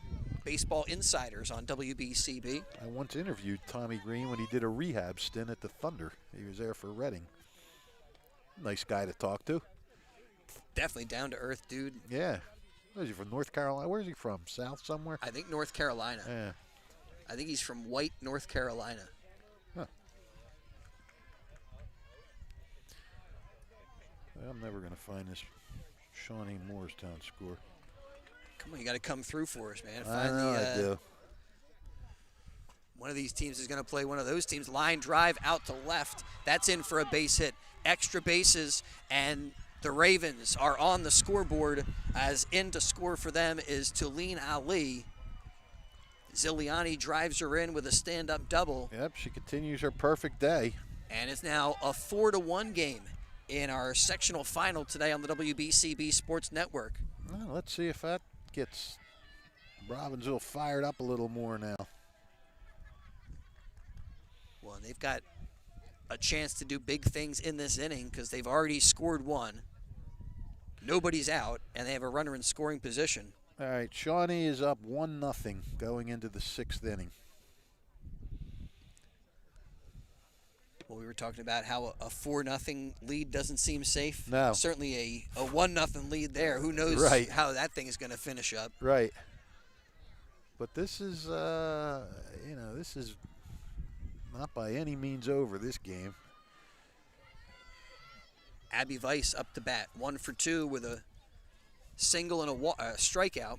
Insiders on WBCB. I once interviewed Tommy Green when he did a rehab stint at the Thunder. He was there for Reading. Nice guy to talk to. Definitely down-to-earth dude. Yeah. Where is he from, North Carolina? Where is he from, South somewhere? I think North Carolina. Yeah. I think he's from White, North Carolina. Huh. I'm never going to find this Shawnee Morristown score. Come on, you got to come through for us, man. I know I do. One of these teams is going to play one of those teams. Line drive out to left. That's in for a base hit. Extra bases, and the Ravens are on the scoreboard, as in to score for them is Tulene Ali. Ziliani drives her in with a stand-up double. Yep, she continues her perfect day. And it's now a 4-1 game in our sectional final today on the WBCB Sports Network. Well, let's see if that gets Robbinsville fired up a little more now. Well, they've got a chance to do big things in this inning because they've already scored one. Nobody's out, and they have a runner in scoring position. All right, Shawnee is up 1-0 going into the 6th inning. Well, we were talking about how a 4-0 lead doesn't seem safe. No. Certainly a 1-0 lead there. Who knows how that thing is going to finish up. Right. But this is, this is not by any means over, this game. Abby Weiss up to bat, 1 for 2 with a single and a strikeout.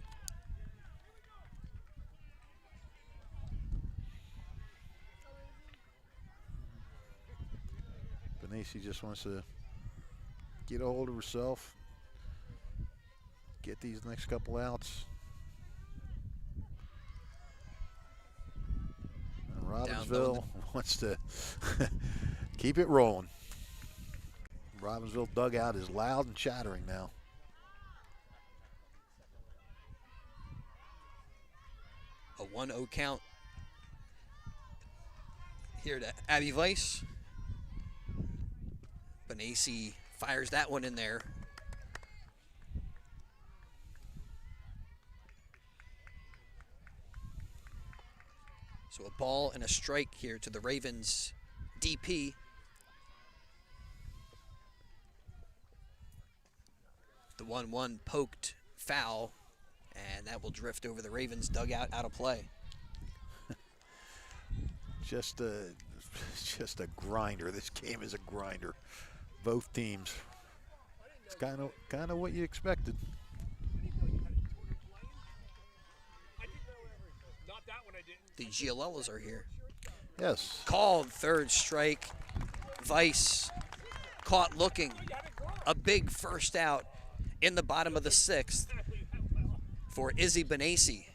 Benassi just wants to get a hold of herself, get these next couple outs. And Robbinsville wants to keep it rolling. Robbinsville dugout is loud and chattering now. A 1-0 count here to Abby Weiss. Benassi fires that one in there. So a ball and a strike here to the Ravens DP. The 1-1 poked foul, and that will drift over the Ravens dugout out of play. Just a grinder. This game is a grinder. Both teams. It's kind of what you expected. The Giolellas are here. Yes. Called third strike. Weiss caught looking. A big first out in the bottom of the 6th for Izzy Benassi.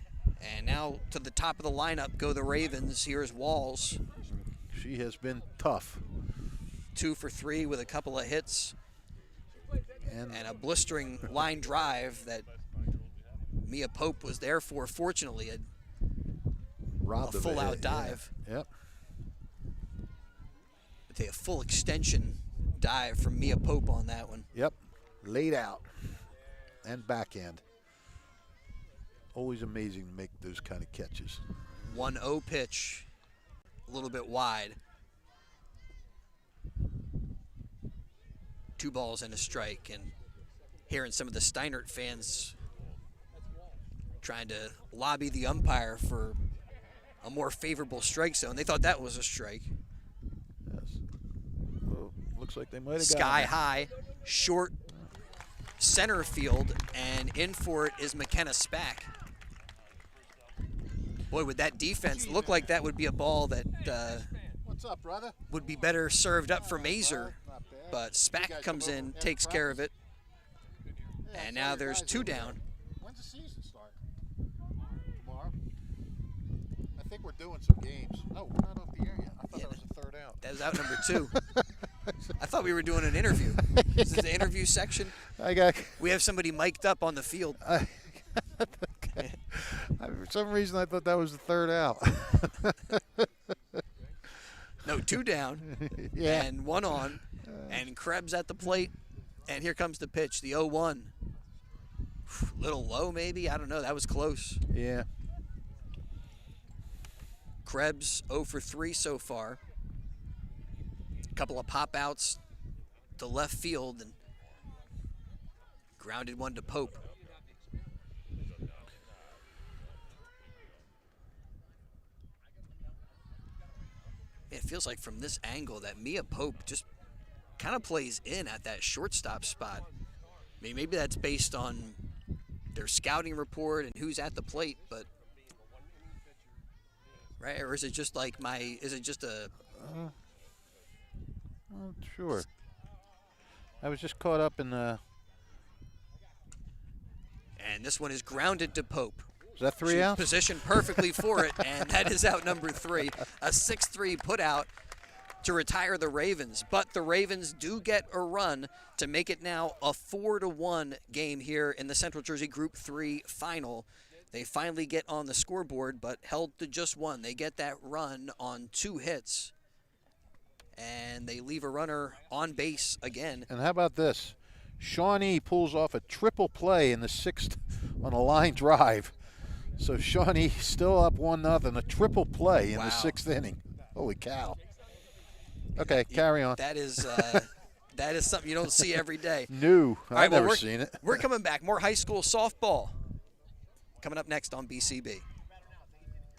And now to the top of the lineup go the Ravens. Here's Walls. She has been tough. 2 for 3 with a couple of hits. And a blistering line drive that Mia Pope was there for. Fortunately, a full-out dive. Yeah. Yep. A full extension dive from Mia Pope on that one. Yep. Laid out. And backhand. Always amazing to make those kind of catches. 1-0 pitch. A little bit wide. 2 balls and a strike. And hearing some of the Steinert fans trying to lobby the umpire for a more favorable strike zone. They thought that was a strike. Yes. Well, Looks like they might have got Sky him. high, short center field, and in for it is McKenna Spack. Boy, would that defense look like that would be a ball that What's up, brother? would be better served up for Mazer. Not bad. But Spack comes in, takes care of it, and now there's 2 down. When's the season start? Tomorrow? I think we're doing some games. Oh, we're not off the air yet. I thought that was the 3rd out. That was out number 2. I thought we were doing an interview. This is the interview section. We have somebody mic'd up on the field. For some reason, I thought that was the 3rd out. No, 2 down, Yeah. and 1 on, and Krebs at the plate, and here comes the pitch, the 0-1. Little low, maybe? I don't know. That was close. Yeah. Krebs 0 for 3 so far. A couple of pop outs to left field, and grounded one to Pope. It feels like from this angle that Mia Pope just kind of plays in at that shortstop spot. I mean, maybe that's based on their scouting report and who's at the plate, but right, or is it just like is it just a? Well, sure. I was just caught up in the. And this one is grounded to Pope. Is that 3 She's outs? positioned perfectly for it, and that is out number 3. A 6-3 put out to retire the Ravens. But the Ravens do get a run to make it now a 4-1 game here in the Central Jersey Group 3 final. They finally get on the scoreboard, but held to just 1. They get that run on 2 hits, and they leave a runner on base again. And how about this? Shawnee pulls off a triple play in the 6th on a line drive. So Shawnee still up 1-0, a triple play in the 6th inning. Holy cow. Okay, carry on. That is something you don't see every day. New. All right, I've well, never seen it. We're coming back. More high school softball coming up next on BCB.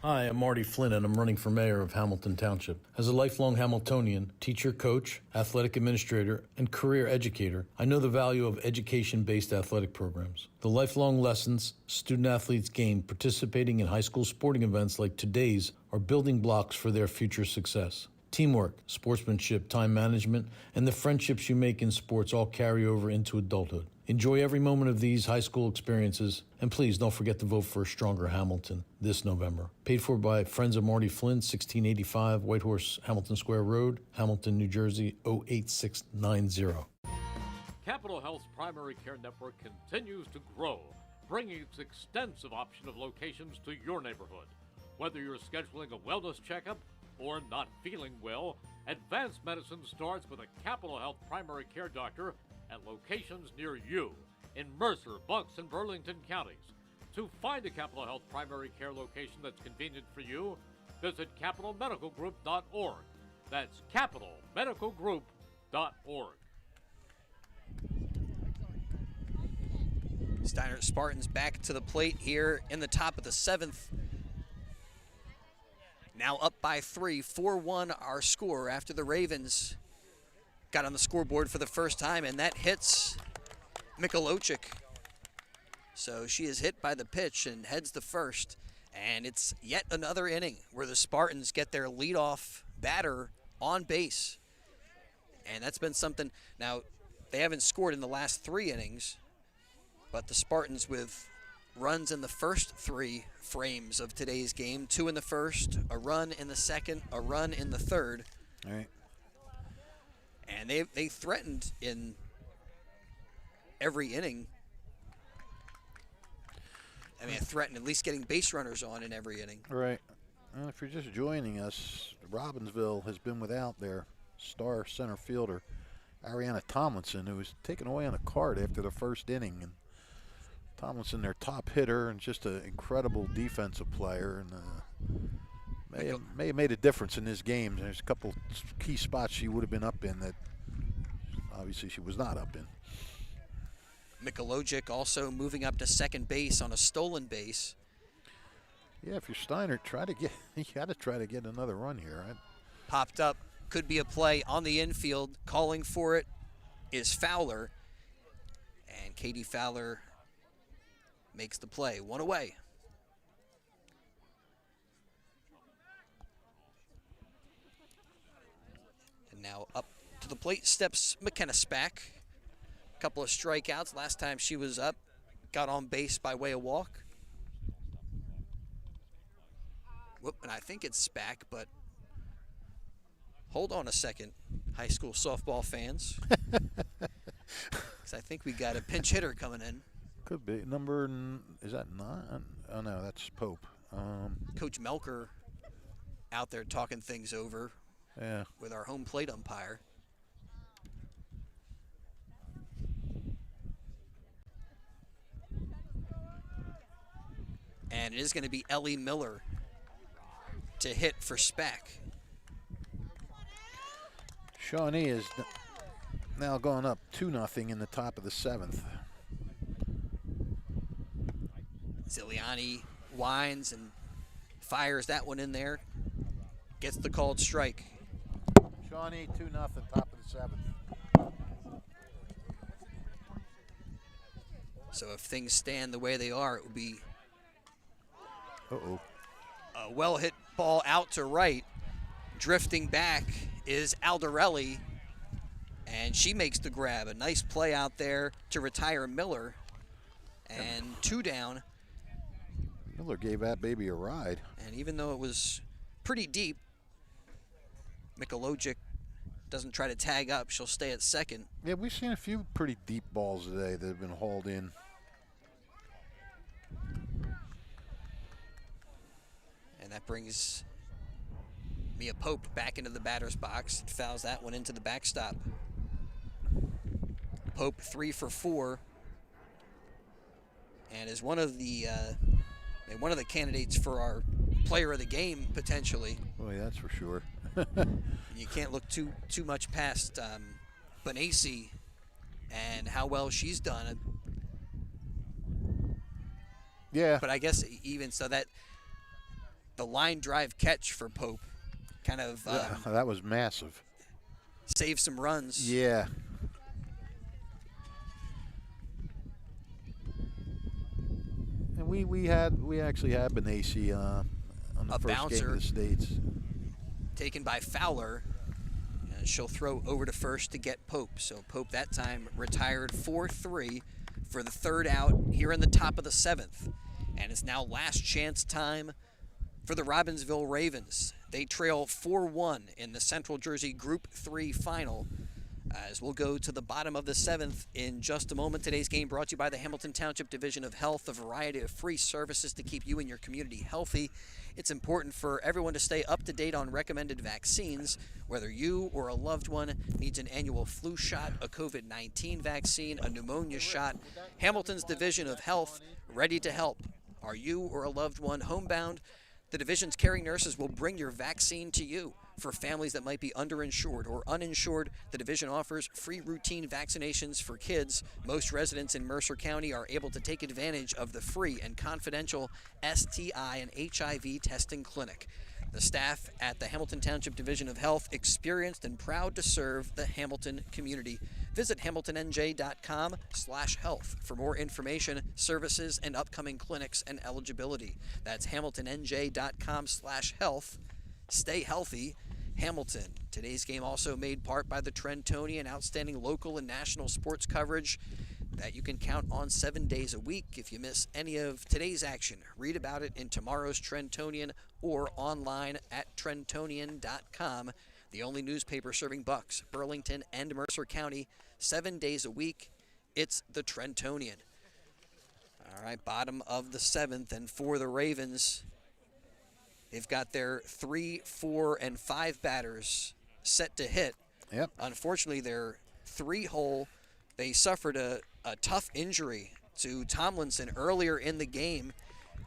Hi, I'm Marty Flynn, and I'm running for mayor of Hamilton Township. As a lifelong Hamiltonian, teacher, coach, athletic administrator, and career educator, I know the value of education-based athletic programs. The lifelong lessons student-athletes gain participating in high school sporting events like today's are building blocks for their future success. Teamwork, sportsmanship, time management, and the friendships you make in sports all carry over into adulthood. Enjoy every moment of these high school experiences, and please don't forget to vote for a stronger Hamilton this November. Paid for by Friends of Marty Flynn, 1685 Whitehorse Hamilton Square Road, Hamilton, New Jersey, 08690. Capital Health's primary care network continues to grow, bringing its extensive option of locations to your neighborhood. Whether you're scheduling a wellness checkup or not feeling well, advanced medicine starts with a Capital Health primary care doctor at locations near you in Mercer, Bucks, and Burlington counties. To find a Capital Health primary care location that's convenient for you, visit capitalmedicalgroup.org. That's capitalmedicalgroup.org. Steinert Spartans back to the plate here in the top of the 7th. Now up by 3, 4-1 our score after the Ravens got on the scoreboard for the first time, and that hits Mikulocic. So she is hit by the pitch and heads to first. And it's yet another inning where the Spartans get their leadoff batter on base. And that's been something. Now, they haven't scored in the last 3 innings, but the Spartans with runs in the first 3 frames of today's game, 2 in the first, a run in the second, a run in the third. All right. And they threatened in every inning. I mean, threatened at least getting base runners on in every inning. Right. Well, if you're just joining us, Robbinsville has been without their star center fielder, Ariana Tomlinson, who was taken away on a card after the first inning. And Tomlinson, their top hitter, and just an incredible defensive player, and may have made a difference in this game. There's a couple key spots she would have been up in that obviously she was not up in. Mikulocic also moving up to second base on a stolen base. Yeah, if you're Steinert, you got to try to get another run here. Right? Popped up could be a play on the infield. Calling for it is Fowler. And Katie Fowler makes the play. One away. And now up to the plate steps McKenna Spack. A couple of strikeouts. Last time she was up, got on base by way of walk. Whoop, and I think it's Spack, but hold on a second, high school softball fans. 'Cause I think we got a pinch hitter coming in. Could be. Is that 9? Oh, no, that's Pope. Coach Melker out there talking things over with our home plate umpire. And it is going to be Ellie Miller to hit for Spack. Shawnee is now going up 2-0 in the top of the 7th. Ziliani winds and fires that one in there. Gets the called strike. Shawnee 2-0, top of the 7th. So if things stand the way they are, it would be Uh-oh. a well-hit ball out to right. Drifting back is Aldarelli, and she makes the grab. A nice play out there to retire Miller. And 2 down. Miller gave that baby a ride. And even though it was pretty deep, Mikolojic doesn't try to tag up. She'll stay at second. Yeah, we've seen a few pretty deep balls today that have been hauled in. And that brings Mia Pope back into the batter's box. Fouls that one into the backstop. Pope 3 for 4. And is one of the candidates for our player of the game, potentially. Oh, yeah, that's for sure. You can't look too much past Benassi and how well she's done. Yeah. But I guess even so, that the line drive catch for Pope kind of that was massive. saved some runs. Yeah. And we actually had Benassi on the A first bouncer. game of the States. Taken by Fowler. And she'll throw over to first to get Pope. So Pope that time retired 4-3 for the 3rd out here in the top of the 7th. And it's now last chance time for the Robbinsville Ravens. They trail 4-1 in the Central Jersey Group 3 final. As we'll go to the bottom of the 7th in just a moment. Today's game brought to you by the Hamilton Township Division of Health, a variety of free services to keep you and your community healthy. It's important for everyone to stay up to date on recommended vaccines, whether you or a loved one needs an annual flu shot, a COVID-19 vaccine, a pneumonia shot. Hamilton's Division of Health, ready to help. Are you or a loved one homebound? The division's caring nurses will bring your vaccine to you. For families that might be underinsured or uninsured, the division offers free routine vaccinations for kids. Most residents in Mercer County are able to take advantage of the free and confidential STI and HIV testing clinic. The staff at the Hamilton Township Division of Health, experienced and proud to serve the Hamilton community. Visit hamiltonnj.com/health for more information, services, and upcoming clinics and eligibility. That's hamiltonnj.com/health. Stay healthy, Hamilton. Today's game also made part by the Trentonian, outstanding local and national sports coverage that you can count on 7 days a week. If you miss any of today's action, read about it in tomorrow's Trentonian or online at trentonian.com. The only newspaper serving Bucks, Burlington, and Mercer County 7 days a week. It's the Trentonian. All right, bottom of the 7th, and for the Ravens, they've got their 3, 4, and 5 batters set to hit. Yep. Unfortunately, their 3-hole, they suffered a tough injury to Tomlinson earlier in the game.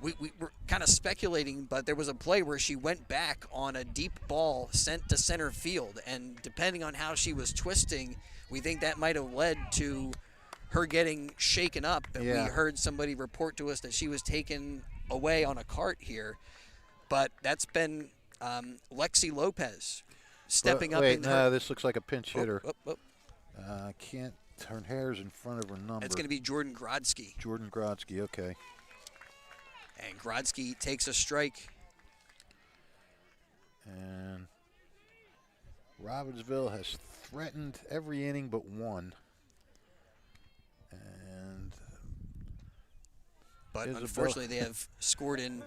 We were kind of speculating, but there was a play where she went back on a deep ball sent to center field, and depending on how she was twisting, we think that might have led to her getting shaken up. And Yeah. we heard somebody report to us that she was taken away on a cart here. But that's been Lexi Lopez. stepping up. Wait, no, this looks like a pinch hitter. Oh. Can't turn hairs in front of her number. It's going to be Jordan Grodzki. Jordan Grodzki, okay. And Grodzki takes a strike. And Robbinsville has threatened every inning but one. But unfortunately, they have scored in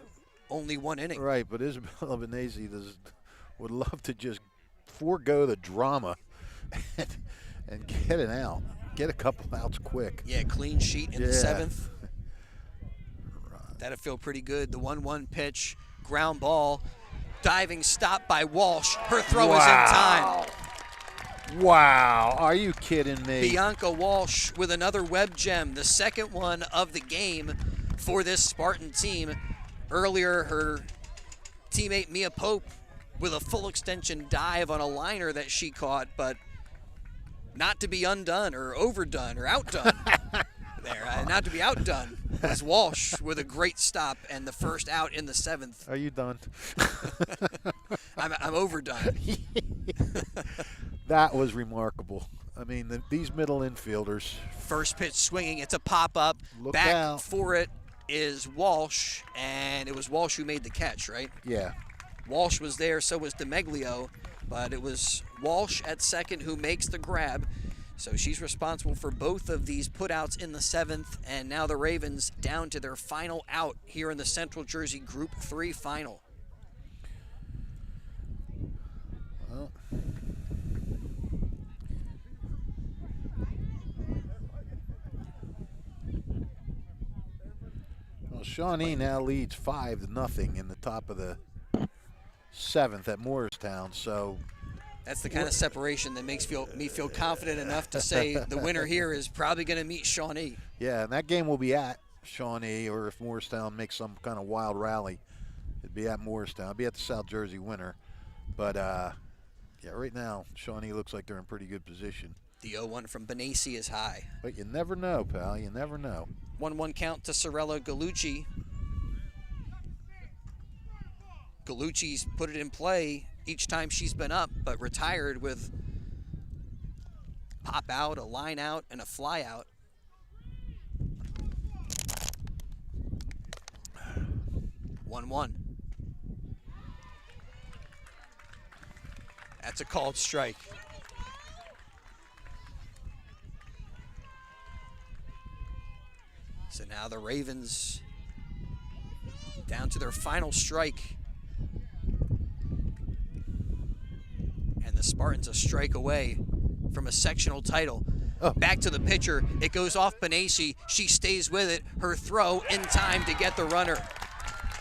only one inning. Right, but Isabella Benesi would love to just forego the drama and get an out. Get a couple outs quick. Yeah, clean sheet in the 7th. That'll feel pretty good. The 1-1 pitch, ground ball, diving stop by Walsh. Her throw is in time. Wow, are you kidding me? Bianca Walsh with another web gem, the second one of the game for this Spartan team. Earlier, her teammate Mia Pope with a full extension dive on a liner that she caught, but not to be undone or overdone or outdone. Not to be outdone was Walsh with a great stop and the first out in the 7th. Are you done? I'm overdone. That was remarkable. I mean, these middle infielders. First pitch swinging. It's a pop-up. Look Back out. for it is Walsh, and it was Walsh who made the catch, right? Yeah. Walsh was there, so was DeMeglio, but it was Walsh at second who makes the grab. So she's responsible for both of these putouts in the 7th, and now the Ravens down to their final out here in the Central Jersey Group 3 final. Well, Shawnee now leads 5-0 in the top of the 7th at Morristown, so that's the kind of separation that makes me feel confident enough to say the winner here is probably going to meet Shawnee. Yeah, and that game will be at Shawnee, or if Morristown makes some kind of wild rally, it'd be at Morristown. It'd be at the South Jersey winner. But, yeah, right now, Shawnee looks like they're in pretty good position. The 0-1 from Benesi is high. But you never know, pal. You never know. 1-1 count to Sorella Gallucci. Gallucci's put it in play each time she's been up, but retired with pop out, a line out, and a fly out. One. That's a called strike. So now the Ravens down to their final strike. And the Spartans a strike away from a sectional title. Back to the pitcher. It goes off Benesi. She stays with it. Her throw in time to get the runner.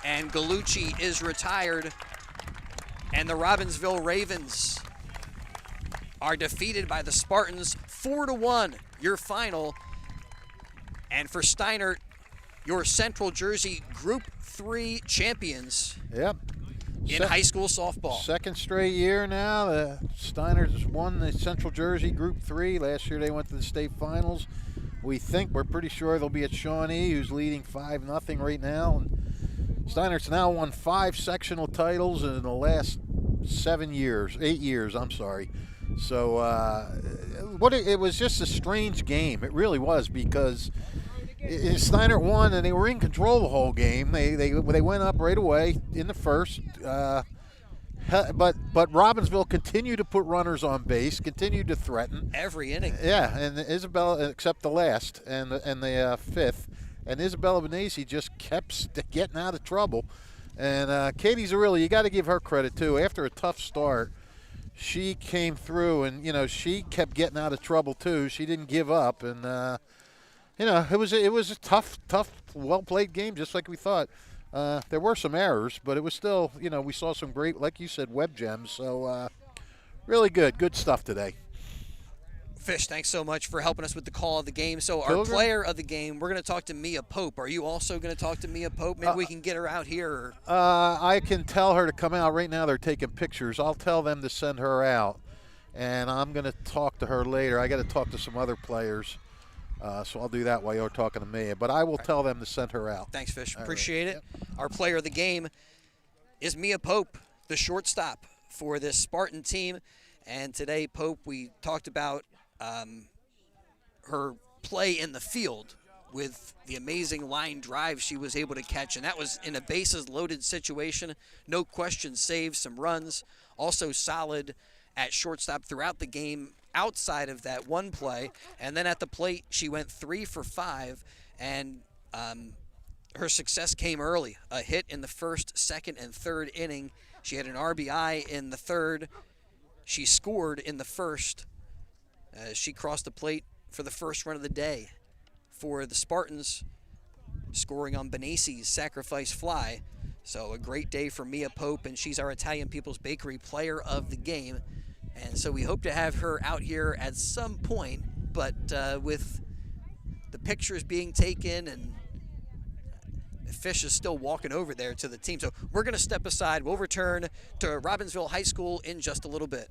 And Gallucci is retired. And the Robbinsville Ravens are defeated by the Spartans 4-1. Your final. And for Steinert, your Central Jersey Group 3 champions. Yep. In high school softball. Second straight year now. The Steinert has won the Central Jersey Group 3. Last year they went to the state finals. We're pretty sure they'll be at Shawnee, who's leading 5-0 right now. And Steinert's now won 5 sectional titles in the last 8 years, I'm sorry. So it was just a strange game. It really was, because Steinert won and they were in control the whole game. They went up right away in the first, but Robbinsville continued to put runners on base, continued to threaten every inning. Yeah, and Isabella, except the last and the fifth, and Isabella Benesi just kept getting out of trouble. And Katie Zarilli, you got to give her credit too. After a tough start, she came through, and she kept getting out of trouble too. She didn't give up, and it was a tough, well played game, just like we thought. There were some errors, but it was still, we saw some great, like you said, web gems. So really good stuff today. Fish, thanks so much for helping us with the call of the game. So our player of the game, we're going to talk to Mia Pope. Are you also going to talk to Mia Pope? Maybe we can get her out here. I can tell her to come out. Right now they're taking pictures. I'll tell them to send her out, and I'm going to talk to her later. I got to talk to some other players, so I'll do that while you're talking to Mia. But I will tell them to send her out. Thanks, Fish. Appreciate it. Yep. Our player of the game is Mia Pope, the shortstop for this Spartan team. And today, Pope, we talked about her play in the field with the amazing line drive she was able to catch, and that was in a bases-loaded situation. No question, saved some runs. Also solid at shortstop throughout the game outside of that one play. And then at the plate, she went 3 for 5, and her success came early. A hit in the first, second, and third inning. She had an RBI in the third. She scored in the first. She crossed the plate for the first run of the day for the Spartans, scoring on Benasi's sacrifice fly. So a great day for Mia Pope, and she's our Italian People's Bakery player of the game. And so we hope to have her out here at some point, but with the pictures being taken and Fish is still walking over there to the team. So we're going to step aside. We'll return to Robbinsville High School in just a little bit.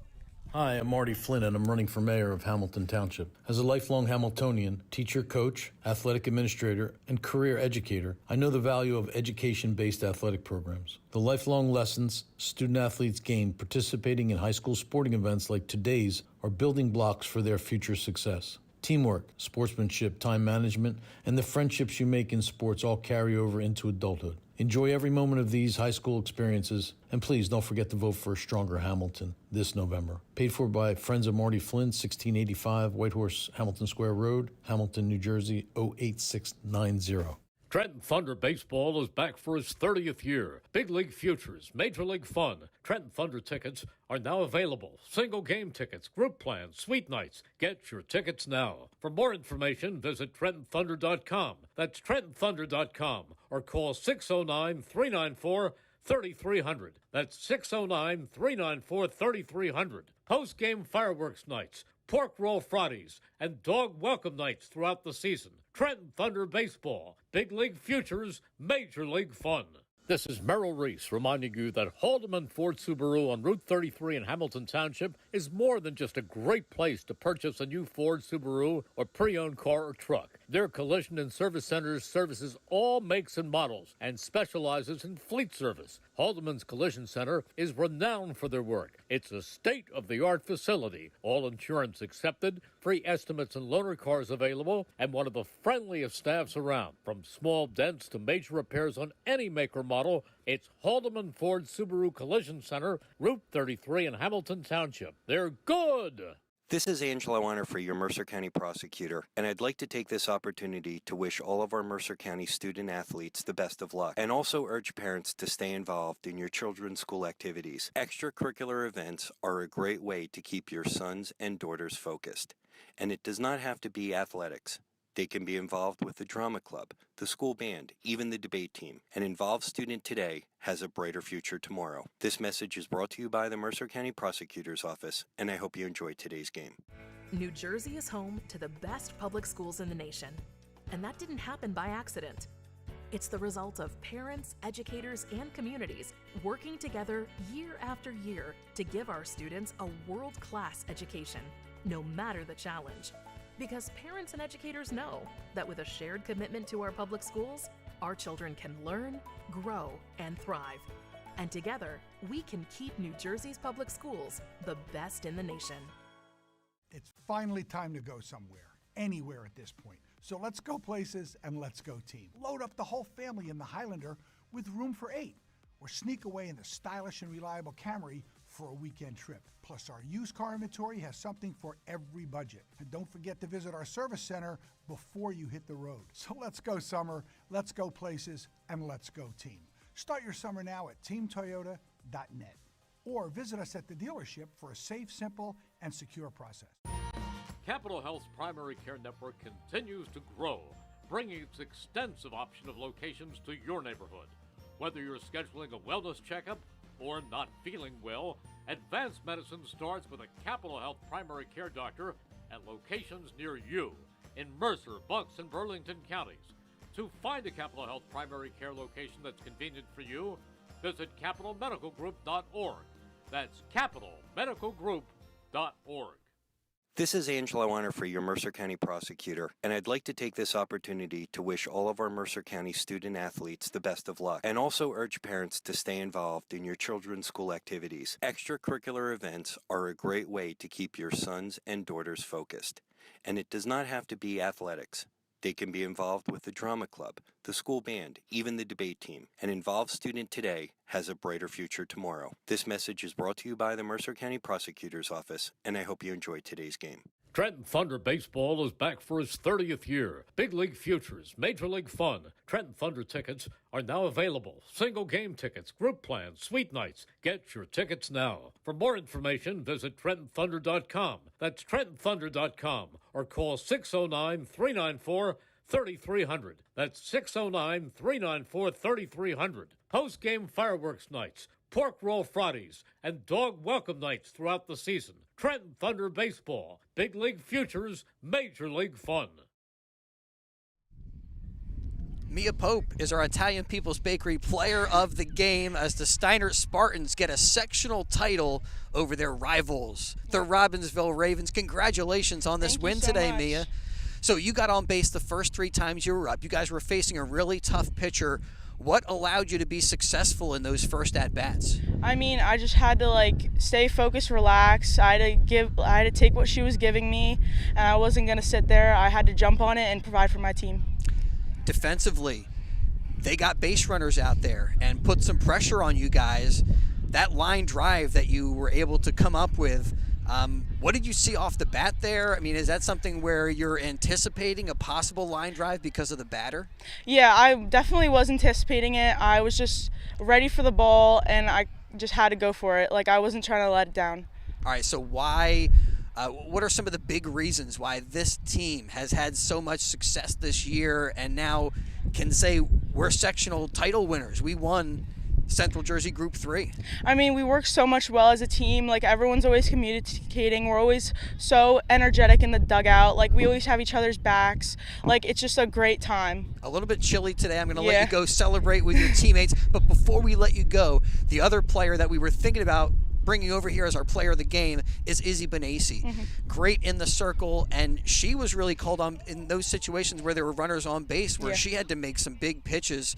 Hi, I'm Marty Flynn, and I'm running for mayor of Hamilton Township. As a lifelong Hamiltonian, teacher, coach, athletic administrator, and career educator, I know the value of education-based athletic programs. The lifelong lessons student-athletes gain participating in high school sporting events like today's are building blocks for their future success. Teamwork, sportsmanship, time management, and the friendships you make in sports all carry over into adulthood. Enjoy every moment of these high school experiences, and please don't forget to vote for a stronger Hamilton this November. Paid for by Friends of Marty Flynn, 1685 Whitehorse Hamilton Square Road, Hamilton, New Jersey, 08690. Trenton Thunder Baseball is back for its 30th year. Big League Futures, Major League Fun. Trenton Thunder tickets are now available. Single game tickets, group plans, suite nights. Get your tickets now. For more information, visit TrentonThunder.com. That's TrentonThunder.com. Or call 609-394-3300. That's 609-394-3300. Post-game fireworks nights, pork roll Fridays, and dog welcome nights throughout the season. Trenton Thunder Baseball, Big League Futures, Major League Fun. This is Merrill Reese reminding you that Haldeman Ford Subaru on Route 33 in Hamilton Township is more than just a great place to purchase a new Ford Subaru or pre-owned car or truck. Their collision and service centers services all makes and models and specializes in fleet service. Haldeman's Collision Center is renowned for their work. It's a state-of-the-art facility, all insurance accepted, free estimates and loaner cars available, and one of the friendliest staffs around. From small dents to major repairs on any make or model, it's Haldeman Ford Subaru Collision Center, Route 33 in Hamilton Township. They're good! This is Angelo Weiner for your Mercer County prosecutor, and I'd like to take this opportunity to wish all of our Mercer County student athletes the best of luck, and also urge parents to stay involved in your children's school activities. Extracurricular events are a great way to keep your sons and daughters focused, and it does not have to be athletics. They can be involved with the drama club, the school band, even the debate team. An involved student today has a brighter future tomorrow. This message is brought to you by the Mercer County Prosecutor's Office, and I hope you enjoyed today's game. New Jersey is home to the best public schools in the nation, and that didn't happen by accident. It's the result of parents, educators, and communities working together year after year to give our students a world-class education, no matter the challenge. Because parents and educators know that with a shared commitment to our public schools, our children can learn, grow, and thrive. And together, we can keep New Jersey's public schools the best in the nation. It's finally time to go somewhere, anywhere at this point. So let's go places and let's go team. Load up the whole family in the Highlander with room for 8, or sneak away in the stylish and reliable Camry for a weekend trip. Plus, our used car inventory has something for every budget. And don't forget to visit our service center before you hit the road. So let's go summer, let's go places, and let's go team. Start your summer now at teamtoyota.net or visit us at the dealership for a safe, simple, and secure process. Capital Health's primary care network continues to grow, bringing its extensive option of locations to your neighborhood. Whether you're scheduling a wellness checkup or not feeling well, advanced medicine starts with a Capital Health primary care doctor at locations near you in Mercer, Bucks, and Burlington counties. To find a Capital Health primary care location that's convenient for you, visit capitalmedicalgroup.org. That's capitalmedicalgroup.org. This is Angelo Onifrey, your Mercer County prosecutor, and I'd like to take this opportunity to wish all of our Mercer County student athletes the best of luck, and also urge parents to stay involved in your children's school activities. Extracurricular events are a great way to keep your sons and daughters focused, and it does not have to be athletics. They can be involved with the drama club, the school band, even the debate team. An involved student today has a brighter future tomorrow. This message is brought to you by the Mercer County Prosecutor's Office, and I hope you enjoyed today's game. Trenton Thunder Baseball is back for its 30th year. Big League Futures, Major League Fun. Trenton Thunder tickets are now available. Single game tickets, group plans, suite nights. Get your tickets now. For more information, visit TrentonThunder.com. That's TrentonThunder.com or call 609-394-3300. That's 609-394-3300. Post-game fireworks nights, pork roll Fridays, and dog welcome nights throughout the season. Trenton Thunder Baseball, Big League Futures, Major League Fun. Mia Pope is our Italian People's Bakery player of the game as the Steinert Spartans get a sectional title over their rivals, the Robbinsville Ravens. Congratulations on this win today, Mia. So you got on base the first 3 times you were up. You guys were facing a really tough pitcher. What allowed you to be successful in those first at-bats? I mean, I just had to stay focused, relax. I had to take what she was giving me, and I wasn't going to sit there. I had to jump on it and provide for my team. Defensively, they got base runners out there and put some pressure on you guys. That line drive that you were able to come up with, what did you see off the bat there? I mean, is that something where you're anticipating a possible line drive because of the batter? Yeah, I definitely was anticipating it. I was just ready for the ball, and I just had to go for it. I wasn't trying to let it down. All right, so why, what are some of the big reasons why this team has had so much success this year and now can say we're sectional title winners? We won Central Jersey Group 3. I mean, we work so much well as a team. Everyone's always communicating. We're always so energetic in the dugout. We always have each other's backs. It's just a great time. A little bit chilly today. I'm going to let you go celebrate with your teammates. But before we let you go, the other player that we were thinking about bringing over here as our player of the game is Izzy Benassi. Mm-hmm. Great in the circle, and she was really called on in those situations where there were runners on base where she had to make some big pitches.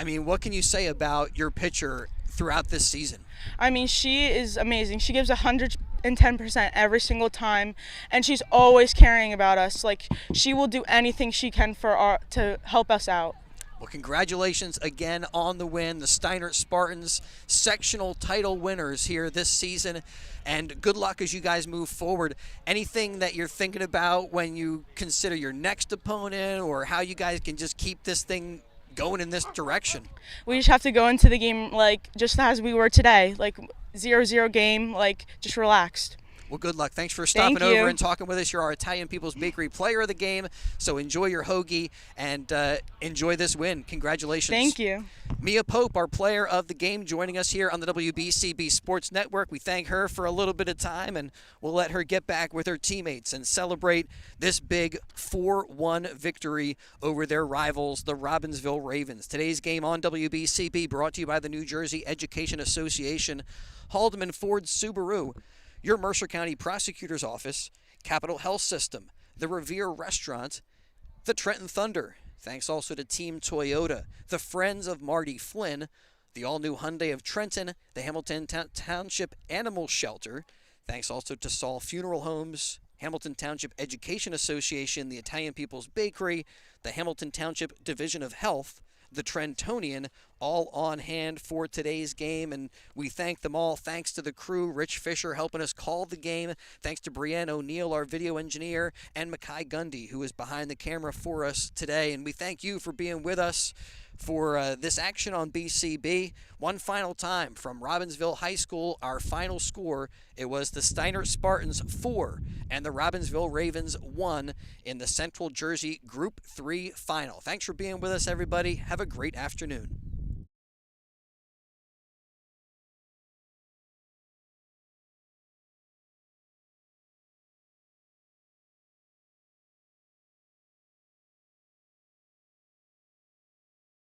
I mean, what can you say about your pitcher throughout this season? I mean, she is amazing. She gives 110% every single time, and she's always caring about us. She will do anything she can to help us out. Well, congratulations again on the win. The Steinert Spartans, sectional title winners here this season, and good luck as you guys move forward. Anything that you're thinking about when you consider your next opponent, or how you guys can just keep this thing going in this direction? We just have to go into the game just as we were today, 0-0 game, just relaxed. Well, good luck. Thanks for stopping over and talking with us. You're our Italian People's Bakery player of the game, so enjoy your hoagie and enjoy this win. Congratulations. Thank you. Mia Pope, our player of the game, joining us here on the WBCB Sports Network. We thank her for a little bit of time, and we'll let her get back with her teammates and celebrate this big 4-1 victory over their rivals, the Robbinsville Ravens. Today's game on WBCB brought to you by the New Jersey Education Association, Haldeman Ford Subaru, your Mercer County Prosecutor's Office, Capital Health System, the Revere Restaurant, the Trenton Thunder. Thanks also to Team Toyota, the Friends of Marty Flynn, the all-new Hyundai of Trenton, the Hamilton Township Animal Shelter. Thanks also to Saul Funeral Homes, Hamilton Township Education Association, the Italian People's Bakery, the Hamilton Township Division of Health, the Trentonian, all on hand for today's game, and we thank them all. Thanks to the crew, Rich Fisher helping us call the game. Thanks to Brienne O'Neill, our video engineer, and Mackay Gundy, who is behind the camera for us today. And we thank you for being with us for this action on BCB. One final time from Robbinsville High School, our final score, it was the Steinert Spartans 4 and the Robbinsville Ravens 1 in the Central Jersey Group 3 final. Thanks for being with us, everybody. Have a great afternoon.